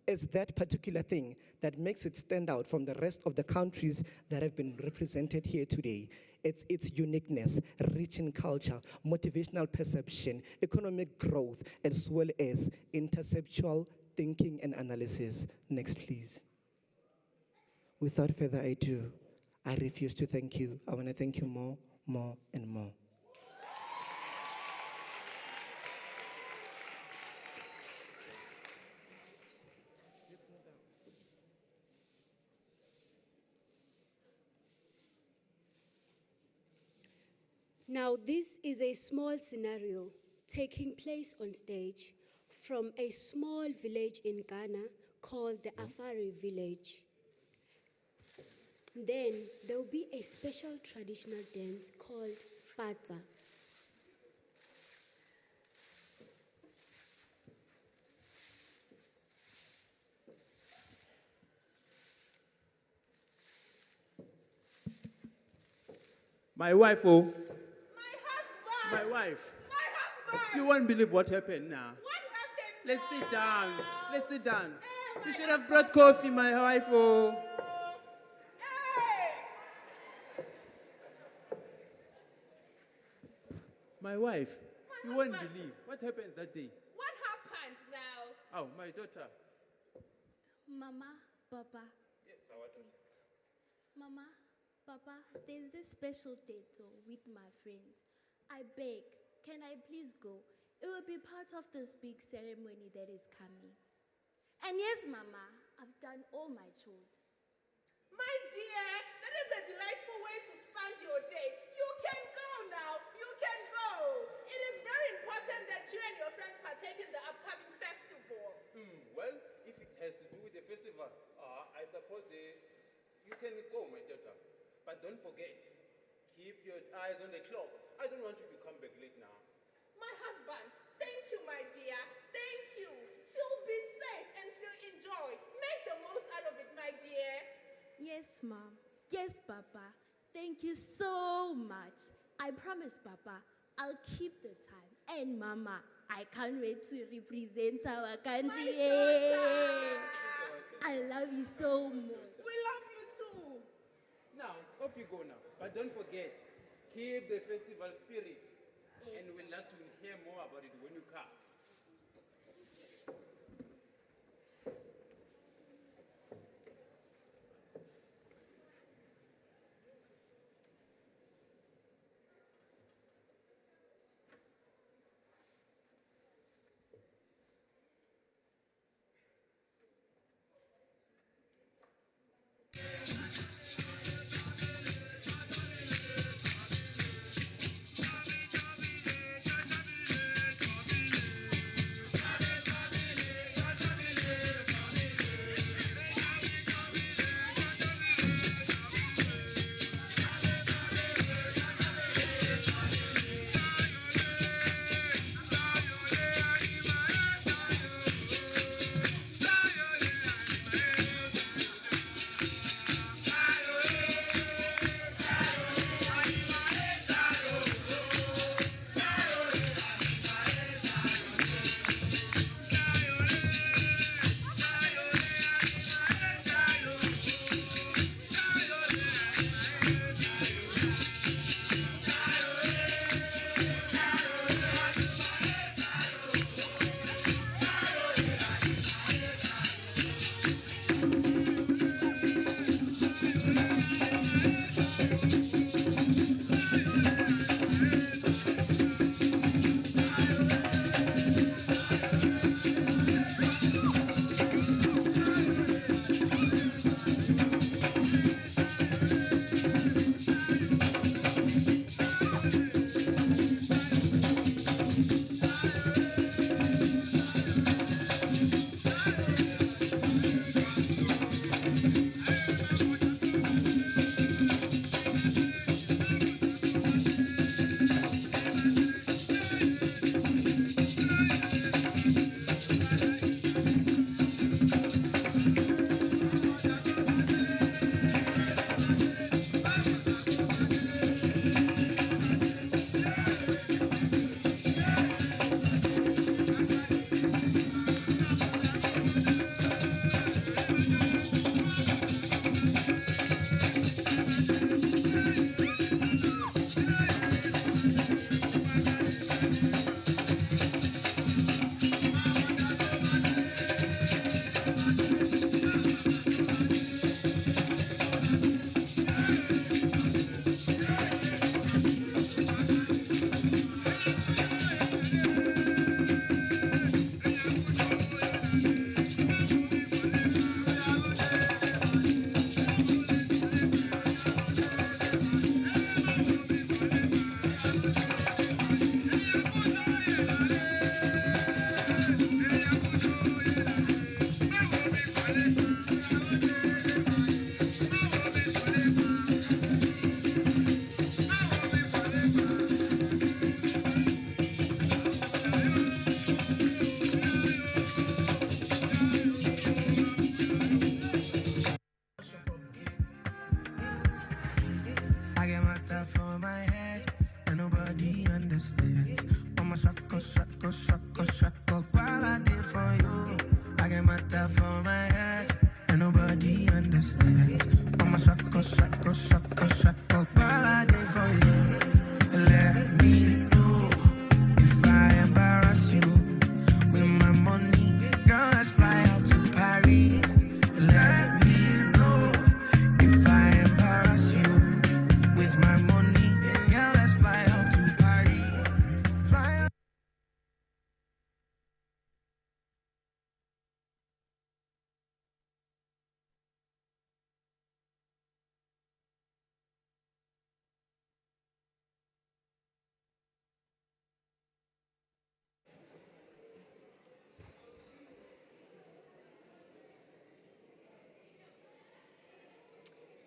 is that particular thing that makes it stand out from the rest of the countries that have been represented here today. It's its uniqueness, rich in culture, motivational perception, economic growth, as well as interceptual thinking and analysis. Next, please. Without further ado, I refuse to thank you. I want to thank you more, more, and more. Now, this is a small scenario taking place on stage from a small village in Ghana called the Afari village. Then there will be a special traditional dance called Patsa. My wife, oh. My husband! My wife. My husband! You won't believe what happened now. What happened Let's now? sit down. Let's sit down. You should have brought coffee, my wife, oh. My wife, you won't believe what happens that day. What happened now? Oh, my daughter. Mama, Papa. Yes, our daughter. Mama, Papa, there's this special date with my friends. I beg, can I please go? It will be part of this big ceremony that is coming. And yes, Mama, I've done all my chores. My dear, that is a delightful way to spend your day. You can go now. You can go. It is very important that you and your friends partake in the upcoming festival. Well, if it has to do with the festival, I suppose you can go, my daughter. But don't forget, keep your eyes on the clock. I don't want you to come back late now. My husband, thank you, my dear. Thank you. She'll be safe and she'll enjoy. Make the most out of it, my dear. Yes, Mom. Yes, Papa. Thank you so much. I promise, Papa, I'll keep the time. And Mama, I can't wait to represent our country. I love you so much. We love you too. Now, off you go now. But don't forget, keep the festival spirit. And we'd like to hear more about it when you come.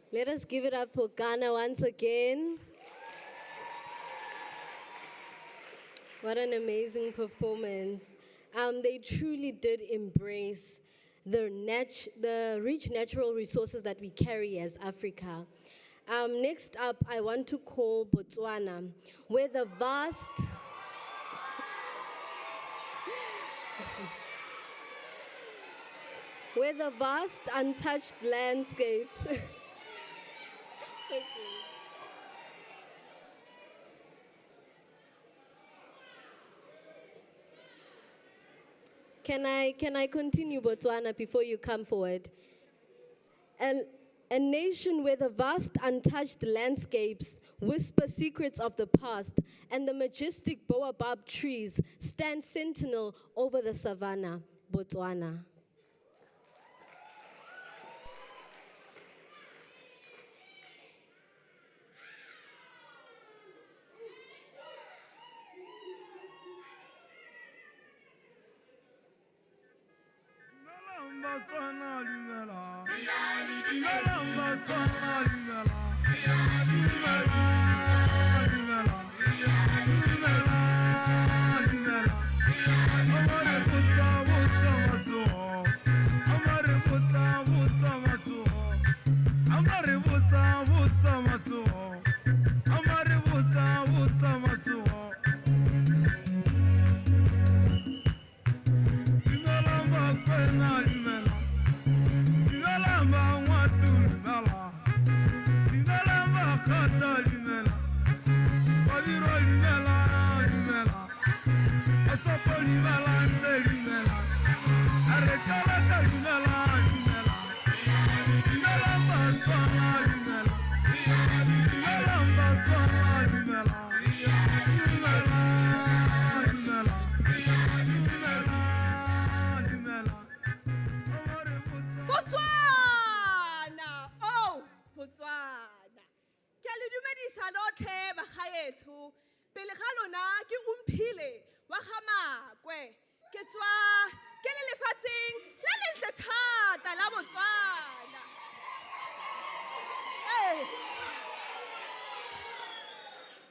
Let us give it up for Ghana once again. What an amazing performance. They truly did embrace the rich natural resources that we carry as Africa. Next up, I want to call Botswana, where the vast untouched landscapes Can I continue, Botswana, before you come forward? A nation where the vast untouched landscapes whisper secrets of the past, and the majestic baobab trees stand sentinel over the savannah, Botswana.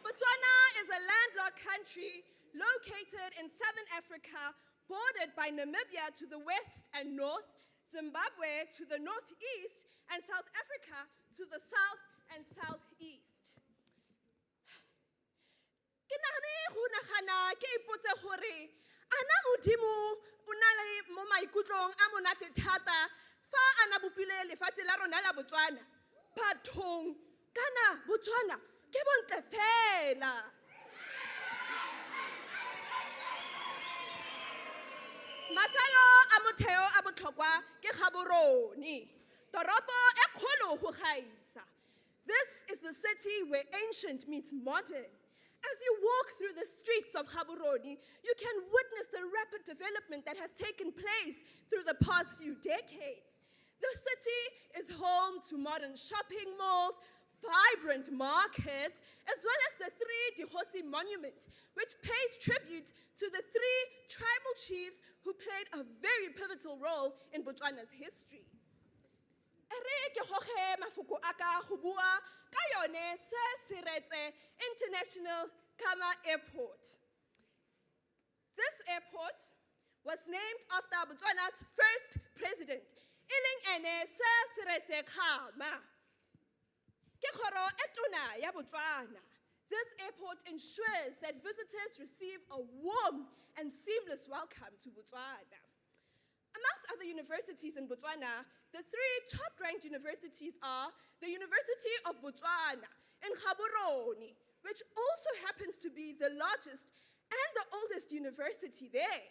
Botswana is a landlocked country located in southern Africa, bordered by Namibia to the west and north, Zimbabwe to the northeast, and South Africa to the south and southeast. Ke nagana ke ipotse gore ana modimo o na le mo maikutlong a monate thata fa ana bopile lefatshe la rona la Botswana. Bathong kana Botswana ke bontle fela. Mafelo a motheo a botlhokwa ke Gaborone, toropo e kgolo go gaisa. This is the city where ancient meets modern. As you walk through the streets of Gaborone, you can witness the rapid development that has taken place through the past few decades. The city is home to modern shopping malls, vibrant markets, as well as the 3 Dikgosi Monument, which pays tribute to the 3 tribal chiefs who played a very pivotal role in Botswana's history. International Kama Airport. This airport was named after Botswana's first president, Iling Ene Siretse Kama. This airport ensures that visitors receive a warm and seamless welcome to Botswana. Amongst other universities in Botswana, the 3 top-ranked universities are the University of Botswana in Gaborone, which also happens to be the largest and the oldest university there,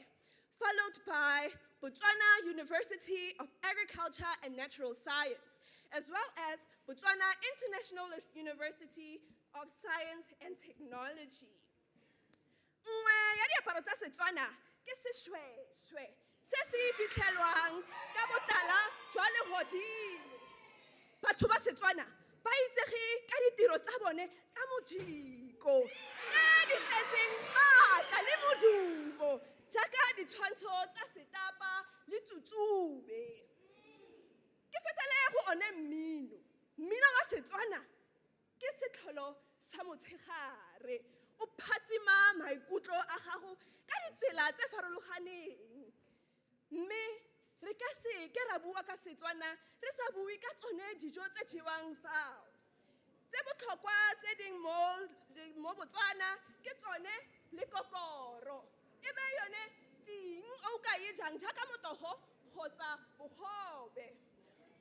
followed by Botswana University of Agriculture and Natural Science, as well as Botswana International University of Science and Technology. Nngwe ya diaparo tsa Setswana ke seshweshwe se se fitlhelwang ka botala jwa legodimo. Batho ba Setswana ba itsege ka ditiro tsa bone tsa mojiko tse di tletseng maatla le modumo jaaka ditshwantsho tsa setapa le tutsube. Ke fetele go one mmino wa Setswana ke setlholo sa motshegare o phatsima maikutlo a gago ka ditsela tse farologaneng mme re ka se ke ra bua ka Setswana re sa bue ka tsone dijo tse jewang fao tse botlhokwa tse ding mo Botswana ke tsone le kokoro e be yone ting o ka e jang jaaka motogo kgotsa bogobe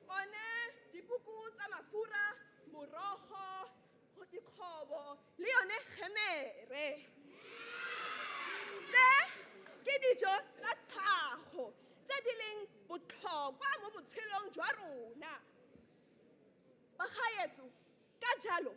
one dikuku tsa mafura morogo dikgobo le yone gemere tse ke dijo tsa tlhago tse di leng botlhokwa mo botshelong jwa rona bagaetso ka jalo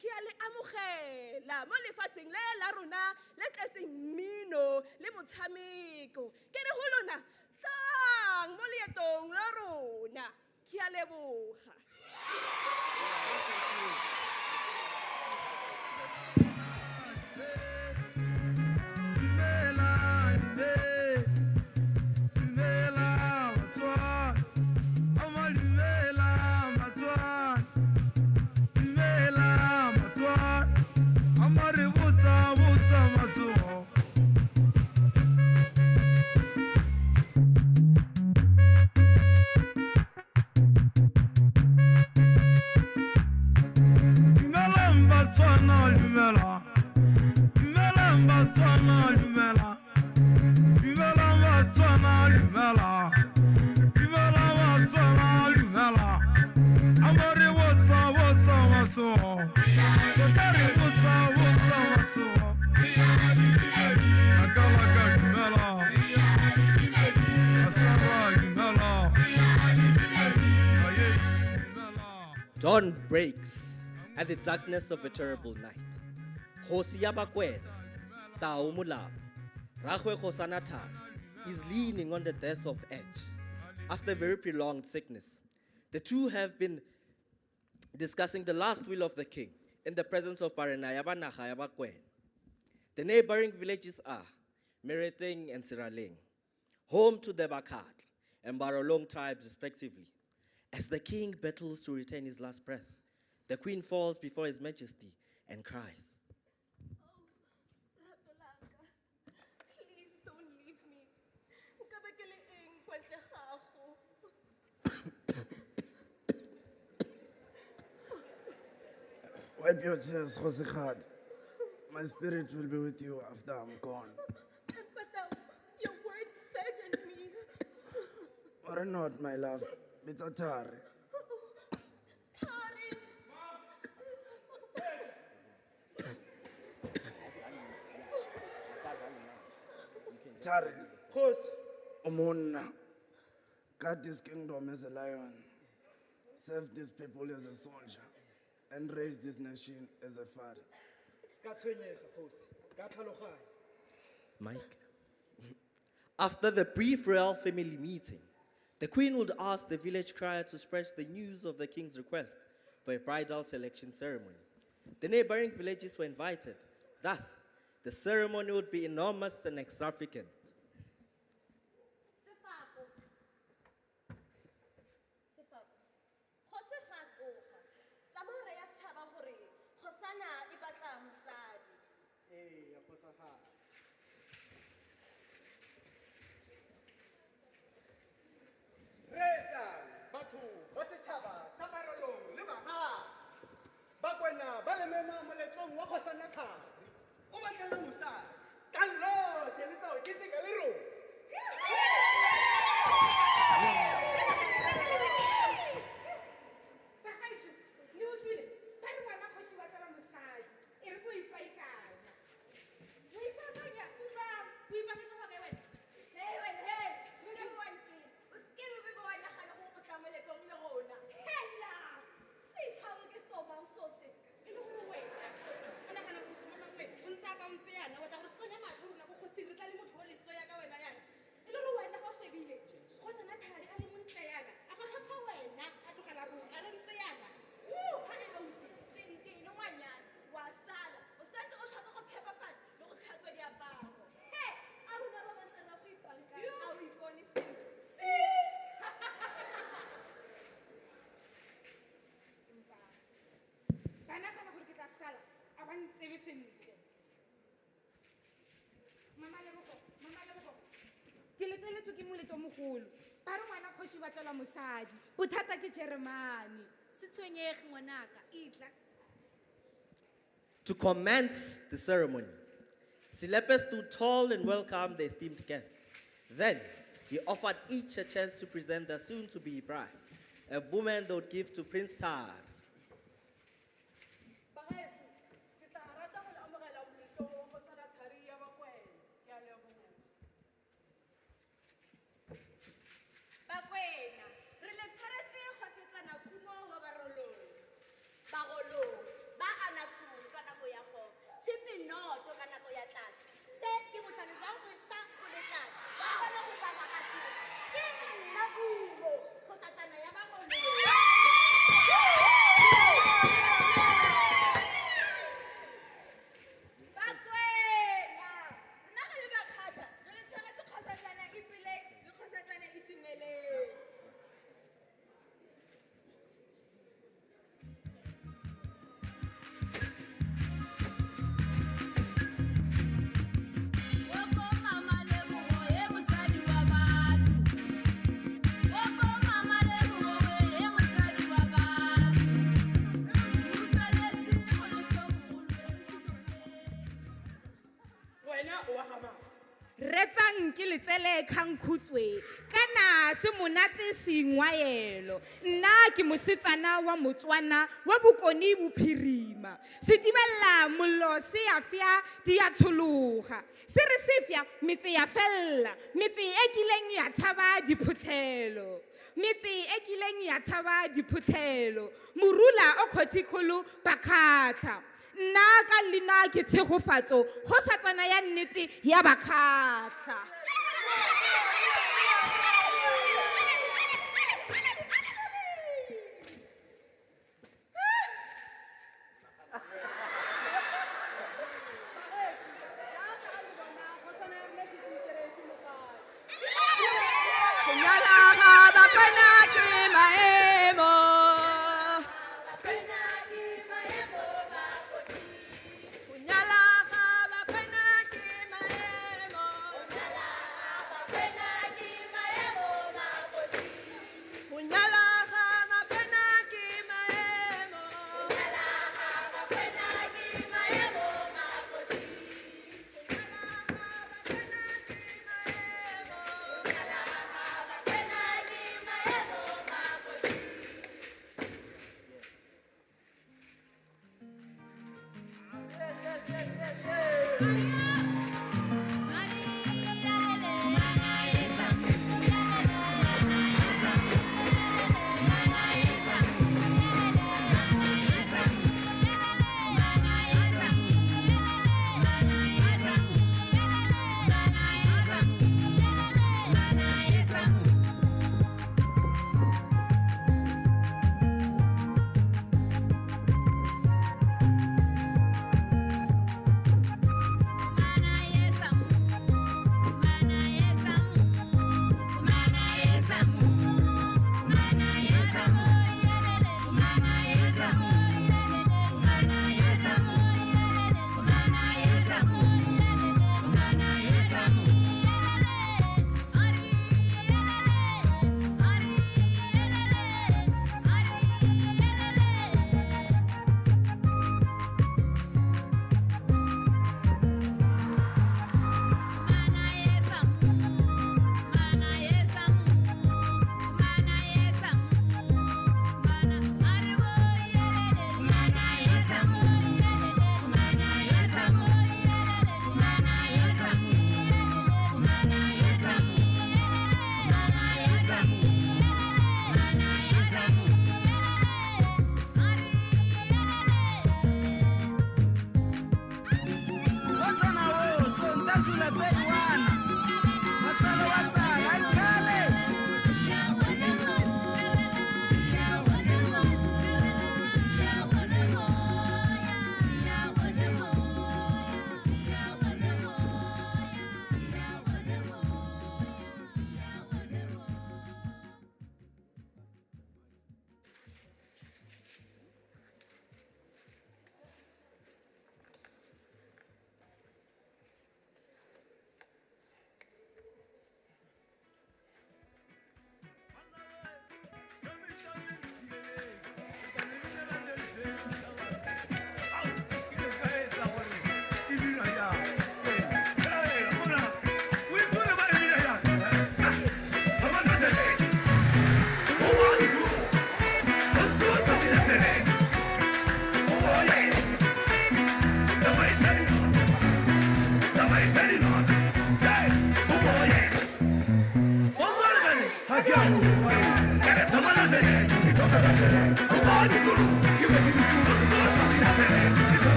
ke a le amogela mo lefatsheng le la rona le tletseng mmino le motshameko ke re go lona tlang mo leetong la rona ke a leboga Dawn breaks at the darkness of a terrible night. Khosi ya Bakwena, Tao Mulapa, Ragwe Khosanatha is leaning on the death of Edge. After a very prolonged sickness, the two have been discussing the last will of the king in the presence of Barenaya Banaga ya Bakwena. The neighboring villages are Mereteng and Siraleng, home to the Bakat and Barolong tribes respectively. As the king battles to retain his last breath, the queen falls before his majesty and cries. Please don't leave me. Wipe your tears, Khosikhat. My spirit will be with you after I'm gone. But your words sadden me. Or not, my love. It's a tar. Tari, Omona, guard this kingdom as a lion, serve these people as a soldier, and raise this nation as a father. Mike. After the brief royal family meeting, the queen would ask the village crier to spread the news of the king's request for a bridal selection ceremony. The neighboring villages were invited. Thus, the ceremony would be enormous and extravagant. ntsebe sentle. Mama Lebogo. Ke letleletswe ke moletlo mogolo. Ba re ngwana kgoši ba tlola mosadi. Bothata ke Jeremane. Se tshwenyege ngwanaka, itla. To commence the ceremony, Silepe stood tall and welcomed the esteemed guests. Then, he offered each a chance to present the soon-to-be bride, a woman they would give to Prince Tar. Tsele khankhutswe kana se monate sengwaelo nna ke mosetsana wa Motswana wa bokoni bophirima se tibella mollo se ya fya di ya tshologa se re se fya metse ya fella metse e kileng ya thaba diphutlelo metse e kileng ya thaba diphutlelo morula o khothikgolo bakhatla nna ka lena ke tshegofatso go satsana ya nnete ya bakhatla.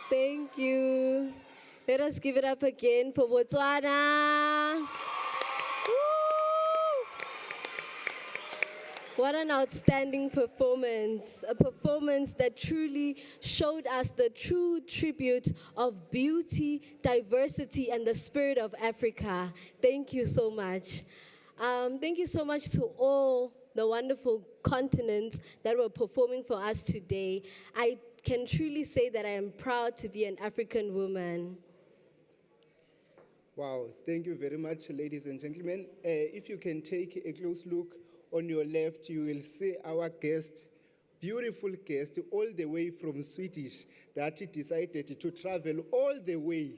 Thank you. Let us give it up again for Botswana. Woo! What an outstanding performance. A performance that truly showed us the true tribute of beauty, diversity, and the spirit of Africa. Thank you so much. Thank you so much to all the wonderful continents that were performing for us today. I can truly say that I am proud to be an African woman. Wow, thank you very much, ladies and gentlemen. If you can take a close look on your left, you will see our guest, beautiful guest, all the way from Swedish, that decided to travel all the way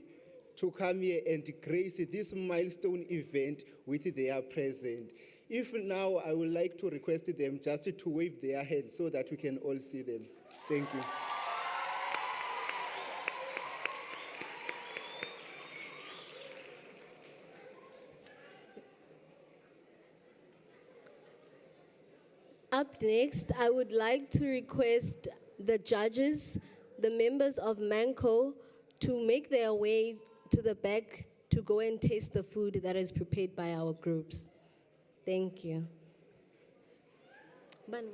to come here and grace this milestone event with their presence. If now, I would like to request them just to wave their hands so that we can all see them. Thank you. Up next, I would like to request the judges, the members of Manco, to make their way to the back to go and taste the food that is prepared by our groups. Thank you. Banu.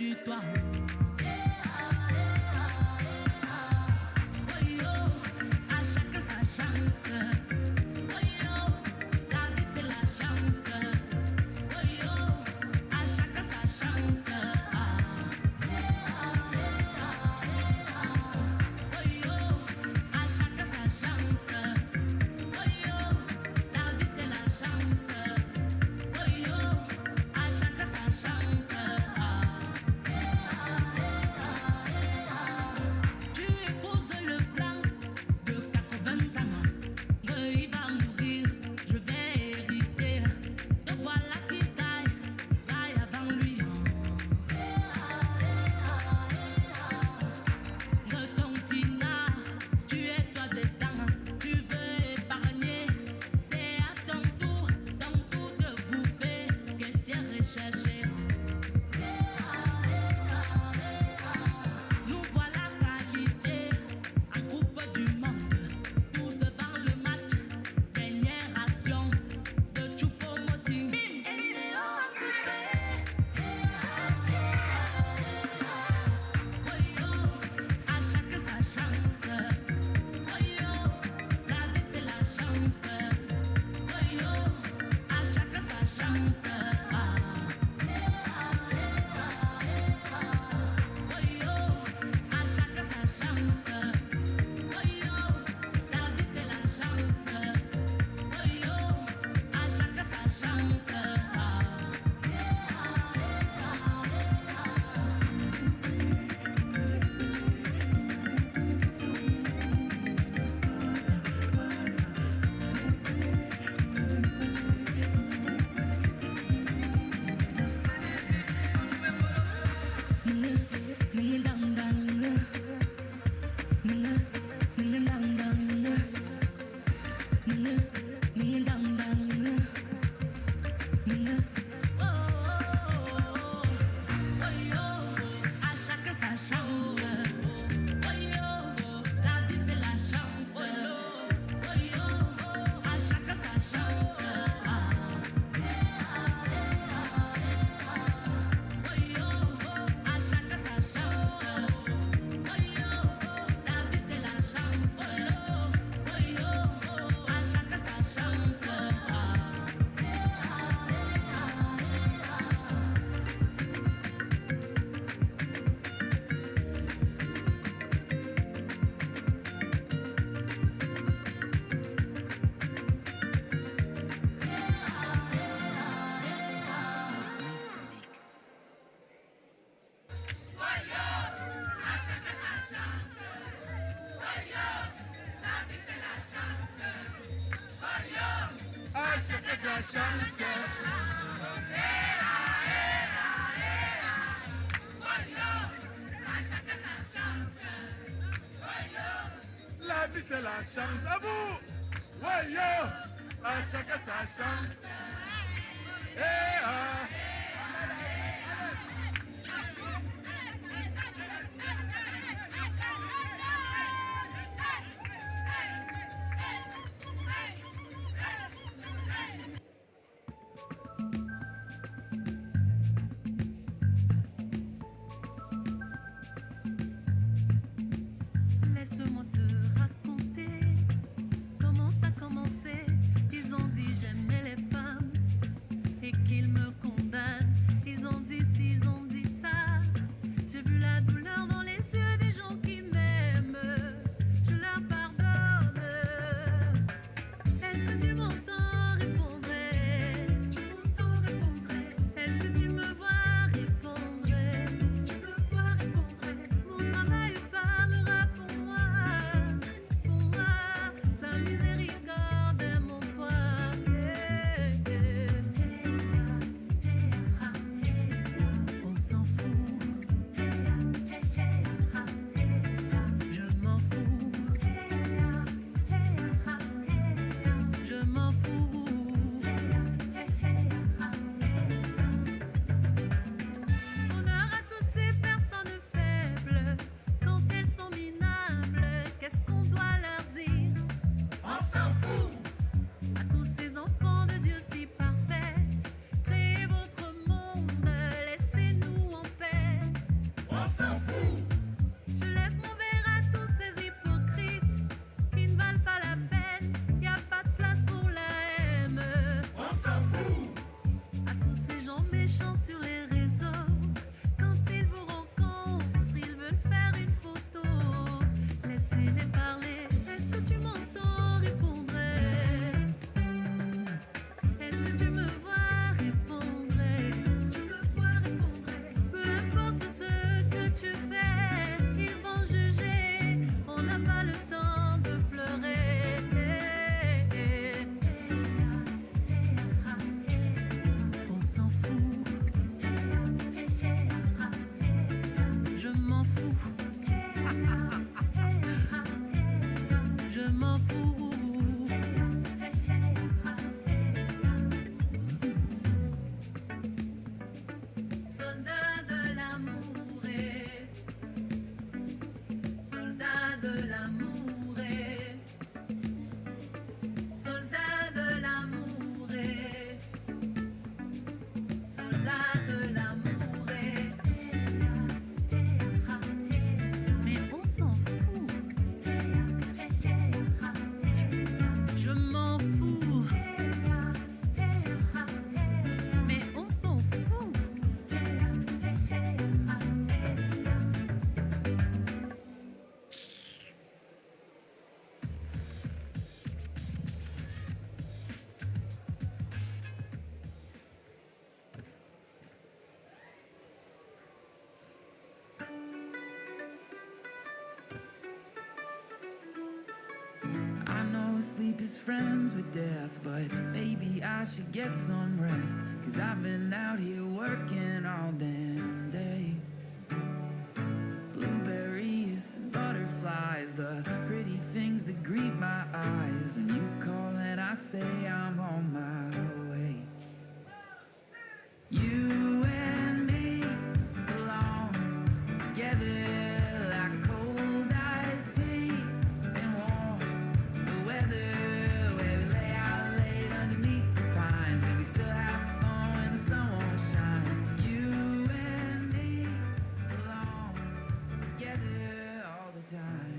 tue-toi. À chacun sa chance. La vie c'est la chance. À chacun sa chance. À chacun sa chance. La vie c'est la chance. À chacun sa chance. Tu épouses le plan de 80 ans. Il va mourir, je vais hériter. Donc voilà qui taille, taille avant lui. De ton tinard, tu es toi dedans. Tu veux épargner, c'est à ton tour de bouffer. Qu'est-ce recherché? Nous voilà qualifiés en Coupe du Monde. Tous devant le match, dernière action de Choupo-Moting. Et Léo a coupé. À chacun sa chance. La vie c'est la chance. À chacun sa chance. À chacun sa chance. La vie c'est la chance. À chacun sa chance. À chacun sa chance. La vie c'est la chance. À chacun sa chance. À chacun sa chance. La vie c'est la chance. À chacun sa chance. À chacun sa chance. La vie c'est la chance. À vous. Ouais, yo. À chacun sa chance. Eh, ah. Laisse-moi te raconter comment ça a commencé. Ils ont dit j'aimais les femmes et qu'ils me sleep is friends with death, but maybe I should get some rest, 'cause I've been out here working all damn day. Blueberries and butterflies, the pretty things that greet my eyes when you call and I say I'm on my way. You and me belong together like cold iced tea and warm the weather, where we lay out late underneath the pines and we still have fun when the sun won't shine. You and me belong together all the time.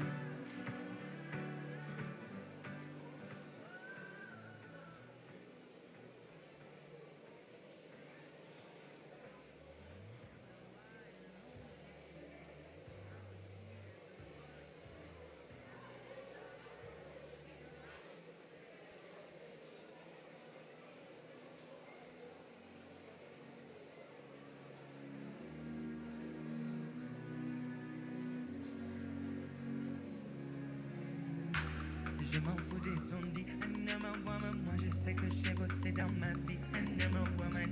Je m'en fous des ondits, Anama woman, moi je sais que j'ai bossé dans ma vie, Anama woman.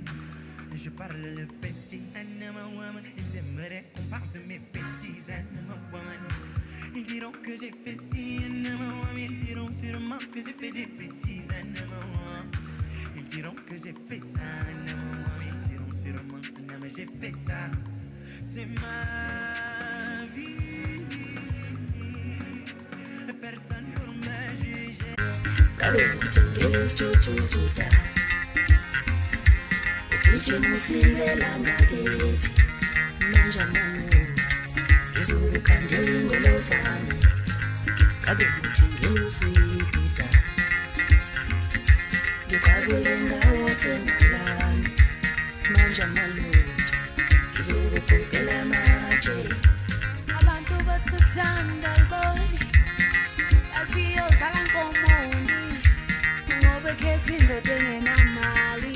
Je parle le petit, Anama woman, ils aimeraient qu'on parle de mes bêtises, Anama woman. Ils diront que j'ai fait ci, Anama woman, ils diront sûrement que j'ai fait des bêtises, Anama woman. Ils diront que j'ai fait ça, Anama woman, ils diront sûrement, Anama j'ai fait ça. C'est ma vie. Personne pour me juger. Abantu bathanda iboni asiyozala nkomondi ngoba khetha indoda engenamali,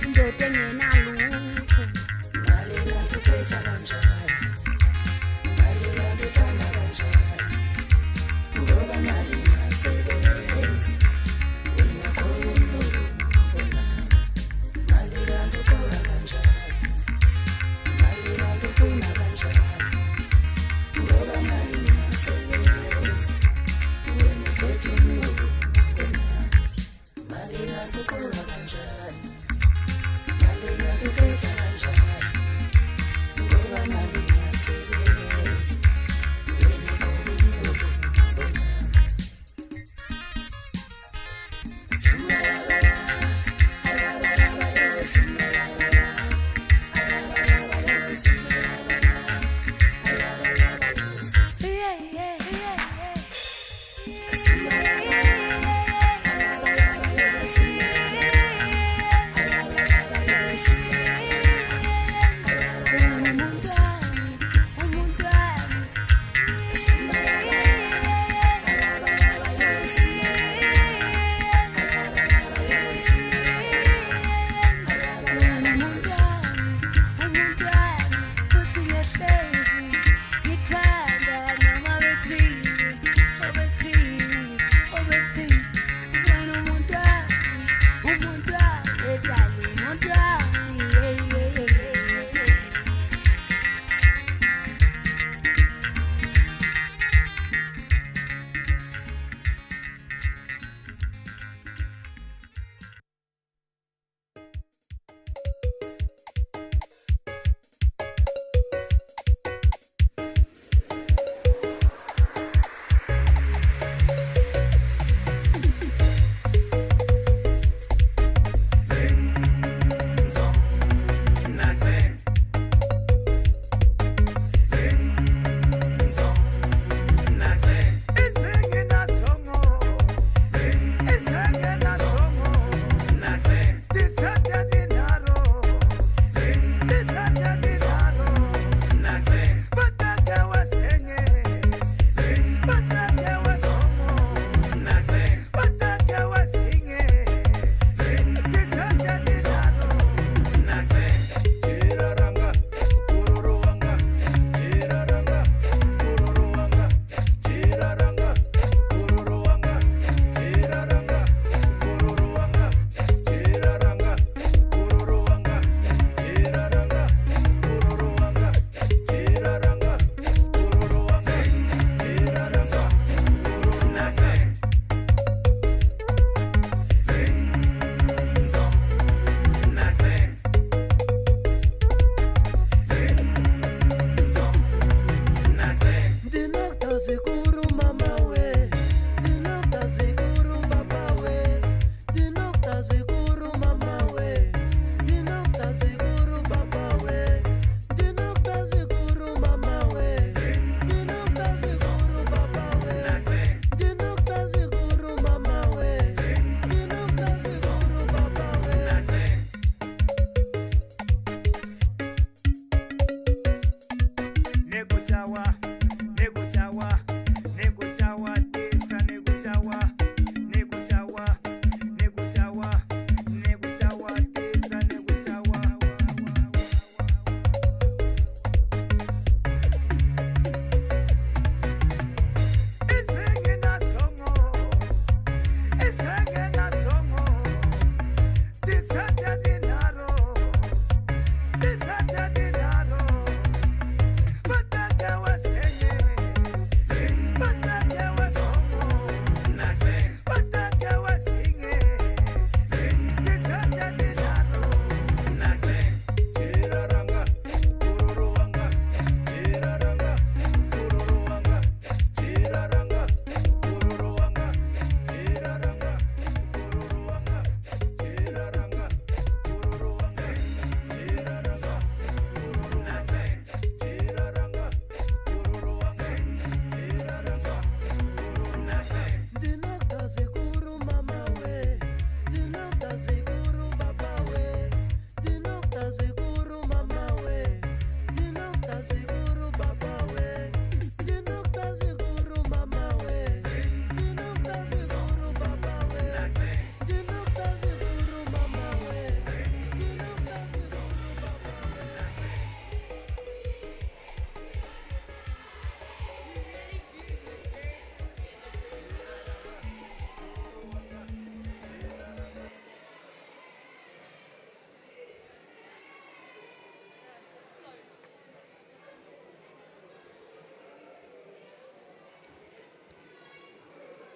indoda engenalutho. Mali kanti ukhetha kanjani? Mali kanti uthanda kanjani? Ngoba mali ingasebenzi ungakhona ukubona. Mali kanti ukhola kanjani? Mali kanti ufuna kanjani? Ngoba mali ingasebenzi ungakhona ukubona. Mali kanti ukhola kanjani? Mali kanti ukhetha kanjani? Ngoba mali ingasebenzi ungakhona ukubona.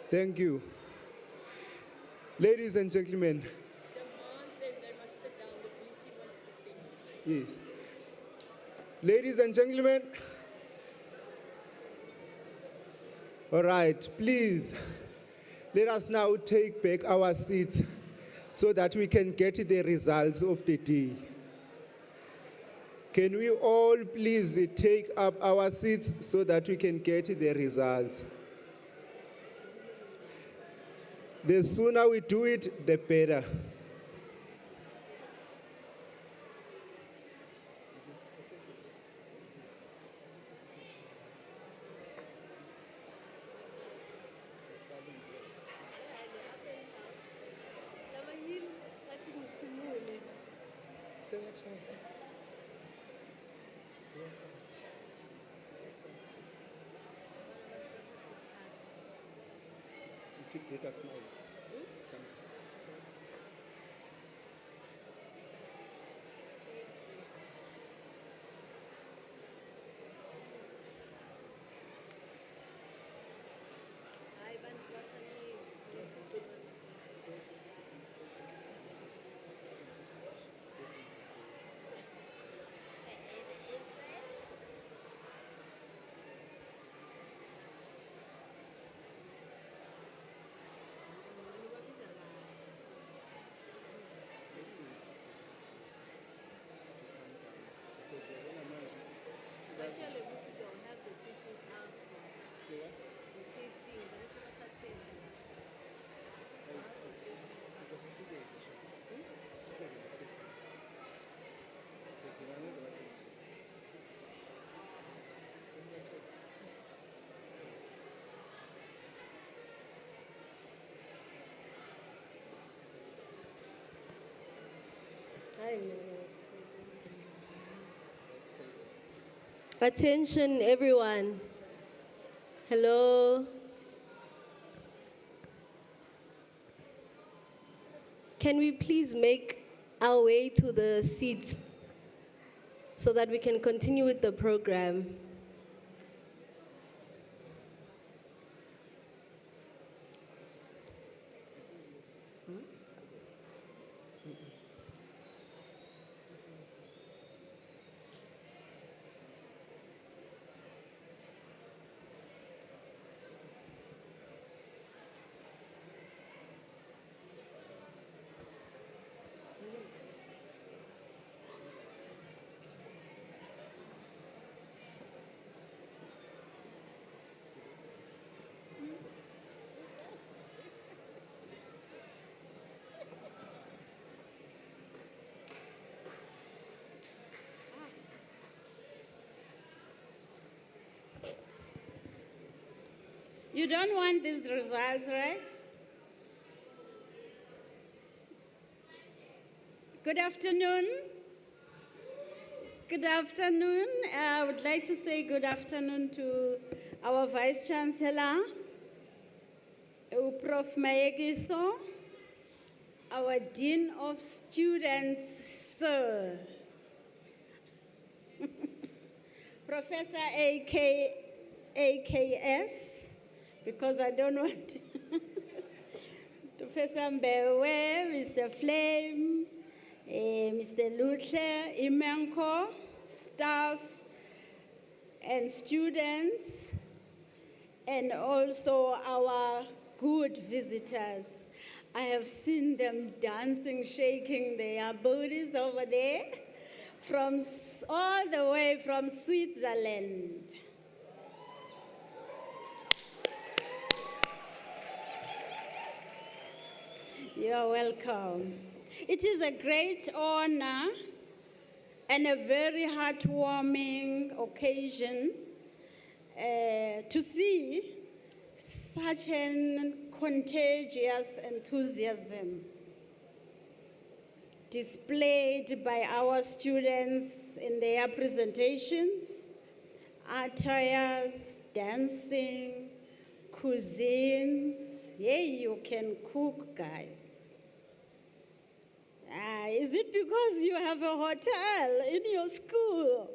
Thank you. Ladies and gentlemen. Yes. Ladies and gentlemen. All right, please, let us now take back our seats so that we can get the results of the day. Can we all please take up our seats so that we can get the results? The sooner we do it, the better. Let us smile. Come. Actually, we don't have the tastings after. The what? The tastings. I'm sure what's that tasting? I know. Attention, everyone. Hello. Can we please make our way to the seats so that we can continue with the program? You don't want these results, right? Good afternoon. Good afternoon. I would like to say good afternoon to our Vice-Chancellor, Prof Mayekiso, our Dean of Students, Sir, Professor AKS, because I don't want Professor Mbewe, Mr. Flame, Mr. Lutle, Imenko, staff and students, and also our good visitors. I have seen them dancing, shaking their bodies over there, from all the way from Switzerland. You're welcome. It is a great honor and a very heartwarming occasion to see such an contagious enthusiasm displayed by our students in their presentations, attires, dancing, cuisines. Yeah, you can cook, guys. Is it because you have a hotel in your school?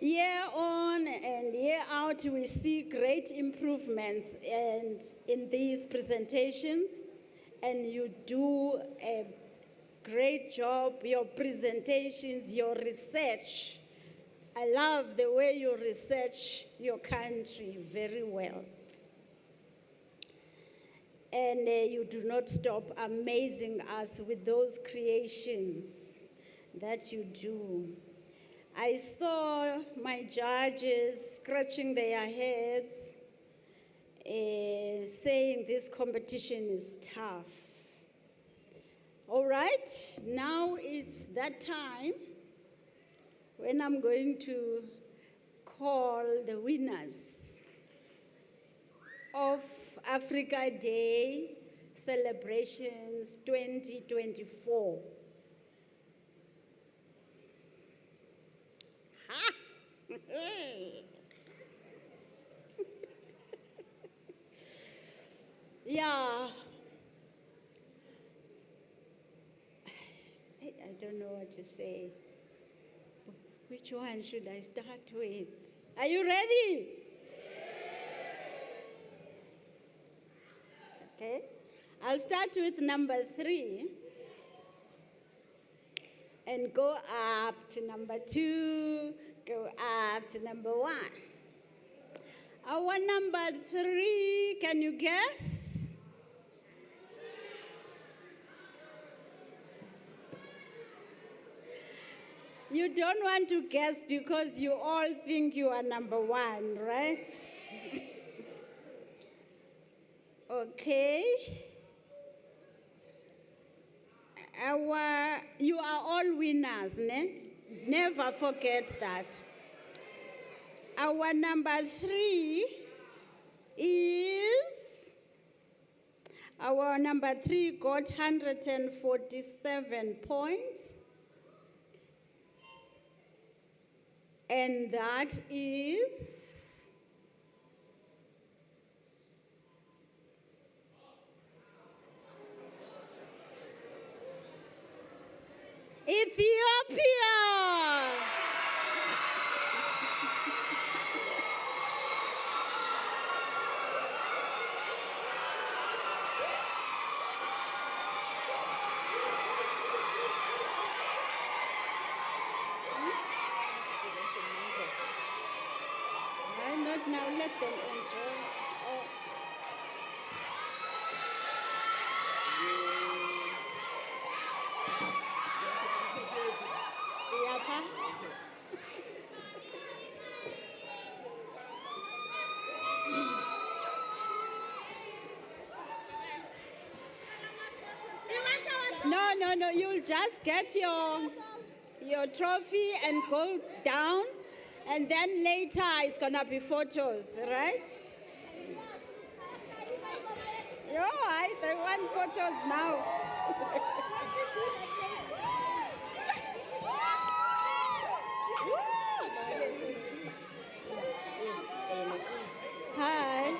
Year on and year out, we see great improvements in these presentations, and you do a great job, your presentations, your research. I love the way you research your country very well. And you do not stop amazing us with those creations that you do. I saw my judges scratching their heads, saying this competition is tough. All right, now it's that time when I'm going to call the winners of Africa Day celebrations 2024. Yeah. I don't know what to say. Which one should I start with? Are you ready? Okay. I'll start with number 3 and go up to number 2, go up to number 1. Our number 3, can you guess? You don't want to guess because you all think you are number 1, right? Okay. You are all winners, ne? Never forget that. Our number 3 got 147 points. And that is Ethiopia. Why not now? Let them enjoy. Oh. Yapa. No, you'll just get your trophy and go down, and then later it's gonna be photos, right? They want photos now. Hi.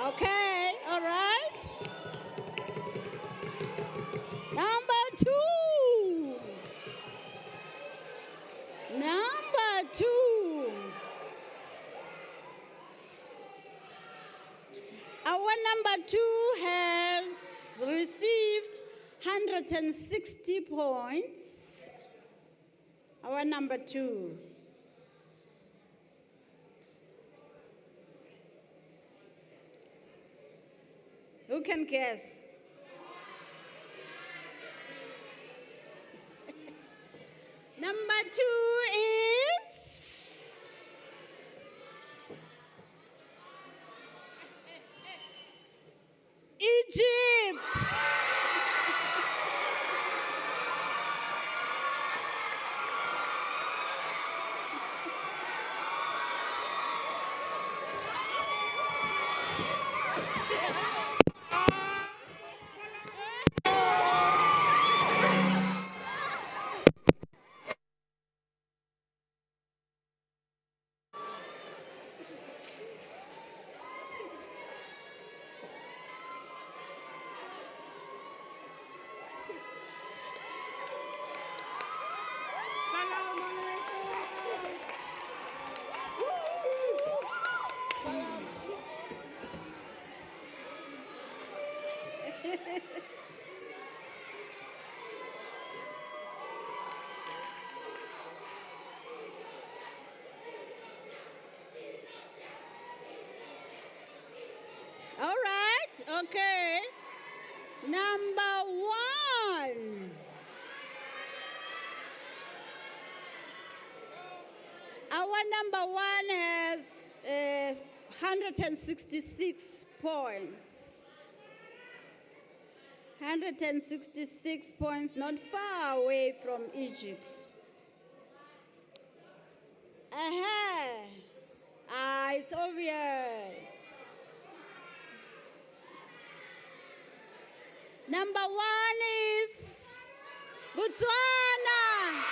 Okay, all right. Number 2. Number 2. Our number 2 has received 160 points. Our number 2. Who can guess? Number 2 is Egypt. All right, okay. Number 1. Our number 1 has 166 points. 166 points, not far away from Egypt. It's obvious. Number 1 is Botswana.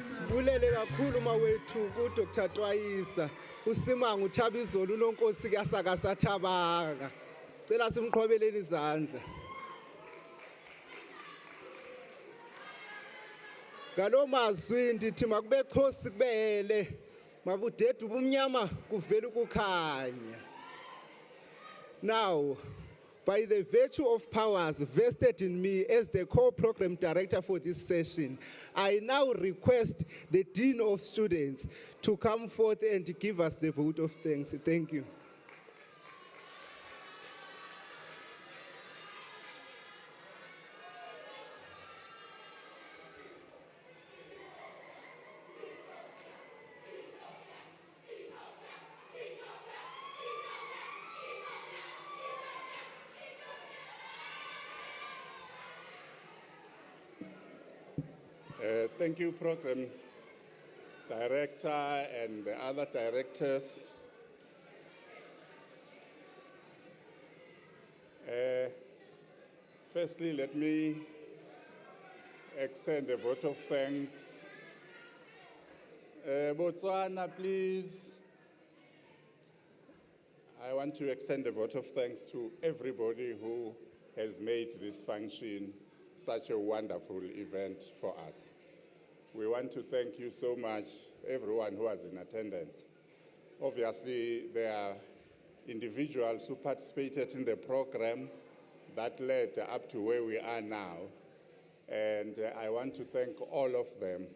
Sibulele kakhulu mawethu kuDr. Twayisa uSimanga uThabizolo uNonkosi kasakasathabanga. Cela simqhobeleni izandla. Ngalo mazwi ndithi makube chosi kubele mabudede ubumnyama kuvela ukukhanya. Now, by the virtue of powers vested in me as the co-program director for this session, I now request the Dean of Students to come forth and give us the vote of thanks. Thank you. Thank you, Program Director and the other directors. Firstly, let me extend a vote of thanks. Botswana, please. I want to extend a vote of thanks to everybody who has made this function such a wonderful event for us. We want to thank you so much, everyone who was in attendance. Obviously, there are individuals who participated in the program that led up to where we are now. And I want to thank all of them,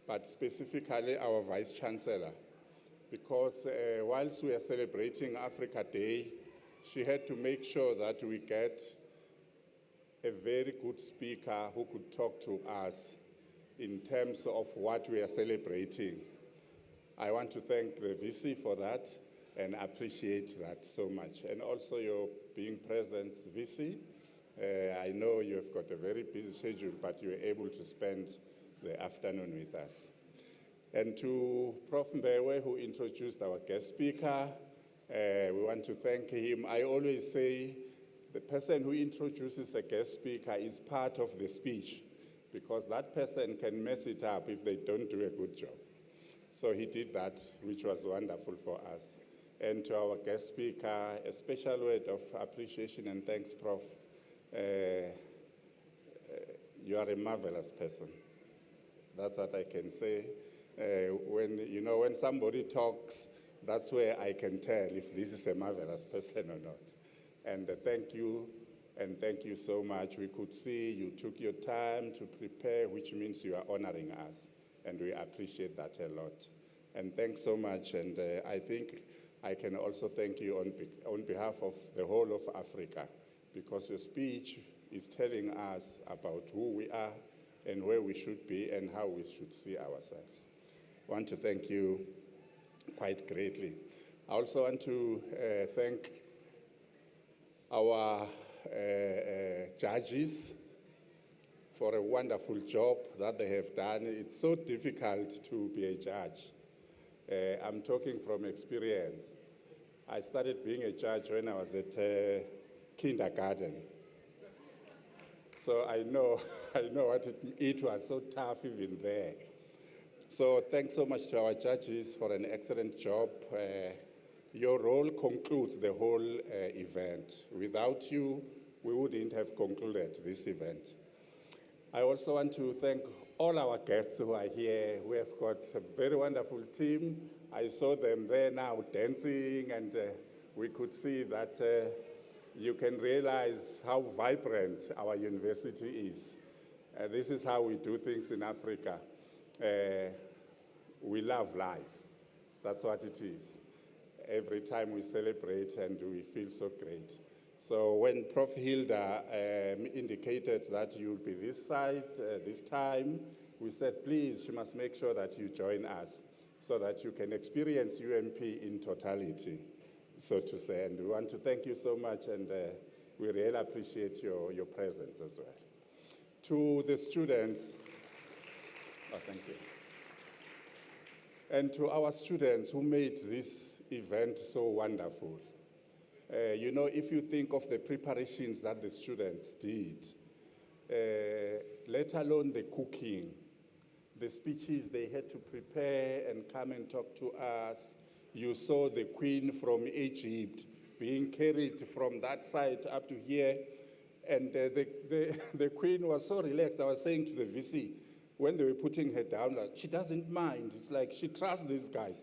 but specifically our Vice-Chancellor, because whilst we are celebrating Africa Day, she had to make sure that we get a very good speaker who could talk to us in terms of what we are celebrating. I want to thank the VC for that and appreciate that so much. And also your being present, VC. I know you've got a very busy schedule, but you were able to spend the afternoon with us. And to Prof Mbewe, who introduced our guest speaker, we want to thank him. I always say the person who introduces a guest speaker is part of the speech, because that person can mess it up if they don't do a good job. So he did that, which was wonderful for us. And to our guest speaker, a special word of appreciation and thanks, Prof. You are a marvelous person. That's what I can say. When somebody talks, that's where I can tell if this is a marvelous person or not. And thank you so much. We could see you took your time to prepare, which means you are honoring us, and we appreciate that a lot. And thanks so much, and I think I can also thank you on behalf of the whole of Africa, because your speech is telling us about who we are and where we should be and how we should see ourselves. I want to thank you quite greatly. I also want to thank our judges for a wonderful job that they have done. It's so difficult to be a judge. I'm talking from experience. I started being a judge when I was at kindergarten. So I know what it was so tough even there. So thanks so much to our judges for an excellent job. Your role concludes the whole event. Without you, we wouldn't have concluded this event. I also want to thank all our guests who are here. We have got a very wonderful team. I saw them there now dancing, and we could see that you can realize how vibrant our university is. This is how we do things in Africa. We love life. That's what it is. Every time we celebrate and we feel so great. So when Prof Hilda indicated that you'll be this side this time, we said, please, you must make sure that you join us so that you can experience UMP in totality, so to say. And we want to thank you so much, and we really appreciate your presence as well. To the students, thank you. And to our students who made this event so wonderful. If you think of the preparations that the students did, let alone the cooking, the speeches they had to prepare and come and talk to us. You saw the Queen from Egypt being carried from that side up to here. And the Queen was so relaxed. I was saying to the VC, when they were putting her down, like, she doesn't mind. It's like she trusts these guys.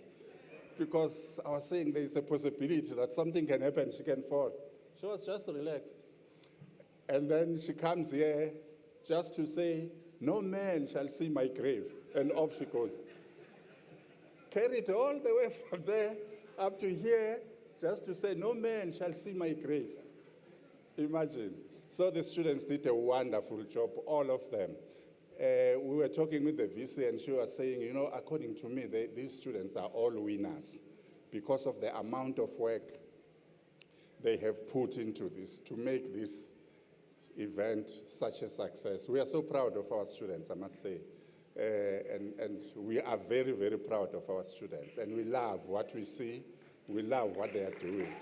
Because I was saying there's a possibility that something can happen, she can fall. She was just relaxed. And then she comes here just to say, no man shall see my grave. And off she goes. Carried all the way from there up to here just to say, no man shall see my grave. Imagine. So the students did a wonderful job, all of them. We were talking with the VC, and she was saying, according to me, these students are all winners because of the amount of work they have put into this to make this event such a success. We are so proud of our students, I must say. And we are very, very proud of our students. And we love what we see. We love what they are doing.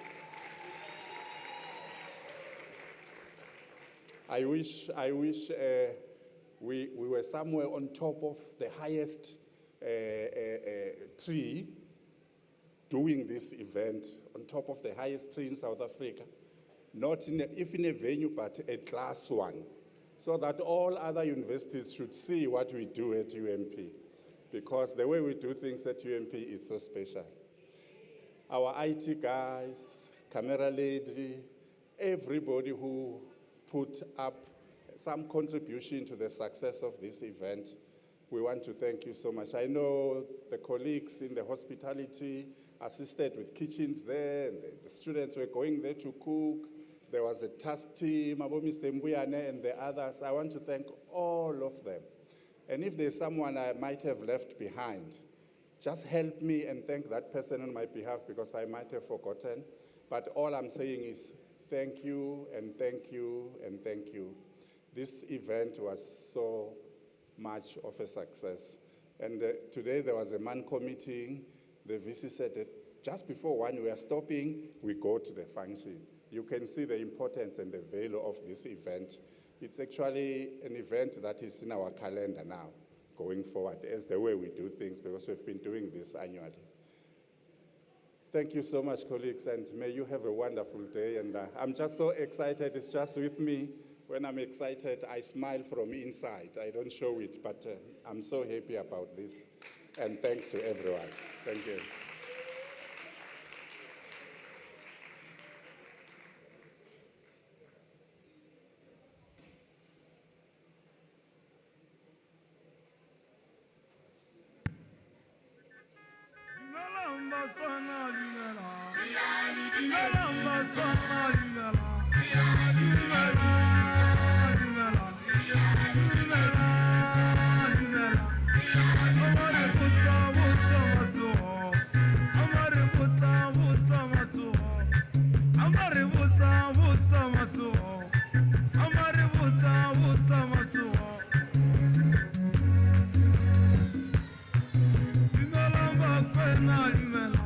I wish we were somewhere on top of the highest tree doing this event, on top of the highest tree in South Africa. Not if in a venue, but a class one, so that all other universities should see what we do at UMP, because the way we do things at UMP is so special. Our IT guys, camera lady, everybody who put up some contribution to the success of this event, we want to thank you so much. I know the colleagues in the hospitality assisted with kitchens there, and the students were going there to cook. There was a task team, Mr. Mbuyane and the others. I want to thank all of them. And if there's someone I might have left behind, just help me and thank that person on my behalf, because I might have forgotten. But all I'm saying is thank you and thank you and thank you. This event was so much of a success. And today there was a man-co meeting. The VC said that just before 1 we are stopping, we go to the function. You can see the importance and the value of this event. It's actually an event that is in our calendar now, going forward, as the way we do things, because we've been doing this annually. Thank you so much, colleagues, and may you have a wonderful day. And I'm just so excited. It's just with me. When I'm excited, I smile from inside. I don't show it, but I'm so happy about this. And thanks to everyone. Thank you. Limela.